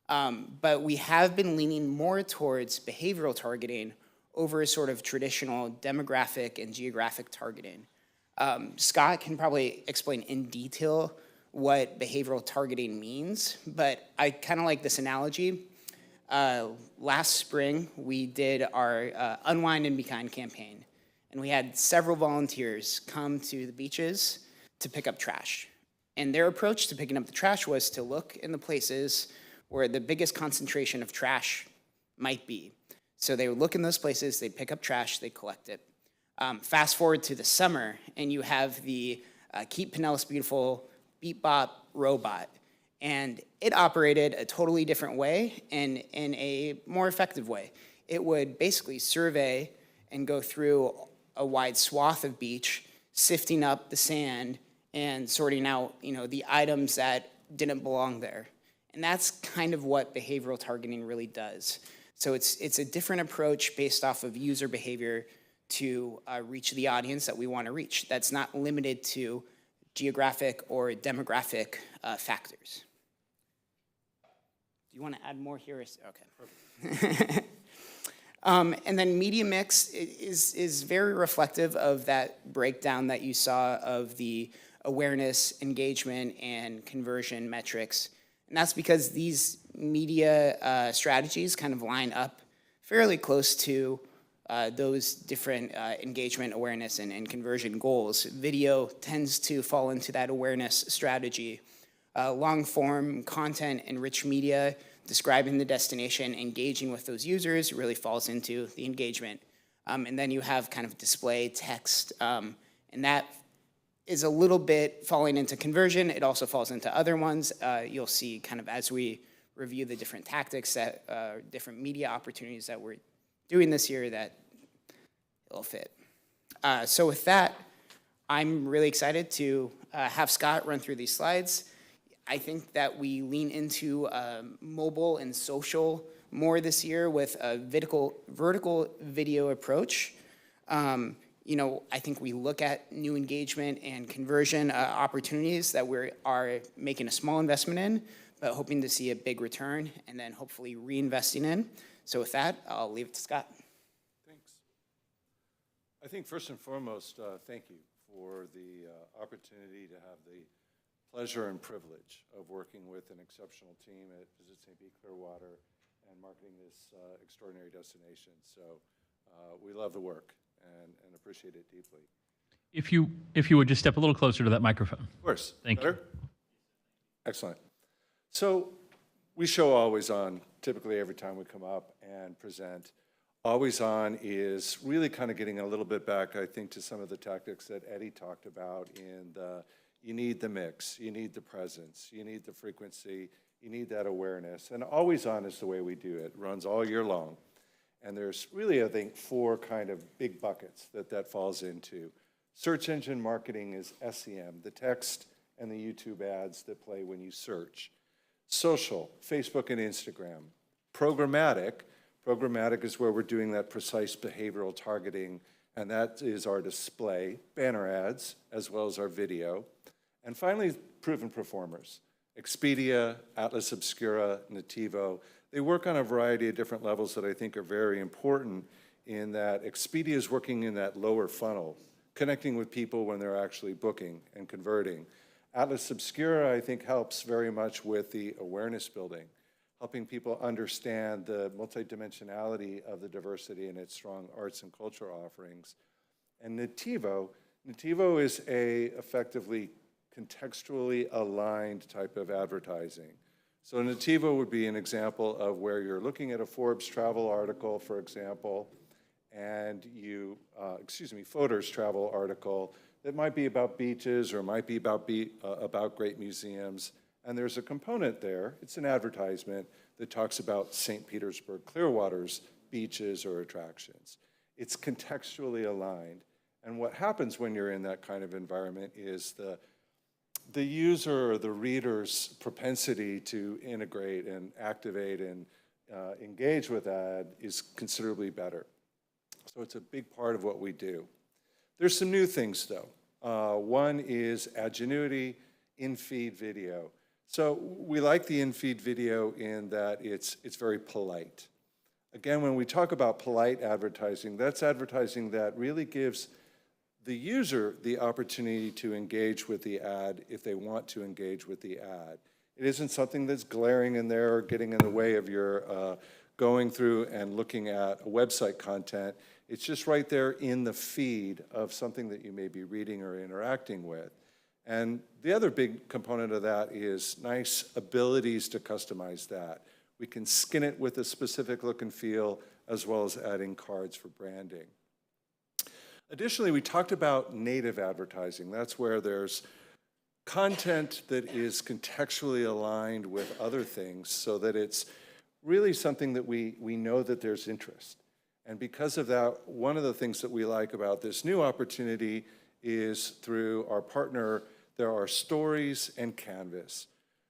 But we have been leaning more towards behavioral targeting over a sort of traditional demographic and geographic targeting. Scott can probably explain in detail what behavioral targeting means, but I kind of like this analogy. Last spring, we did our Unwind and Be Kind campaign, and we had several volunteers come to the beaches to pick up trash. And their approach to picking up the trash was to look in the places where the biggest concentration of trash might be. So they would look in those places, they'd pick up trash, they'd collect it. Fast forward to the summer, and you have the Keep Pinellas Beautiful Beep Bop robot. And it operated a totally different way and in a more effective way. It would basically survey and go through a wide swath of beach, sifting up the sand and sorting out, the items that didn't belong there. And that's kind of what behavioral targeting really does. So it's a different approach based off of user behavior to reach the audience that we want to reach. That's not limited to geographic or demographic factors. you want to add more here? Okay. And then media mix is very reflective of that breakdown that you saw of the awareness, engagement, and conversion metrics. And that's because these media strategies kind of line up fairly close to those different engagement, awareness, and conversion goals. Video tends to fall into that awareness strategy. Long-form content and rich media describing the destination, engaging with those users really falls into the engagement. And then you have kind of display text, and that is a little bit falling into conversion. It also falls into other ones. You'll see kind of as we review the different tactics that, different media opportunities that we're doing this year that it'll fit. So with that, I'm really excited to have Scott run through these slides. I think that we lean into mobile and social more this year with a vertical video approach. I think we look at new engagement and conversion opportunities that we are making a small investment in, but hoping to see a big return and then hopefully reinvesting in. So with that, I'll leave it to Scott. Thanks. I think first and foremost, thank you for the opportunity to have the pleasure and privilege of working with an exceptional team at Visit St. Pete Clearwater and marketing this extraordinary destination. So we love the work and appreciate it deeply. If you would just step a little closer to that microphone. Of course. Thank Better? You. Excellent. So we show Always On typically every time we come up and present. Always On is really kind of getting a little bit back, I think, to some of the tactics that Eddie talked about in the you need the mix, you need the presence, you need the frequency, you need that awareness. And Always On is the way we do it. It runs all year long. And there's really, I think, 4 kind of big buckets that falls into. Search engine marketing is SEM, the text and the YouTube ads that play when you search. Social, Facebook and Instagram. Programmatic is where we're doing that precise behavioral targeting, and that is our display, banner ads, as well as our video. And finally, proven performers. Expedia, Atlas Obscura, Nativo, they work on a variety of different levels that I think are very important in that Expedia is working in that lower funnel, connecting with people when they're actually booking and converting. Atlas Obscura, I think, helps very much with the awareness building, helping people understand the multidimensionality of the diversity and its strong arts and culture offerings. And Nativo is a effectively contextually aligned type of advertising. So Nativo would be an example of where you're looking at a Forbes travel article, for example, and Fodor's travel article that might be about beaches or might be about great museums. And there's a component there, it's an advertisement that talks about St. Petersburg Clearwater's beaches or attractions. It's contextually aligned. And what happens when you're in that kind of environment is the user or the reader's propensity to integrate and activate and engage with that is considerably better. So it's a big part of what we do. There's some new things though. One is Adgenuity in-feed video. So we like the in-feed video in that it's very polite. Again, when we talk about polite advertising, that's advertising that really gives the user the opportunity to engage with the ad if they want to engage with the ad. It isn't something that's glaring in there or getting in the way of your going through and looking at a website content. It's just right there in the feed of something that you may be reading or interacting with. And the other big component of that is nice abilities to customize that. We can skin it with a specific look and feel, as well as adding cards for branding. Additionally, we talked about native advertising. That's where there's content that is contextually aligned with other things so that it's really something that we know that there's interest. And because of that, one of the things that we like about this new opportunity is through our partner, there are Stories and Canvas.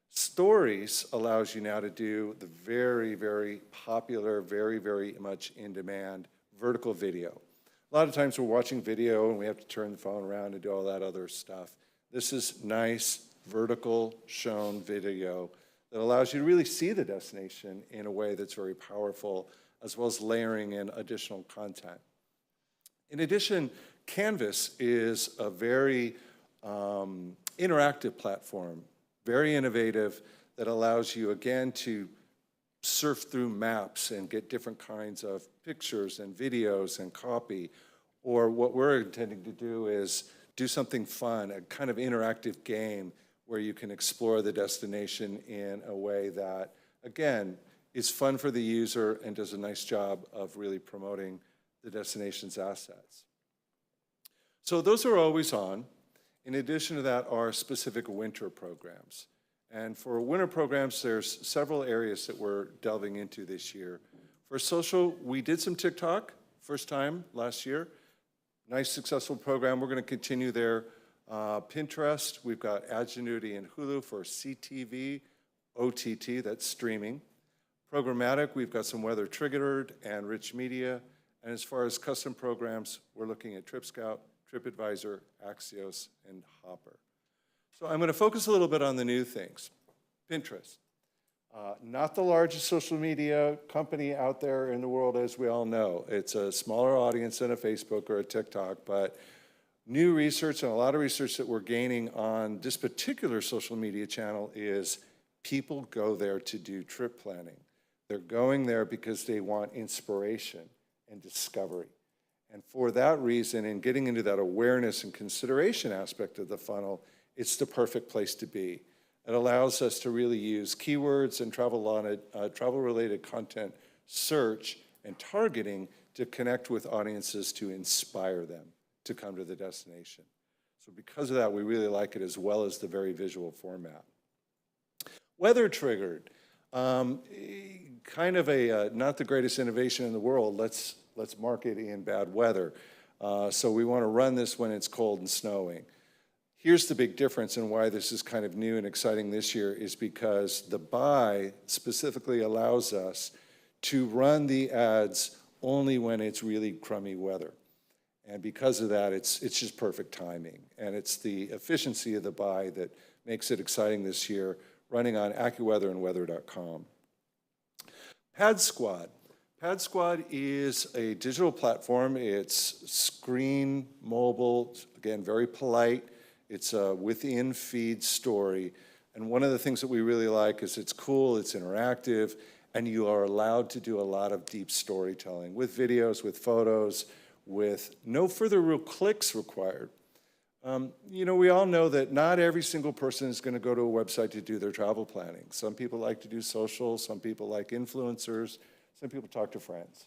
Stories allows you now to do the very, very popular, very, very much in demand vertical video. A lot of times we're watching video and we have to turn the phone around and do all that other stuff. This is nice, vertical shown video that allows you to really see the destination in a way that's very powerful, as well as layering in additional content. In addition, Canvas is a very interactive platform, very innovative, that allows you, again, to surf through maps and get different kinds of pictures and videos and copy. Or what we're intending to do is do something fun, a kind of interactive game where you can explore the destination in a way that, again, is fun for the user and does a nice job of really promoting the destination's assets. So those are always on. In addition to that are specific winter programs. And for winter programs, there's several areas that we're delving into this year. For social, we did some TikTok, first time last year. Nice, successful program. We're going to continue there. Pinterest, we've got Agenuity and Hulu for CTV, OTT, that's streaming. Programmatic, we've got some weather triggered and rich media. And as far as custom programs, we're looking at TripScout, TripAdvisor, Axios, and Hopper. So I'm going to focus a little bit on the new things. Pinterest, not the largest social media company out there in the world, as we all know. It's a smaller audience than a Facebook or a TikTok, but new research and a lot of research that we're gaining on this particular social media channel is people go there to do trip planning. They're going there because they want inspiration and discovery. And for that reason, in getting into that awareness and consideration aspect of the funnel, it's the perfect place to be. It allows us to really use keywords and travel-related content search and targeting to connect with audiences to inspire them to come to the destination. So because of that, we really like it, as well as the very visual format. Weather triggered, kind of a not the greatest innovation in the world. Let's market in bad weather. So we want to run this when it's cold and snowing. Here's the big difference and why this is kind of new and exciting this year is because the buy specifically allows us to run the ads only when it's really crummy weather. And because of that, it's just perfect timing. And it's the efficiency of the buy that makes it exciting this year, running on AccuWeather and weather.com. Pad Squad. Pad Squad is a digital platform. It's screen, mobile, again, very polite. It's a within feed story. And one of the things that we really like is it's cool, it's interactive, and you are allowed to do a lot of deep storytelling with videos, with photos, with no further real clicks required. You know, we all know that not every single person is going to go to a website to do their travel planning. Some people like to do social, some people like influencers, some people talk to friends.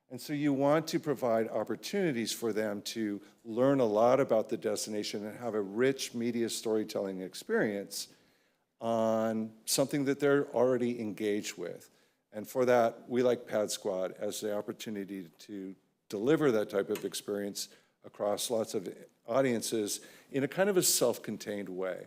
And so you want to provide opportunities for them to learn a lot about the destination and have a rich media storytelling experience on something that they're already engaged with. And for that, we like Pad Squad as the opportunity to deliver that type of experience across lots of audiences in a kind of a self-contained way.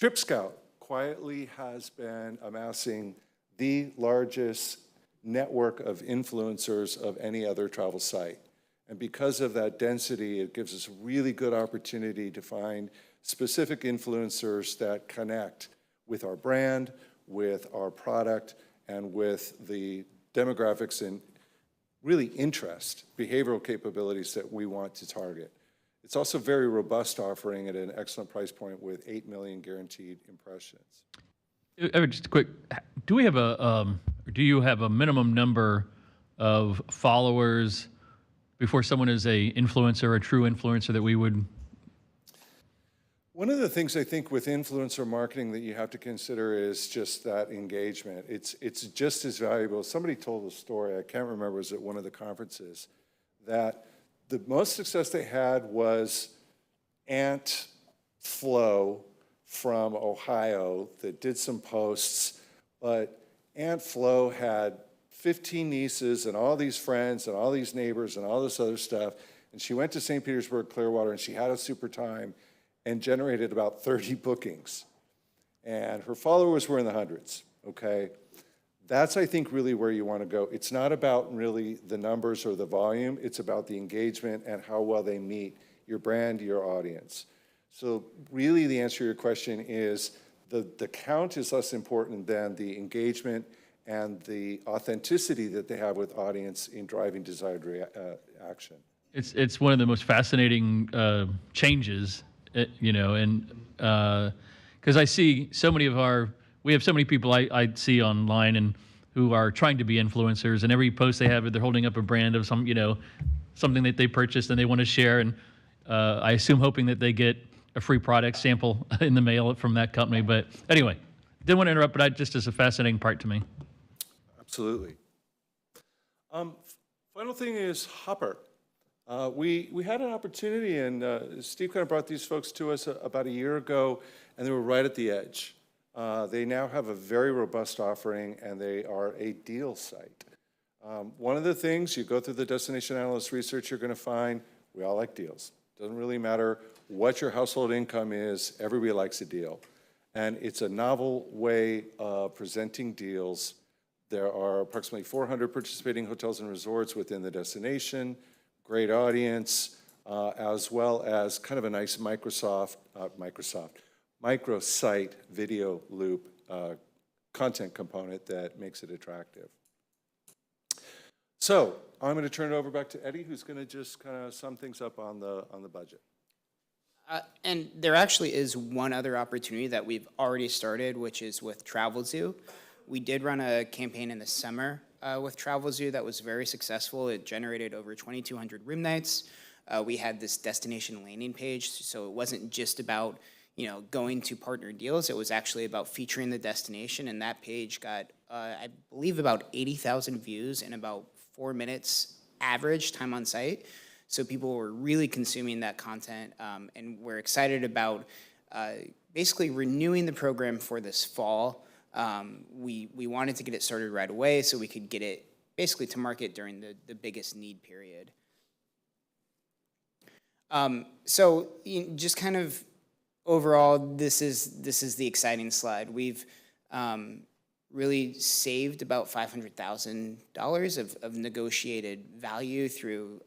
TripScout quietly has been amassing the largest network of influencers of any other travel site. And because of that density, it gives us a really good opportunity to find specific influencers that connect with our brand, with our product, and with the demographics and really interest, behavioral capabilities that we want to target. It's also a very robust offering at an excellent price point with 8 million guaranteed impressions. Just a quick, do we have do you have a minimum number of followers before someone is a influencer, a true influencer that we would? One of the things I think with influencer marketing that you have to consider is just that engagement. It's just as valuable. Somebody told a story, I can't remember, it was at one of the conferences, that the most success they had was Aunt Flo from Ohio that did some posts, but Aunt Flo had 15 nieces and all these friends and all these neighbors and all this other stuff, and she went to St. Petersburg, Clearwater, and she had a super time and generated about 30 bookings. And her followers were in the hundreds, okay? That's, I think, really where you want to go. It's not about really the numbers or the volume, it's about the engagement and how well they meet your brand, your audience. So really the answer to your question is the count is less important than the engagement and the authenticity that they have with audience in driving desired action. It's one of the most fascinating changes, and because I see so many we have so many people I see online and who are trying to be influencers, and every post they have, they're holding up a brand of something that they purchased and they want to share, and I assume hoping that they get a free product sample in the mail from that company. But anyway, didn't want to interrupt, but just as a fascinating part to me. Absolutely. Final thing is Hopper. We had an opportunity, and Steve kind of brought these folks to us about a year ago, and they were right at the edge. They now have a very robust offering, and they are a deal site. One of the things, you go through the destination analyst research, you're going to find we all like deals. Doesn't really matter what your household income is, everybody likes a deal. And it's a novel way of presenting deals. There are approximately 400 participating hotels and resorts within the destination, great audience, as well as kind of a nice microsite video loop content component that makes it attractive. So I'm going to turn it over back to Eddie, who's going to just kind of sum things up on the budget. And there actually is one other opportunity that we've already started, which is with Travel Zoo. We did run a campaign in the summer with Travel Zoo that was very successful. It generated over 2,200 room nights. We had this destination landing page, so it wasn't just about going to partner deals. It was actually about featuring the destination, and that page got, I believe, about 80,000 views in about 4 minutes average time on site. So people were really consuming that content, and we're excited about basically renewing the program for this fall. We wanted to get it started right away so we could get it basically to market during the biggest need period. So just kind of overall, this is the exciting slide. We've really saved about $500,000 of negotiated value through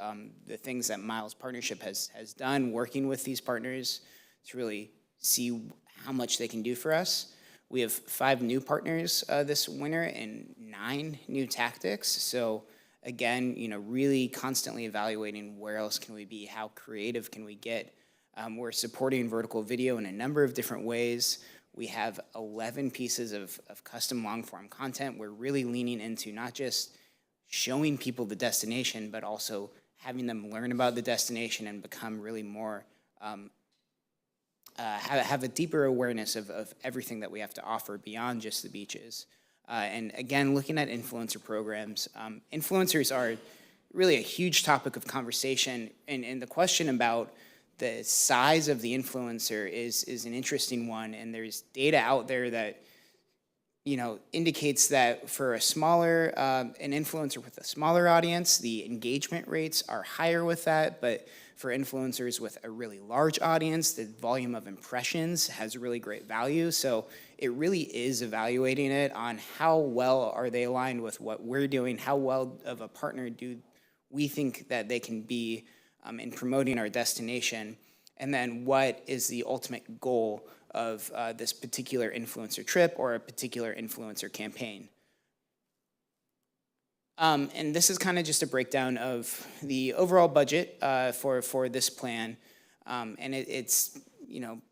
the things that Miles Partnership has done, working with these partners to really see how much they can do for us. We have 5 new partners this winter and 9 new tactics. So again, really constantly evaluating where else can we be, how creative can we get. We're supporting vertical video in a number of different ways. We have 11 pieces of custom long-form content. We're really leaning into not just showing people the destination, but also having them learn about the destination and become really more, have a deeper awareness of everything that we have to offer beyond just the beaches. And again, looking at influencer programs, influencers are really a huge topic of conversation, and the question about the size of the influencer is an interesting one, and there's data out there that indicates that for a smaller, an influencer with a smaller audience, the engagement rates are higher with that, but for influencers with a really large audience, the volume of impressions has really great value. So it really is evaluating it on how well are they aligned with what we're doing, how well of a partner do we think that they can be in promoting our destination, and then what is the ultimate goal of this particular influencer trip or a particular influencer campaign. And this is kind of just a breakdown of the overall budget for this plan, and it's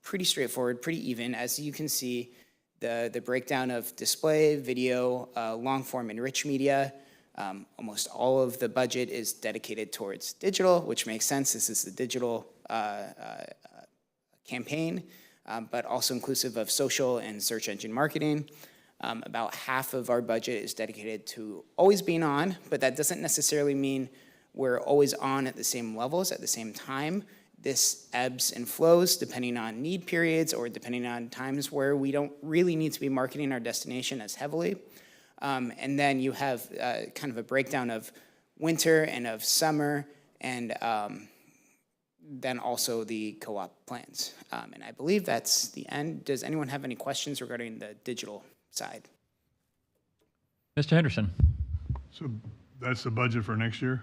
pretty straightforward, pretty even. As you can see, the breakdown of display, video, long-form, and rich media. Almost all of the budget is dedicated towards digital, which makes sense. This is the digital campaign, but also inclusive of social and search engine marketing. About half of our budget is dedicated to always being on, but that doesn't necessarily mean we're always on at the same levels at the same time. This ebbs and flows depending on need periods or depending on times where we don't really need to be marketing our destination as heavily. And then you have kind of a breakdown of winter and of summer, and then also the co-op plans. And I believe that's the end. Does anyone have any questions regarding the digital side? Mr. Henderson. So that's the budget for next year,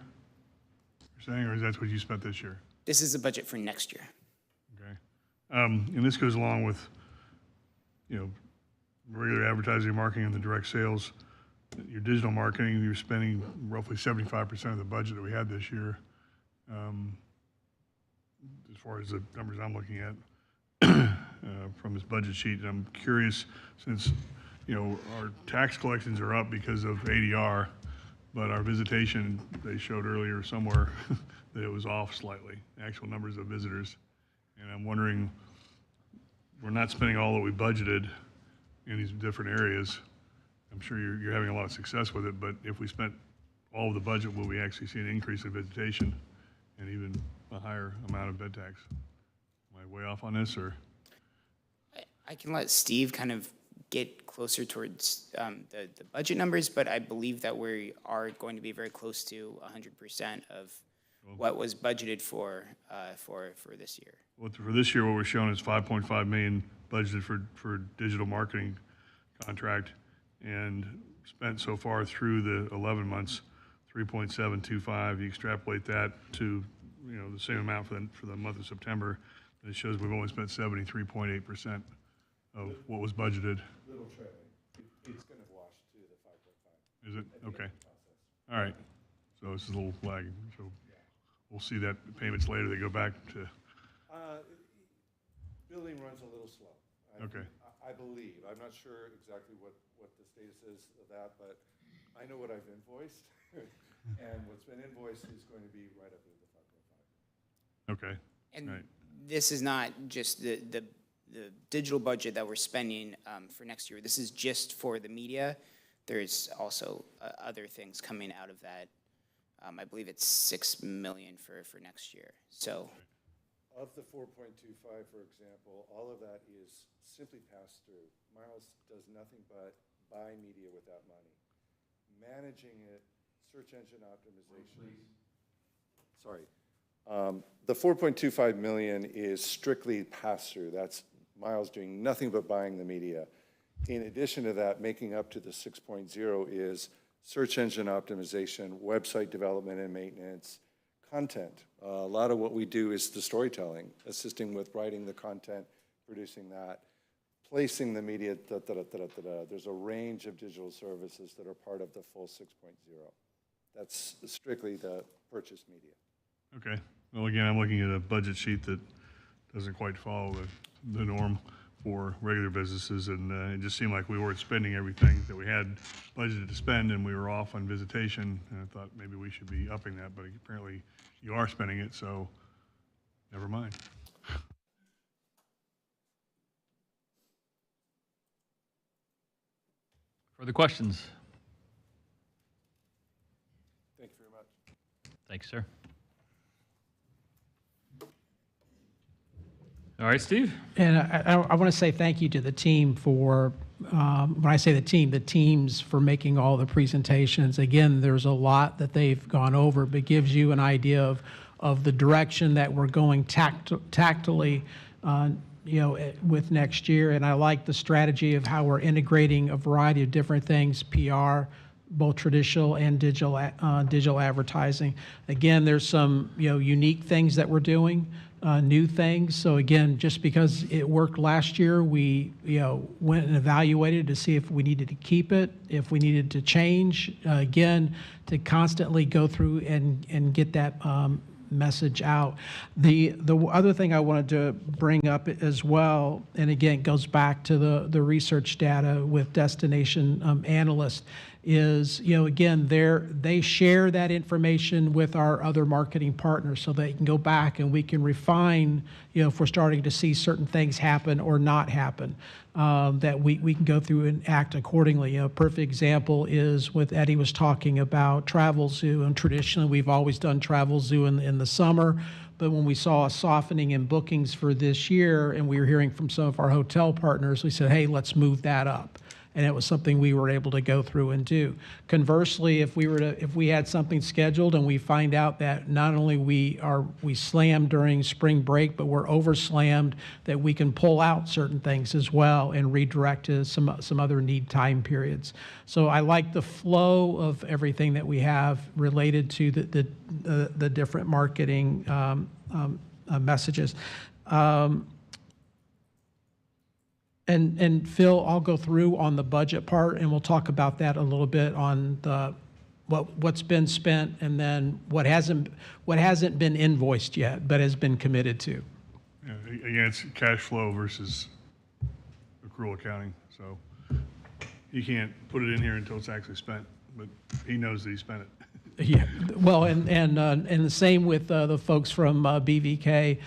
you're saying, or is that what you spent this year? This is the budget for next year. Okay. And this goes along with regular advertising and marketing and the direct sales. Your digital marketing, you're spending roughly 75% of the budget that we had this year. As far as the numbers I'm looking at from this budget sheet, and I'm curious, since our tax collections are up because of ADR, but our visitation, they showed earlier somewhere that it was off slightly, actual numbers of visitors. And I'm wondering, we're not spending all that we budgeted in these different areas. I'm sure you're having a lot of success with it, but if we spent all of the budget, will we actually see an increase in visitation and even a higher amount of bed tax? Am I way off on this, or? I can let Steve kind of get closer towards the budget numbers, but I believe that we are going to be very close to 100% of what was budgeted for this year. Well, for this year, what we're showing is 5.5 million budgeted for digital marketing contract, and spent so far through the 11 months, 3.725. You extrapolate that to the same amount for the month of September, and it shows we've only spent 73.8% of what was budgeted. Little trailing. It's going to wash to the 5.5. Is it? Okay. All right. So this is a little lag. So we'll see that payments later. They go back to. Billing runs a little slow. I believe. I'm not sure exactly what the status is of that, but I know what I've invoiced, and what's been invoiced is going to be right up into the 5.5. Okay. And this is not just the digital budget that we're spending for next year. This is just for the media. There's also other things coming out of that. I believe it's $6 million for next year. So, of the 4.25, for example, all of that is simply passed through. Miles does nothing but buy media with that money. Managing it, search engine optimization. Sorry. The 4.25 million is strictly pass through. That's Miles doing nothing but buying the media. In addition to that, making up to the 6.0 is search engine optimization, website development and maintenance, content. A lot of what we do is the storytelling, assisting with writing the content, producing that, placing the media, There's a range of digital services that are part of the full 6.0. That's strictly the purchase media. Okay. Well, again, I'm looking at a budget sheet that doesn't quite follow the norm for regular businesses, and it just seemed like we weren't spending everything that we had budgeted to spend, and we were off on visitation, and I thought maybe we should be upping that, but apparently you are spending it, so never mind. Further questions? Thank you very much. Thanks, sir. All right, Steve. And I want to say thank you to the team for, when I say the teams for making all the presentations. Again, there's a lot that they've gone over, but gives you an idea of the direction that we're going tactily, with next year. And I like the strategy of how we're integrating a variety of different things, PR, both traditional and digital advertising. Again, there's some unique things that we're doing. New things. So again, just because it worked last year, we went and evaluated to see if we needed to keep it, if we needed to change. Again, to constantly go through and get that message out. The other thing I wanted to bring up as well, and again, it goes back to the research data with destination analysts, is, again, they share that information with our other marketing partners so they can go back and we can refine, if we're starting to see certain things happen or not happen, that we can go through and act accordingly. A perfect example is what Eddie was talking about, Travel Zoo, and traditionally we've always done Travel Zoo in the summer. But when we saw a softening in bookings for this year and we were hearing from some of our hotel partners, we said, hey, let's move that up. And it was something we were able to go through and do. Conversely, if we had something scheduled and we find out that not only we slammed during spring break, but we're over slammed, that we can pull out certain things as well and redirect to some other need time periods. So I like the flow of everything that we have related to the different marketing messages. And Phil, I'll go through on the budget part, and we'll talk about that a little bit on the what's been spent, and then what hasn't been invoiced yet, but has been committed to. Yeah, again, it's cash flow versus accrual accounting, so he can't put it in here until it's actually spent, but he knows that he spent it. Yeah, well, and the same with the folks from BVK.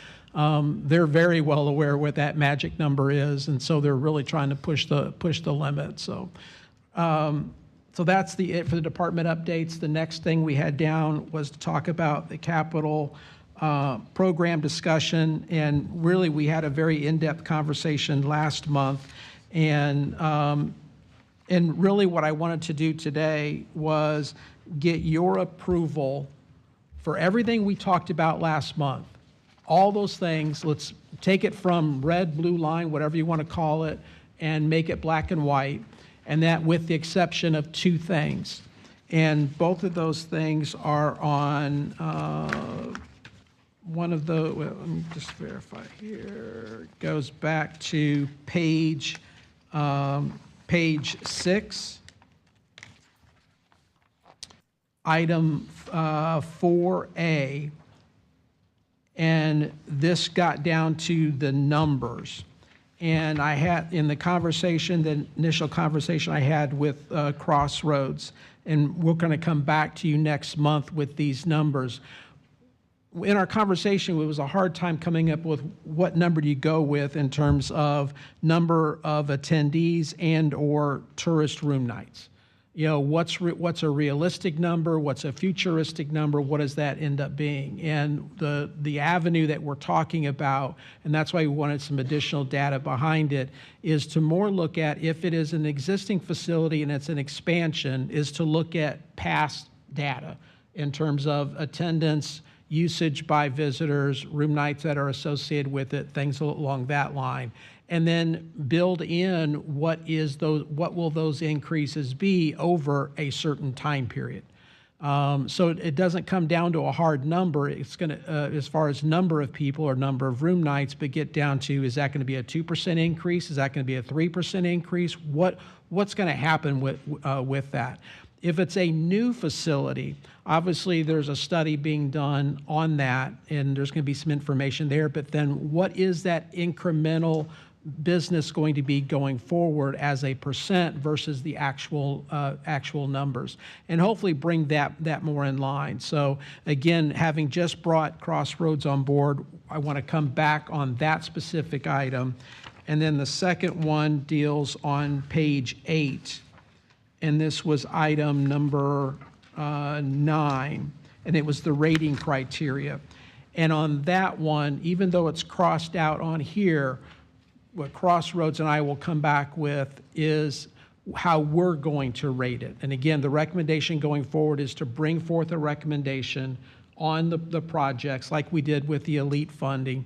They're very well aware what that magic number is, and so they're really trying to push the limit. So, so that's it for the department updates. The next thing we had down was to talk about the capital program discussion, and really we had a very in-depth conversation last month, and really what I wanted to do today was get your approval for everything we talked about last month. All those things, let's take it from red, blue line, whatever you want to call it, and make it black and white, and that with the exception of two things. And both of those things are on one of the, well, let me just verify here, it goes back to page 6, item 4A, and this got down to the numbers. And I had, in the conversation, the initial conversation I had with Crossroads, and we're going to come back to you next month with these numbers. In our conversation, it was a hard time coming up with what number do you go with in terms of number of attendees and or tourist room nights. You know, what's a realistic number? What's a futuristic number? What does that end up being? And the avenue that we're talking about, and that's why we wanted some additional data behind it, is to more look at if it is an existing facility and it's an expansion, is to look at past data in terms of attendance, usage by visitors, room nights that are associated with it, things along that line. And then build in what will those increases be over a certain time period. So it doesn't come down to a hard number. It's going to, as far as number of people or number of room nights, but get down to, is that going to be a 2% increase? Is that going to be a 3% increase? What's going to happen with that? If it's a new facility, obviously there's a study being done on that, and there's going to be some information there, but then what is that incremental business going to be going forward as a percent versus the actual numbers, and hopefully bring that more in line. So again, having just brought Crossroads on board, I want to come back on that specific item. And then the second one deals on page 8, and this was item number 9, and it was the rating criteria. And on that one, even though it's crossed out on here, what Crossroads and I will come back with is how we're going to rate it. And again, the recommendation going forward is to bring forth a recommendation on the projects like we did with the elite funding,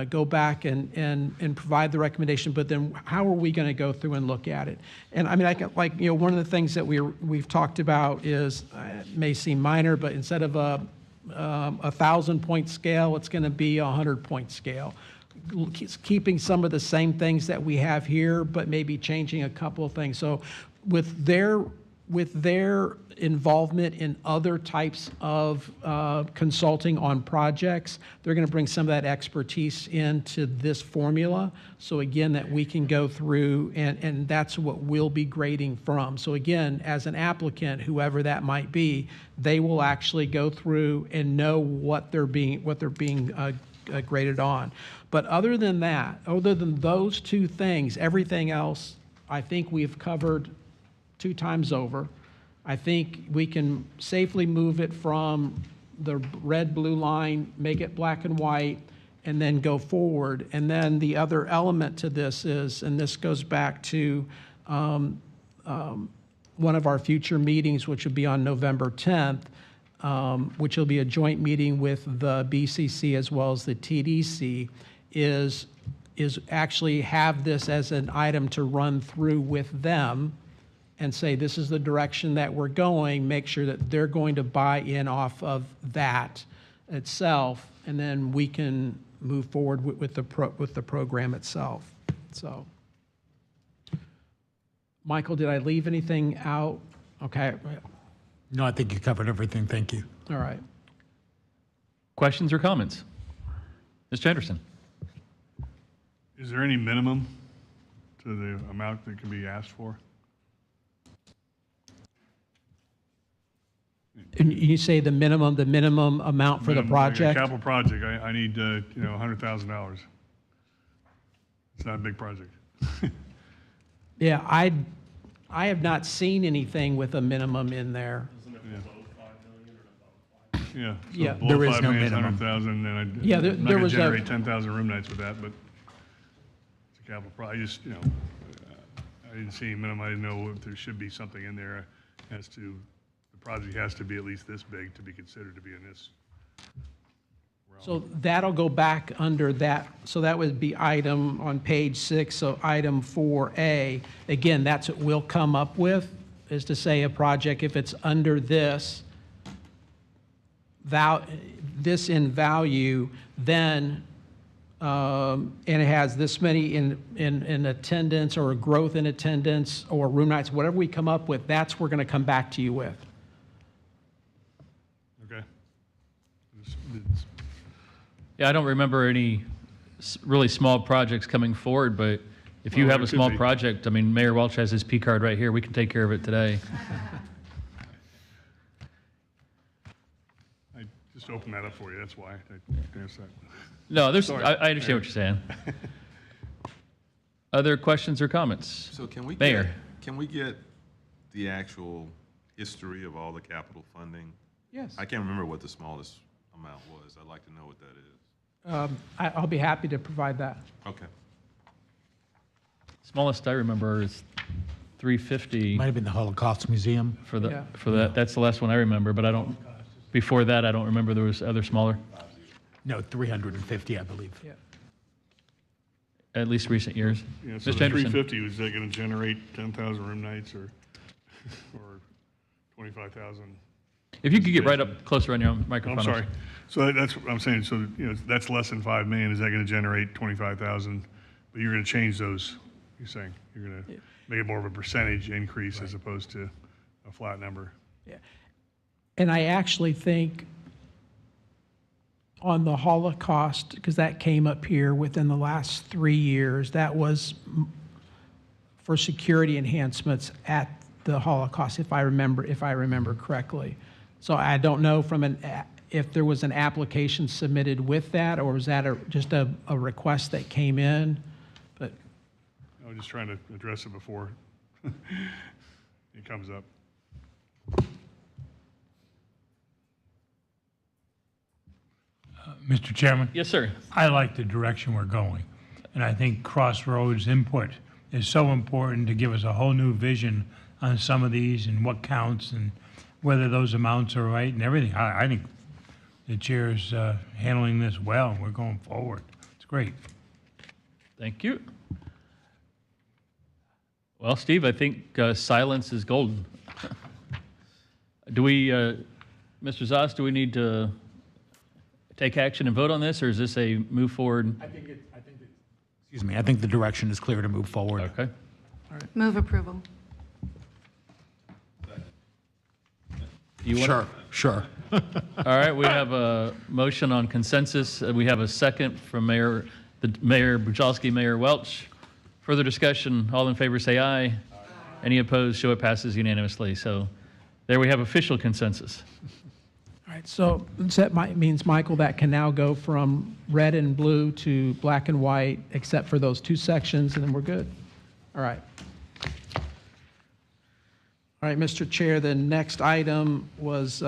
go back and provide the recommendation, but then how are we going to go through and look at it? And I mean, one of the things that we've talked about is, it may seem minor, but instead of a 1,000-point scale, it's going to be a 100-point scale. Keeping some of the same things that we have here, but maybe changing a couple of things. So with their involvement in other types of consulting on projects, they're going to bring some of that expertise into this formula. So again, that we can go through, and that's what we'll be grading from. So again, as an applicant, whoever that might be, they will actually go through and know what they're being graded on. But other than that, other than those two things, everything else, I think we've covered 2 times over. I think we can safely move it from the red, blue line, make it black and white, and then go forward. And then the other element to this is, and this goes back to one of our future meetings, which will be on November 10th, which will be a joint meeting with the BCC as well as the TDC, is actually have this as an item to run through with them and say, this is the direction that we're going, make sure that they're going to buy in off of that itself, and then we can move forward with the program itself. So Michael, did I leave anything out? Okay, No, I think you covered everything. Thank you. all right. Questions or comments? Mr. Henderson? Is there any minimum to the amount that can be asked for? And you say the minimum amount for the Minimum, like a project? capital project, I need, $100,000. It's not a big project. Yeah, I have not seen anything with a minimum in there. Yeah. Yeah. Below There is 5 no million is minimum. 100,000, and Yeah, I'm there not going to was a- generate 10,000 room nights with that, but it's a capital project. I just, I didn't see any minimum. I didn't know if there should be something in there as to, the project has to be at least this big to be considered to be in this. So that'll go back under that, so that would be item on page 6, so item 4A. Again, that's what we'll come up with, is to say a project, if it's under this, this in value, then, and it has this many in attendance, or growth in attendance, or room nights, whatever we come up with, that's we're going to come back to you with. Okay. Yeah, I don't remember any really small projects coming forward, but if you Well, have there a could small be. project, I mean, Mayor Welch has his P card right here. We can take care of it today. I just opened that up for you, that's why I asked that. No, Sorry. I understand what you're saying. Other questions or comments? So can we Mayor? can we get the actual history of all the capital funding? Yes. I can't remember what the smallest amount was. I'd like to know what that is. I'll be happy to provide that. Okay. Smallest I remember is 350 Might have been the Holocaust Museum. for the Yeah. for that. That's the last one I remember, but I don't. Before that, I don't remember there was other smaller. No, 350, I believe. Yeah. At least recent years. Yeah, so Mr. the Henderson? 350, was that going to generate 10,000 room nights or 25,000? If you could get right up closer on your microphone. I'm sorry. So that's what I'm saying. So, that's less than 5 million. Is that going to generate 25,000? But you're going to change those, you're saying? You're going to make it more of a percentage increase as opposed to a flat number? Yeah. And I actually think on the Holocaust, because that came up here within the last 3 years, that was for security enhancements at the Holocaust, if I remember correctly. So I don't know if there was an application submitted with that, or was that just a request that came in? But I was just trying to address it before it comes up. Mr. Chairman? Yes, sir. I like the direction we're going, and I think Crossroads input is so important to give us a whole new vision on some of these and what counts and whether those amounts are right and everything. I think the chair's handling this well. We're going forward. It's great. Thank you. Well, Steve, I think silence is golden. Do we, Mr. Zoss, do we need to take action and vote on this, or is this a move forward? Excuse me, I think the direction is clear to move forward. Okay. Move approval. You want Sure. All right, we have a motion on consensus. We have a second from Mayor Bujalski, Mayor Welch. Further discussion, all in favor say aye. Any opposed, show it passes unanimously. So there we have official consensus. all right, so that means, Michael, that can now go from red and blue to black and white, except for those 2 sections, and then we're good. All right. All right, Mr. Chair, the next item was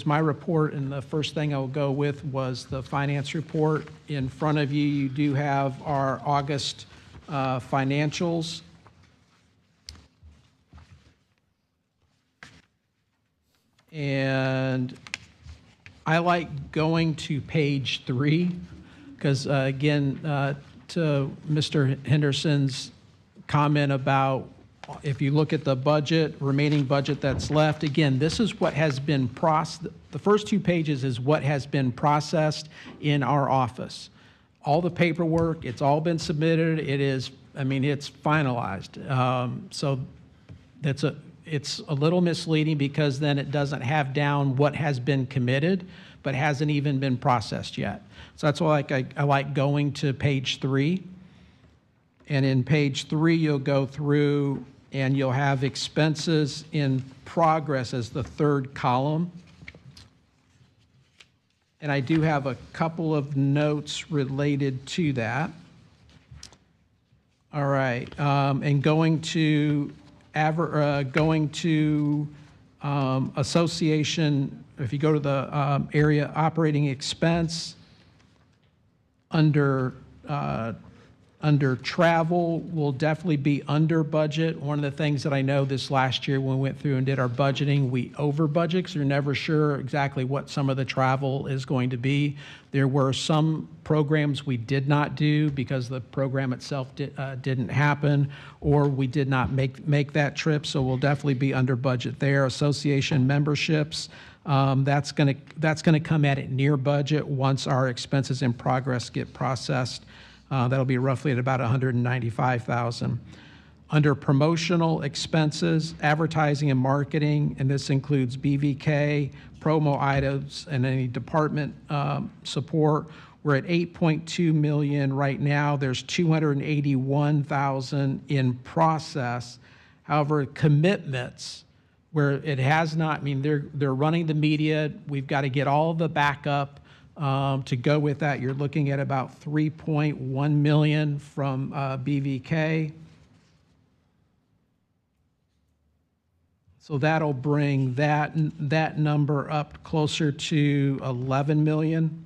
my report, and the first thing I'll go with was the finance report. In front of you, you do have our August financials. And I like going to page 3, because again, to Mr. Henderson's comment about if you look at the budget, remaining budget that's left, again, this is what has been the first 2 pages is what has been processed in our office. All the paperwork, it's all been submitted. It is, I mean, it's finalized. So it's a little misleading because then it doesn't have down what has been committed, but hasn't even been processed yet. So that's why I like going to page 3. And in page 3, you'll go through and you'll have expenses in progress as the third column. And I do have a couple of notes related to that. All right, and going to association, if you go to the area operating expense, under travel, will definitely be under budget. One of the things that I know this last year when we went through and did our budgeting, we over budget because you're never sure exactly what some of the travel is going to be. There were some programs we did not do because the program itself didn't happen, or we did not make that trip, so we'll definitely be under budget there. Association memberships, that's gonna come at it near budget once our expenses in progress get processed. That'll be roughly at about $195,000. Under promotional expenses, advertising and marketing, and this includes BVK, promo items, and any department support, we're at $8.2 million right now. There's $281,000 in process. However, commitments, where it has not, I mean, they're running the media. We've got to get all the backup. To go with that, you're looking at about $3.1 million from BVK. So that'll bring that number up closer to $11 million.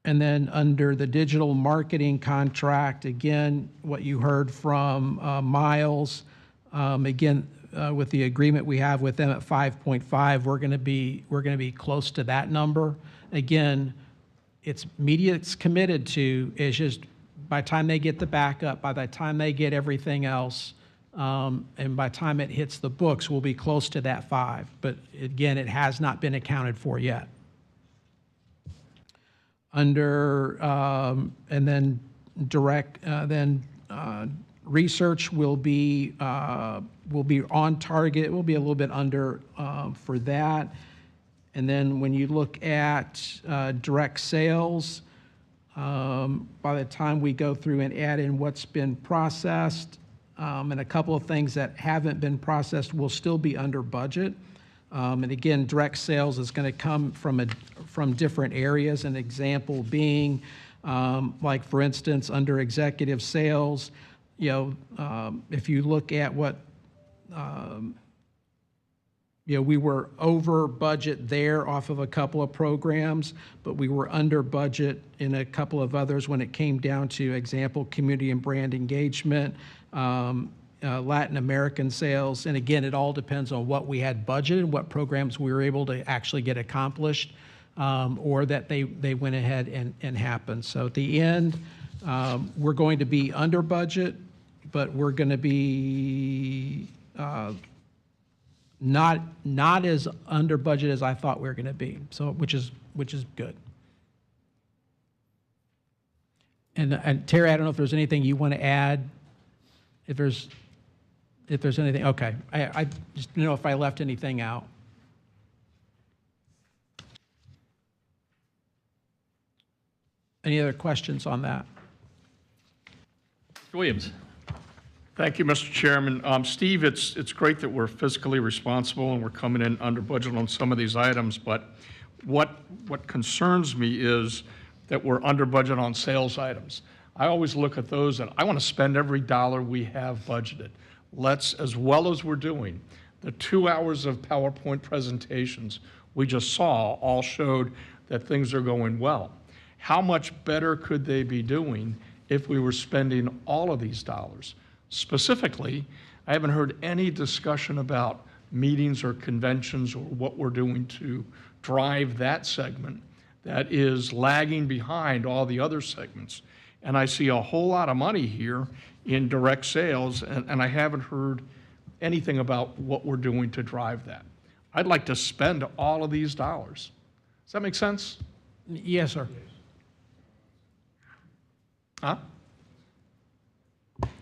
And then under the digital marketing contract, again, what you heard from Miles, again, with the agreement we have with them at 5.5, we're going to be close to that number. Again, it's media it's committed to. It's just by the time they get the backup, by the time they get everything else, and by the time it hits the books, we'll be close to that 5. But again, it has not been accounted for yet. Under and then direct research will be on target. We'll be a little bit under for that. And then when you look at direct sales, by the time we go through and add in what's been processed and a couple of things that haven't been processed, will still be under budget. And again, direct sales is going to come from different areas. An example being, like for instance, under executive sales, if you look at what, we were over budget there off of a couple of programs, but we were under budget in a couple of others when it came down to example, community and brand engagement, Latin American sales. And again, it all depends on what we had budgeted, what programs we were able to actually get accomplished, or that they went ahead and happened. So at the end, we're going to be under budget, but we're going to be not as under budget as I thought we were going to be. So which is good. And Terry, I don't know if there's anything you want to add. If there's anything, okay. I just don't know if I left anything out. Any other questions on that? Mr. Williams. Thank you, Mr. Chairman. Steve, it's great that we're fiscally responsible and we're coming in under budget on some of these items, but what concerns me is that we're under budget on sales items. I always look at those and I want to spend every dollar we have budgeted. Let's, as well as we're doing, the 2 hours of PowerPoint presentations we just saw all showed that things are going well. How much better could they be doing if we were spending all of these dollars? Specifically, I haven't heard any discussion about meetings or conventions or what we're doing to drive that segment that is lagging behind all the other segments. And I see a whole lot of money here in direct sales, and I haven't heard anything about what we're doing to drive that. I'd like to spend all of these dollars. Does that make sense? Yes, sir. Huh?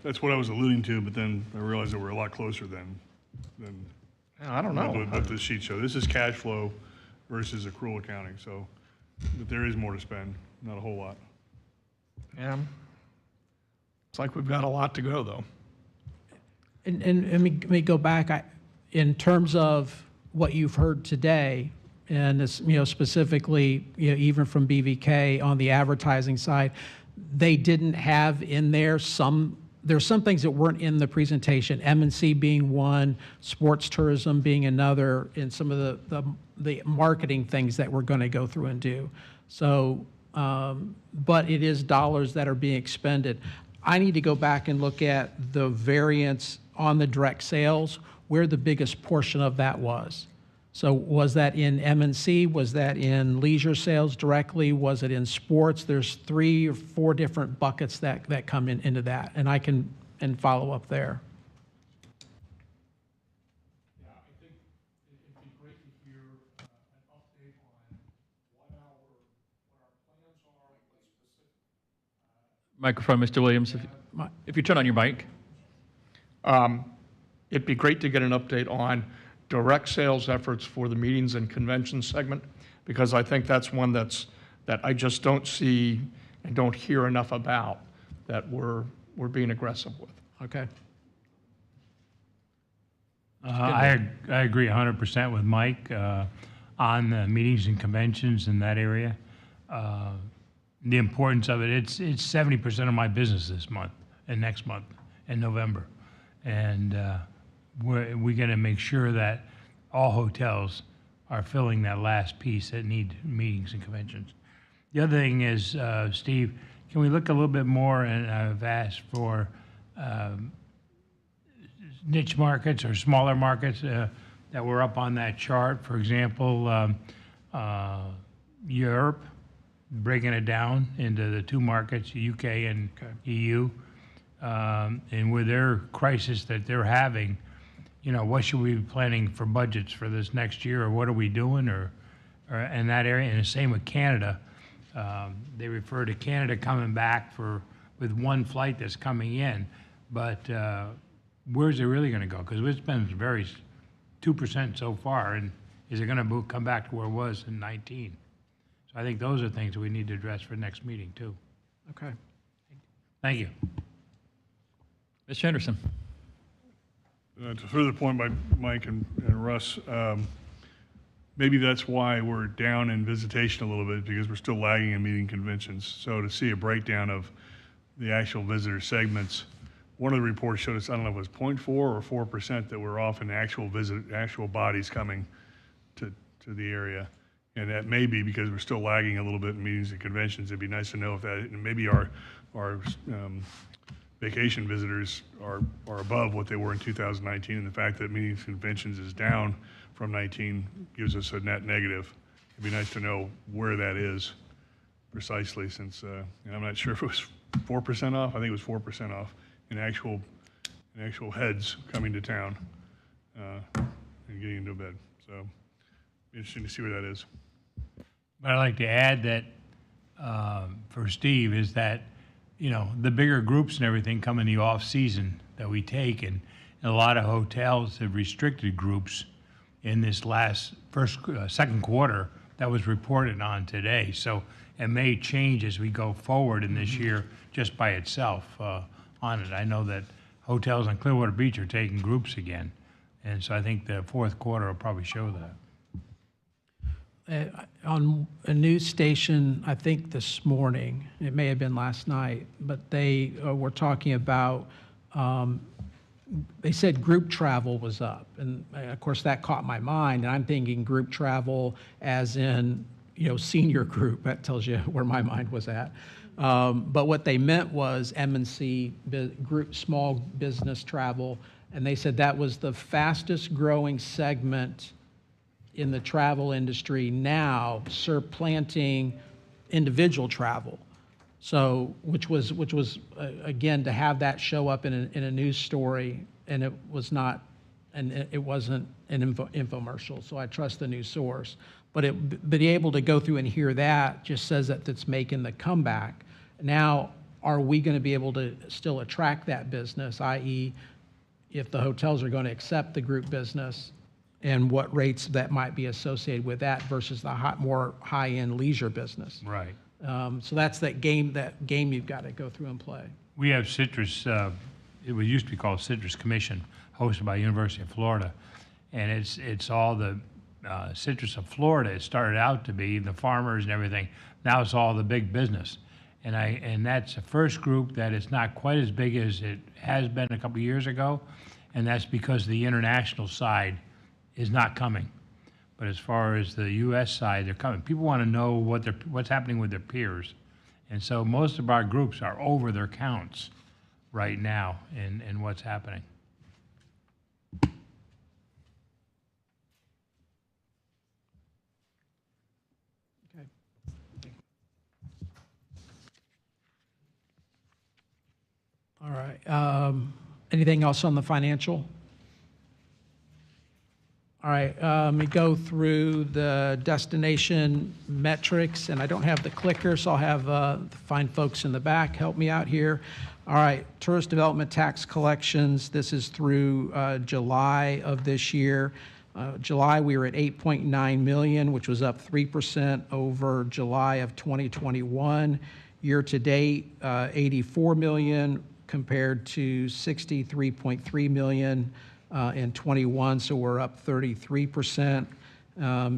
That's what I was alluding to, but then I realized that we're a lot closer than I don't know. what the sheet show. This is cash flow versus accrual accounting, so, but there is more to spend, not a whole lot. Yeah. It's like we've got a lot to go, though. And let me go back. In terms of what you've heard today, and this, specifically, even from BVK on the advertising side, they didn't have in there there's some things that weren't in the presentation, M&C being one, sports tourism being another, and some of the marketing things that we're going to go through and do. So, but it is dollars that are being expended. I need to go back and look at the variance on the direct sales, where the biggest portion of that was. So was that in M&C? Was that in leisure sales directly? Was it in sports? There's 3 or 4 different buckets that come into that, and I can follow up there. Yeah, I think it'd be great to hear an update on what our plans are, what specific. Microphone, Mr. Williams, if you turn on your mic. It'd be great to get an update on direct sales efforts for the meetings and conventions segment, because I think that's one that I just don't see and don't hear enough about that we're being aggressive with. Okay. I agree 100% with Mike on the meetings and conventions in that area. The importance of it, it's 70% of my business this month and next month in November. And we're going to make sure that all hotels are filling that last piece that need meetings and conventions. The other thing is, Steve, can we look a little bit more, and I've asked for niche markets or smaller markets that were up on that chart. For example, Europe, breaking it down into the 2 markets, UK and EU, and with their crisis that they're having, what should we be planning for budgets for this next year, or what are we doing, or in that area? And the same with Canada. They refer to Canada coming back with 1 flight that's coming in, but where's it really going to go? Because it's been 2% so far, and is it going to come back to where it was in 19? So I think those are things that we need to address for next meeting too. Okay. Thank you. Mr. Henderson. To further point by Mike and Russ, maybe that's why we're down in visitation a little bit, because we're still lagging in meeting conventions. So to see a breakdown of the actual visitor segments, one of the reports showed us, I don't know if it was 0.4 or 4% that were off in actual bodies coming to the area. And that may be because we're still lagging a little bit in meetings and conventions. It'd be nice to know if that, and maybe our vacation visitors are above what they were in 2019, and the fact that meetings and conventions is down from 19 gives us a net negative. It'd be nice to know where that is precisely, since I'm not sure if it was 4% off. I think it was 4% off in actual heads coming to town and getting into bed. So interesting to see where that is. But I'd like to add that for Steve is that, the bigger groups and everything come in the off season that we take, and a lot of hotels have restricted groups in this second quarter that was reported on today. So it may change as we go forward in this year just by itself on it. I know that hotels on Clearwater Beach are taking groups again, and so I think the fourth quarter will probably show that. On a news station, I think this morning, it may have been last night, but they were talking about, they said group travel was up. And of course, that caught my mind. And I'm thinking group travel as in, senior group. That tells you where my mind was at. But what they meant was M&C group, small business travel. And they said that was the fastest growing segment in the travel industry now, supplanting individual travel. So, which was again, to have that show up in a news story, and it was not, and it wasn't an infomercial. So I trust the news source. But be able to go through and hear that just says that it's making the comeback. Now, are we going to be able to still attract that business, i.e., if the hotels are going to accept the group business, and what rates that might be associated with that versus the more high-end leisure business. Right. So that's that game you've got to go through and play. We have Citrus, it used to be called Citrus Commission, hosted by University of Florida. And it's all the citrus of Florida. It started out to be the farmers and everything. Now it's all the big business. And that's the first group that is not quite as big as it has been a couple of years ago. And that's because the international side is not coming. But as far as the U.S. side, they're coming. People want to know what's happening with their peers. And so most of our groups are over their counts right now in what's happening. Okay. All right. Anything else on the financial? All right, let me go through the destination metrics, and I don't have the clicker, so I'll have the fine folks in the back help me out here. All right, tourist development tax collections, this is through July of this year. July, we were at 8.9 million, which was up 3% over July of 2021. Year to date, 84 million compared to 63.3 million in 21, so we're up 33%.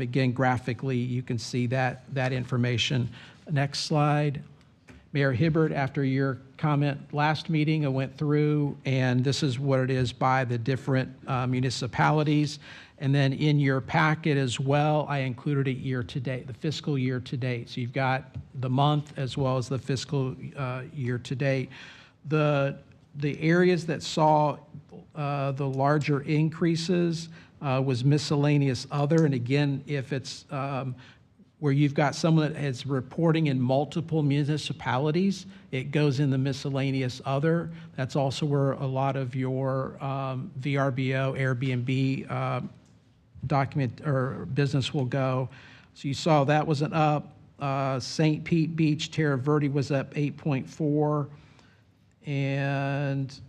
Again, graphically, you can see that information. Next slide. Mayor Hibbert, after your comment last meeting, I went through, and this is what it is by the different municipalities. And then in your packet as well, I included it year to date, the fiscal year to date. So you've got the month as well as the fiscal year to date. The areas that saw the larger increases was miscellaneous other. And again, if it's where you've got someone that is reporting in multiple municipalities, it goes in the miscellaneous other. That's also where a lot of your VRBO, Airbnb document or business will go. So you saw that was an up. St. Pete Beach, Terra Verde was up 8.4. And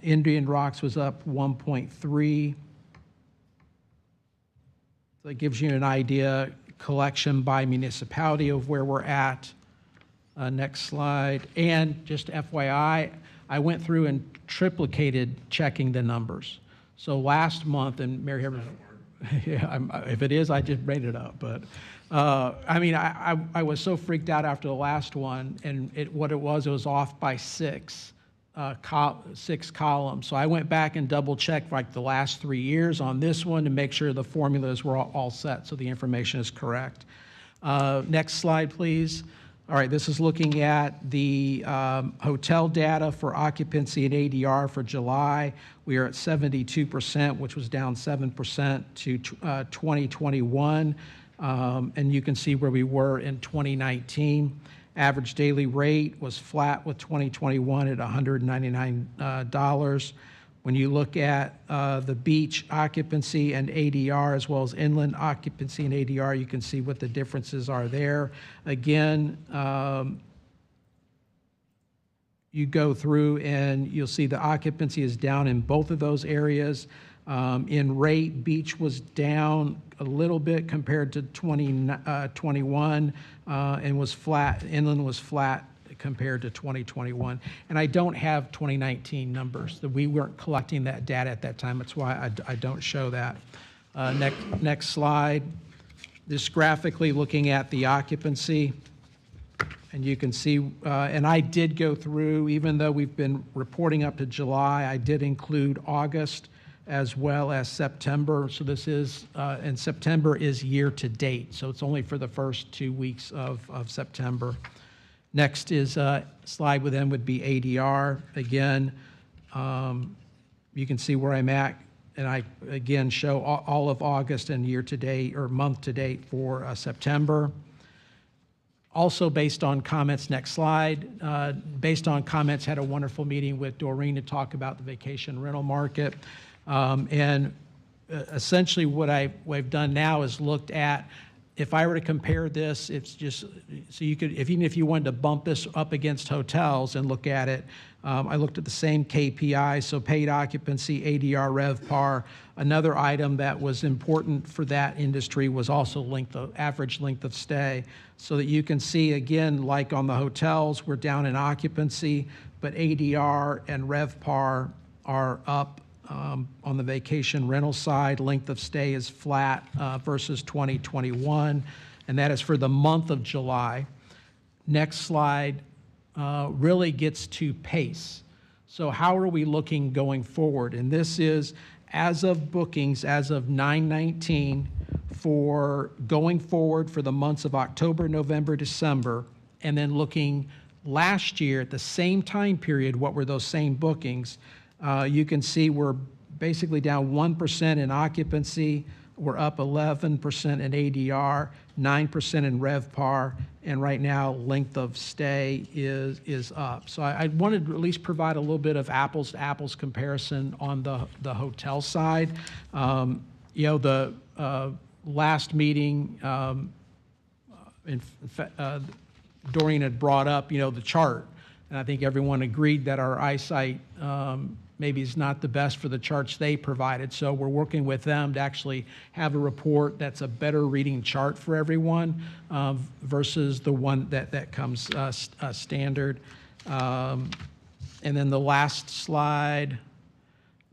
Indian Rocks was up 1.3. So it gives you an idea, collection by municipality of where we're at. Next slide. And just FYI, I went through and triplicated checking the numbers. So last month, and Mary Hibbert, yeah, if it is, I just made it up. But I mean, I was so freaked out after the last one, and what it was off by six columns. So I went back and double checked like the last 3 years on this one to make sure the formulas were all set so the information is correct. Next slide, please. All right, this is looking at the hotel data for occupancy and ADR for July. We are at 72%, which was down 7% to 2021. And you can see where we were in 2019. Average daily rate was flat with 2021 at $199. When you look at the beach occupancy and ADR, as well as inland occupancy and ADR, you can see what the differences are there. Again, you go through and you'll see the occupancy is down in both of those areas. In rate, beach was down a little bit compared to 2021 and was flat. Inland was flat compared to 2021. And I don't have 2019 numbers. We weren't collecting that data at that time. That's why I don't show that. Next slide. This graphically looking at the occupancy. And you can see, and I did go through, even though we've been reporting up to July, I did include August as well as September. So this is, and September is year to date. So it's only for the first 2 weeks of September. Next is slide with them would be ADR. Again, you can see where I'm at. And I, again, show all of August and year to date or month to date for September. Also based on comments, next slide, based on comments, had a wonderful meeting with Doreen to talk about the vacation rental market. And essentially what I've done now is looked at If I were to compare this, it's just, so you could, even if you wanted to bump this up against hotels and look at it, I looked at the same KPI, so paid occupancy, ADR, RevPAR. Another item that was important for that industry was also average length of stay, so that you can see, again, like on the hotels, we're down in occupancy, but ADR and RevPAR are up. On the vacation rental side, length of stay is flat versus 2021, and that is for the month of July. Next slide really gets to pace. So how are we looking going forward? And this is as of bookings, as of 9/19, for going forward for the months of October, November, December, and then looking last year at the same time period, what were those same bookings? You can see we're basically down 1% in occupancy. We're up 11% in ADR, 9% in RevPAR, and right now length of stay is up. So I wanted to at least provide a little bit of apples to apples comparison on the hotel side. The last meeting, Doreen had brought up, the chart, and I think everyone agreed that our eyesight maybe is not the best for the charts they provided. So we're working with them to actually have a report that's a better reading chart for everyone versus the one that comes standard. And then the last slide,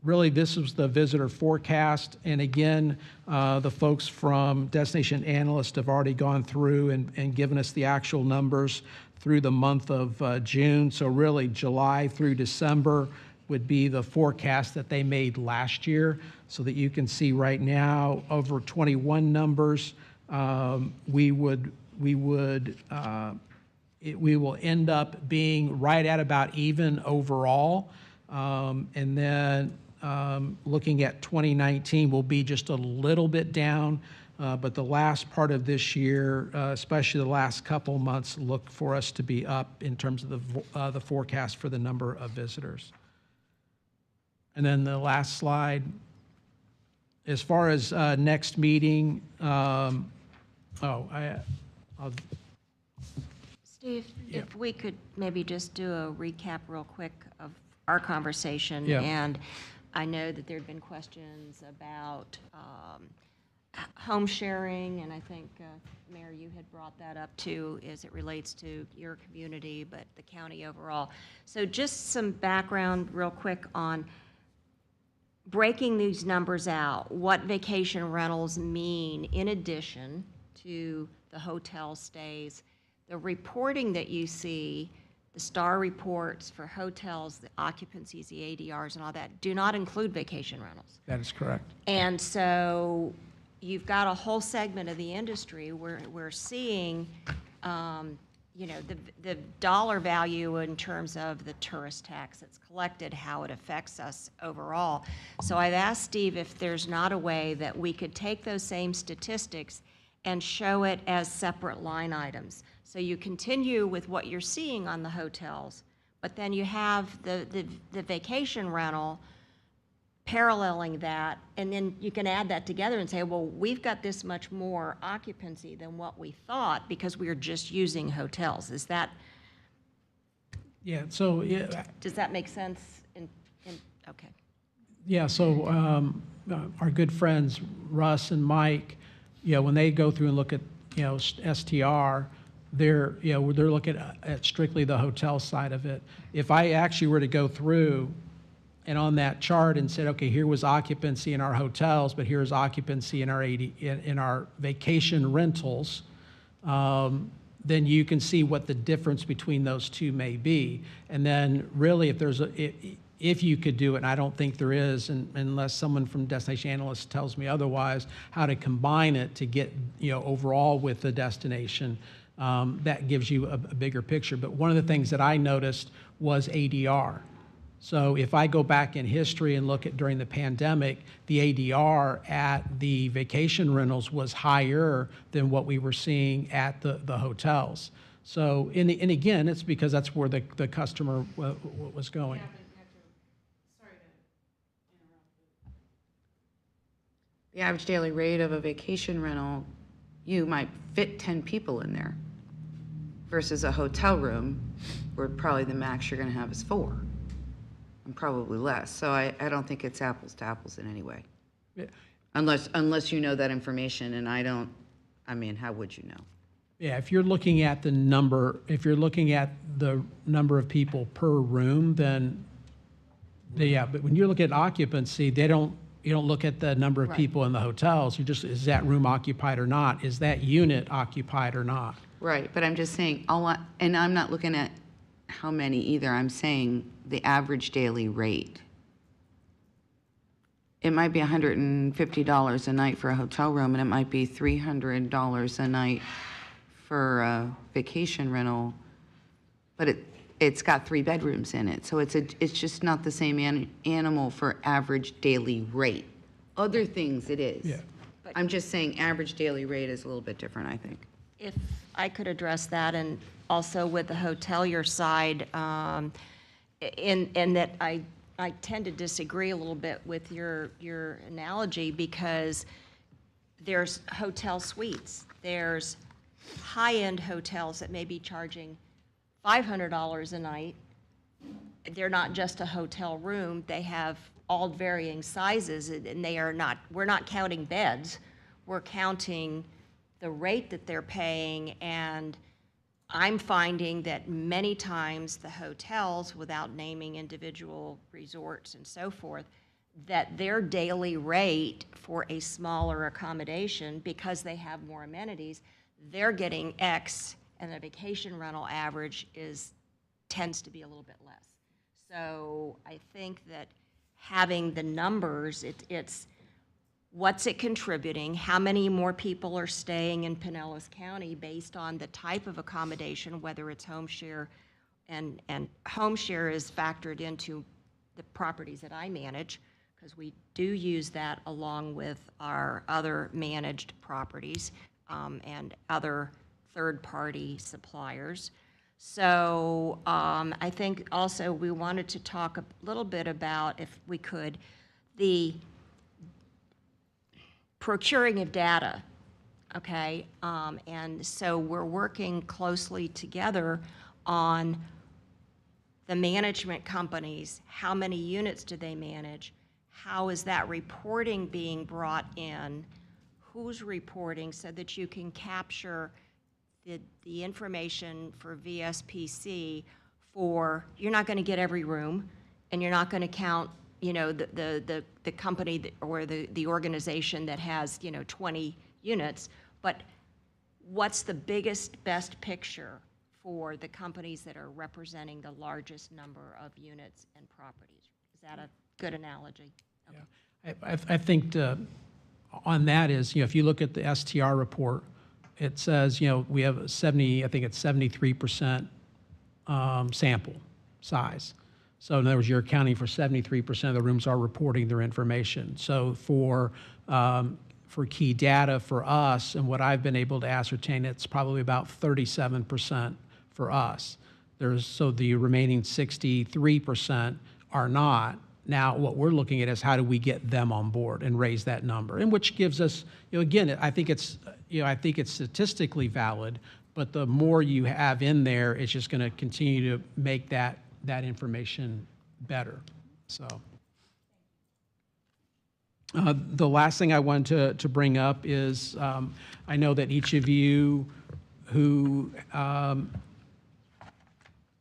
really this was the visitor forecast. And again, the folks from Destination Analyst have already gone through and given us the actual numbers through the month of June. So really July through December would be the forecast that they made last year, so that you can see right now over 21 numbers, we will end up being right at about even overall, and then looking at 2019 will be just a little bit down, but the last part of this year, especially the last couple months, look for us to be up in terms of the forecast for the number of visitors. And then the last slide, as far as next meeting, Steve, if we could maybe just do a recap real quick of our conversation. Yeah. And I know that there have been questions about home sharing, and I think, Mayor, you had brought that up too, as it relates to your community, but the county overall. So just some background real quick on breaking these numbers out, what vacation rentals mean in addition to the hotel stays, the reporting that you see, the STAR reports for hotels, the occupancies, the ADRs and all that, do not include vacation rentals. That is correct. And so you've got a whole segment of the industry where we're seeing, the dollar value in terms of the tourist tax that's collected, how it affects us overall. So I've asked Steve if there's not a way that we could take those same statistics and show it as separate line items. So you continue with what you're seeing on the hotels, but then you have the vacation rental paralleling that, and then you can add that together and say, well, we've got this much more occupancy than what we thought because we were just using hotels. Is that? Yeah, so, yeah. Does that make sense? Okay. Yeah, so our good friends, Russ and Mike, when they go through and look at, STR, they're looking at strictly the hotel side of it. If I actually were to go through and on that chart and said, okay, here was occupancy in our hotels, but here's occupancy in our vacation rentals, then you can see what the difference between those two may be. And then really, if you could do it, and I don't think there is, unless someone from Destination Analyst tells me otherwise, how to combine it to get overall with the destination, that gives you a bigger picture. But one of the things that I noticed was ADR. So if I go back in history and look at during the pandemic, the ADR at the vacation rentals was higher than what we were seeing at the hotels. So, and again, it's because that's where the customer was going. The average daily rate of a vacation rental, you might fit 10 people in there versus a hotel room where probably the max you're going to have is 4 and probably less. So I don't think it's apples to apples in any way. Yeah. Unless you know that information, and I mean, how would you know? Yeah, if you're looking at the number of people per room, then, yeah, but when you look at occupancy, you don't look at the number of Right. people in the hotels. You just, is that room occupied or not? Is that unit occupied or not? Right, but I'm just saying, and I'm not looking at how many either. I'm saying the average daily rate. It might be $150 a night for a hotel room, and it might be $300 a night for a vacation rental, but it's got 3 bedrooms in it, so it's just not the same animal for average daily rate. Other things it is. Yeah. I'm just saying average daily rate is a little bit different, I think. If I could address that, and also with the hotelier side, in that I tend to disagree a little bit with your analogy, because there's hotel suites. There's high-end hotels that may be charging $500 a night. They're not just a hotel room. They have all varying sizes, and we're not counting beds. We're counting the rate that they're paying, and I'm finding that many times the hotels, without naming individual resorts and so forth, that their daily rate for a smaller accommodation, because they have more amenities, they're getting X, and the vacation rental average tends to be a little bit less. So I think that having the numbers, it's what's it contributing, how many more people are staying in Pinellas County based on the type of accommodation, whether it's home share, and home share is factored into the properties that I manage, because we do use that along with our other managed properties and other third-party suppliers. So I think also we wanted to talk a little bit about, if we could, the procuring of data, okay? And so we're working closely together on the management companies. How many units do they manage? How is that reporting being brought in? Who's reporting, so that you can capture the information for VSPC for, you're not going to get every room, and you're not going to count, the company or the organization that has, 20 units, but what's the best picture for the companies that are representing the largest number of units and properties? Is that a good analogy? Okay. Yeah. I think on that is, if you look at the STR report, it says, we have 73% sample size. So in other words, you're accounting for 73% of the rooms are reporting their information. So for key data for us, and what I've been able to ascertain, it's probably about 37% for us. So the remaining 63% are not. Now, what we're looking at is how do we get them on board and raise that number, and which gives us, again, I think it's statistically valid, but the more you have in there, it's just going to continue to make that information better. So the last thing I wanted to bring up is I know that each of you who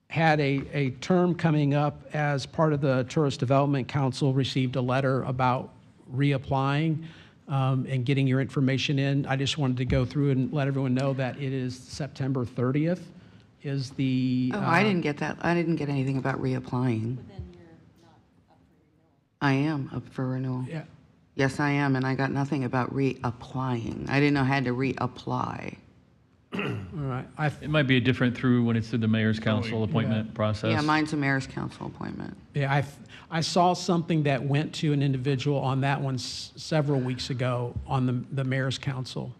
had a term coming up as part of the Tourist Development Council received a letter about reapplying and getting your information in. I just wanted to go through and let everyone know that it is September 30th is the... Oh, I didn't get that. I didn't get anything about reapplying. But then you're not up for renewal. I am up for renewal. Yeah. Yes, I am, and I got nothing about reapplying. I didn't know I had to reapply. All right. It might be different when it's through the mayor's council appointment process. Yeah, mine's a mayor's council appointment. Yeah, I saw something that went to an individual on that one several weeks ago on the mayor's council.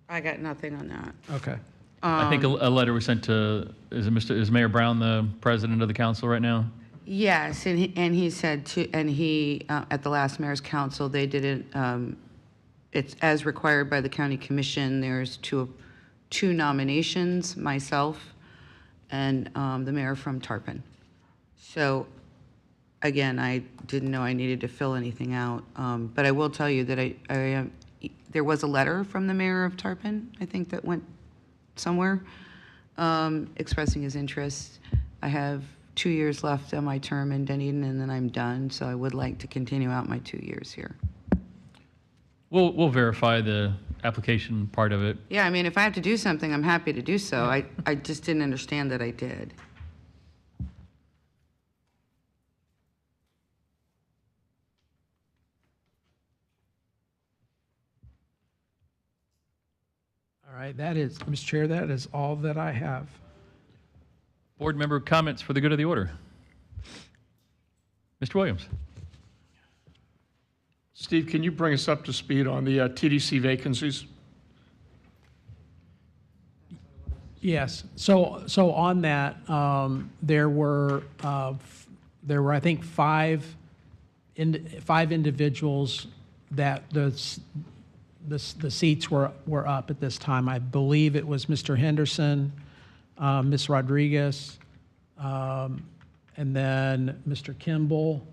I got nothing on that. Okay. I think a letter was sent to, is Mayor Brown the president of the council right now? Yes, and he said at the last mayor's council, they did it's as required by the county commission. There's two nominations, myself and the mayor from Tarpon. So again, I didn't know I needed to fill anything out, but I will tell you that there was a letter from the mayor of Tarpon, I think, that went somewhere, expressing his interest. I have 2 years left on my term in Dunedin, and then I'm done, so I would like to continue out my 2 years here. We'll verify the application part of it. Yeah, I mean, if I have to do something, I'm happy to do so. I just didn't understand that I did. All right, that is, Mr. Chair, that is all that I have. Board member comments for the good of the order. Mr. Williams. Steve, can you bring us up to speed on the TDC vacancies? Yes. So on that, there were I think five individuals that the seats were up at this time. I believe it was Mr. Henderson, Ms. Rodriguez, and then Mr. Kimball,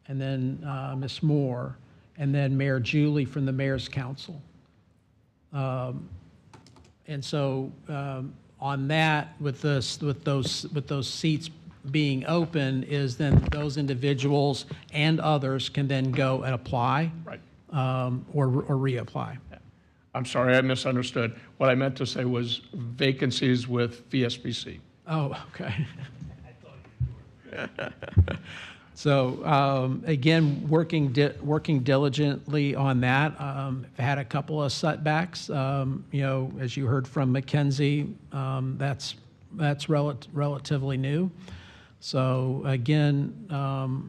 and then Ms. Moore, and then Mayor Julie from the Mayor's Council. And so on that, with those seats being open, is then those individuals and others can then go and apply, Right. or reapply. I'm sorry, I misunderstood. What I meant to say was vacancies with VSBC. Oh, okay. So again, working diligently on that. I've had a couple of setbacks. As you heard from Mackenzie, that's relatively new. So again,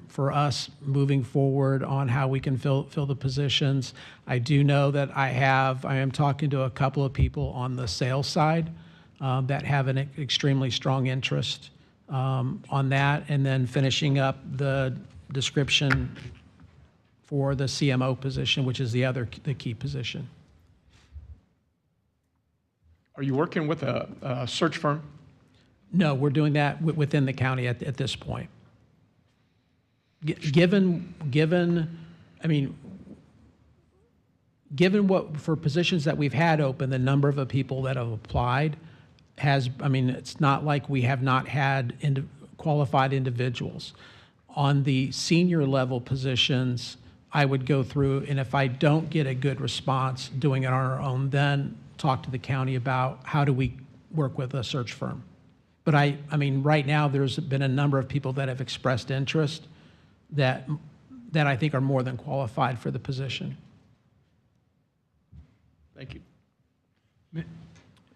for us moving forward on how we can fill the positions, I do know that I am talking to a couple of people on the sales side that have an extremely strong interest on that, and then finishing up the description for the CMO position, which is the key position. Are you working with a search firm? No, we're doing that within the county at this point. Given what, for positions that we've had open, the number of people that have applied it's not like we have not had qualified individuals. On the senior level positions, I would go through, and if I don't get a good response doing it on our own, then talk to the county about how do we work with a search firm. But right now, there's been a number of people that have expressed interest that I think are more than qualified for the position. Thank you.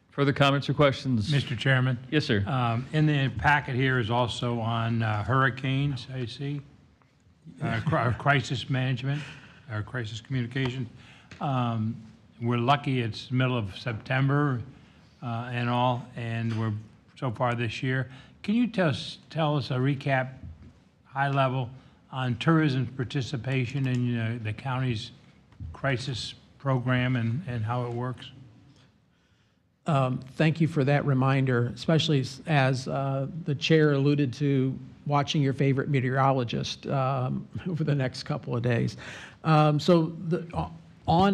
Further comments or questions? Mr. Chairman? Yes, sir. In the packet here is also on hurricanes, I see, crisis management, or crisis communication. We're lucky it's middle of September and all, and we're so far this year. Can you tell us a recap, high level, on tourism's participation in the county's crisis program and how it works? Thank you for that reminder, especially as the chair alluded to watching your favorite meteorologist over the next couple of days. On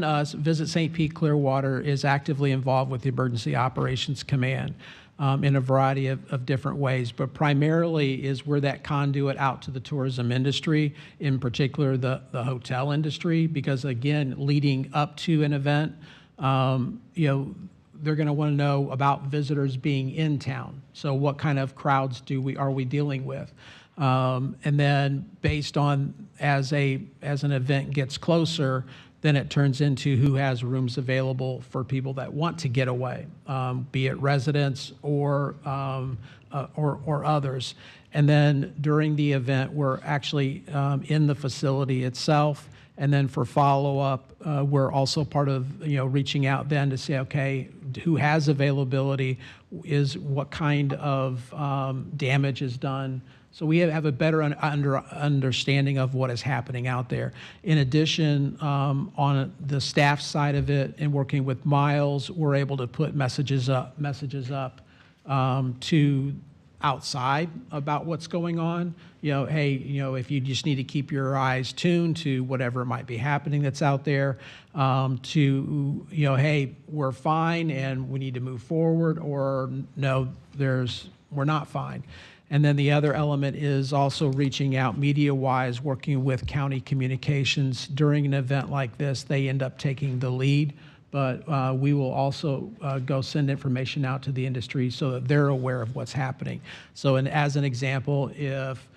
us, Visit St. Pete Clearwater is actively involved with the Emergency Operations Command in a variety of different ways, but primarily is we're that conduit out to the tourism industry, in particular the hotel industry, because again, leading up to an event, they're going to want to know about visitors being in town. So what kind of crowds are we dealing with? And then based on as an event gets closer, then it turns into who has rooms available for people that want to get away, be it residents or others. And then during the event, we're actually in the facility itself. And then for follow-up, we're also part of reaching out then to say, okay, who has availability, is what kind of damage is done, So we have a better understanding of what is happening out there. In addition, on the staff side of it and working with Miles, we're able to put messages up to outside about what's going on. Hey, if you just need to keep your eyes tuned to whatever might be happening that's out there, hey, we're fine and we need to move forward, or no, we're not fine. And then the other element is also reaching out media-wise, working with county communications. During an event like this, they end up taking the lead, but we will also go send information out to the industry so that they're aware of what's happening. So as an example, if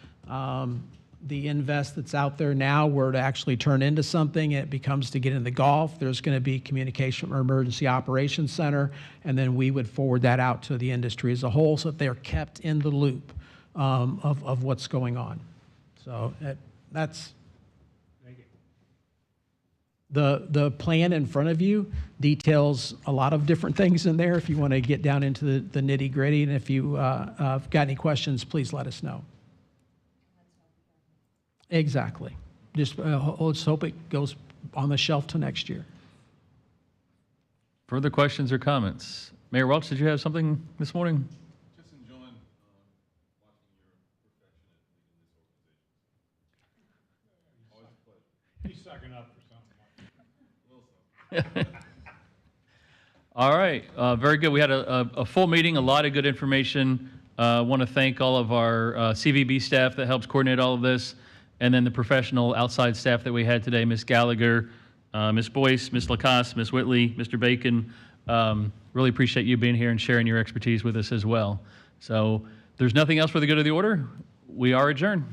the invest that's out there now were to actually turn into something, it becomes to get in the Gulf, there's going to be communication or emergency operations center, and then we would forward that out to the industry as a whole so that they're kept in the loop of what's going on. So that's the plan in front of you details a lot of different things in there if you want to get down into the nitty gritty. And if you have got any questions, please let us know. Exactly. Just let's hope it goes on the shelf till next year. Further questions or comments? Mayor Welch, did you have something this morning? Just enjoying watching your perfection at leading this organization. Always a pleasure. He's sucking up for something. All right, very good. We had a full meeting, a lot of good information. I want to thank all of our CVB staff that helps coordinate all of this, and then the professional outside staff that we had today, Ms. Gallagher, Ms. Boyce, Ms. Lacoste, Ms. Whitley, Mr. Bacon. Really appreciate you being here and sharing your expertise with us as well. So there's nothing else for the good of the order. We are adjourned.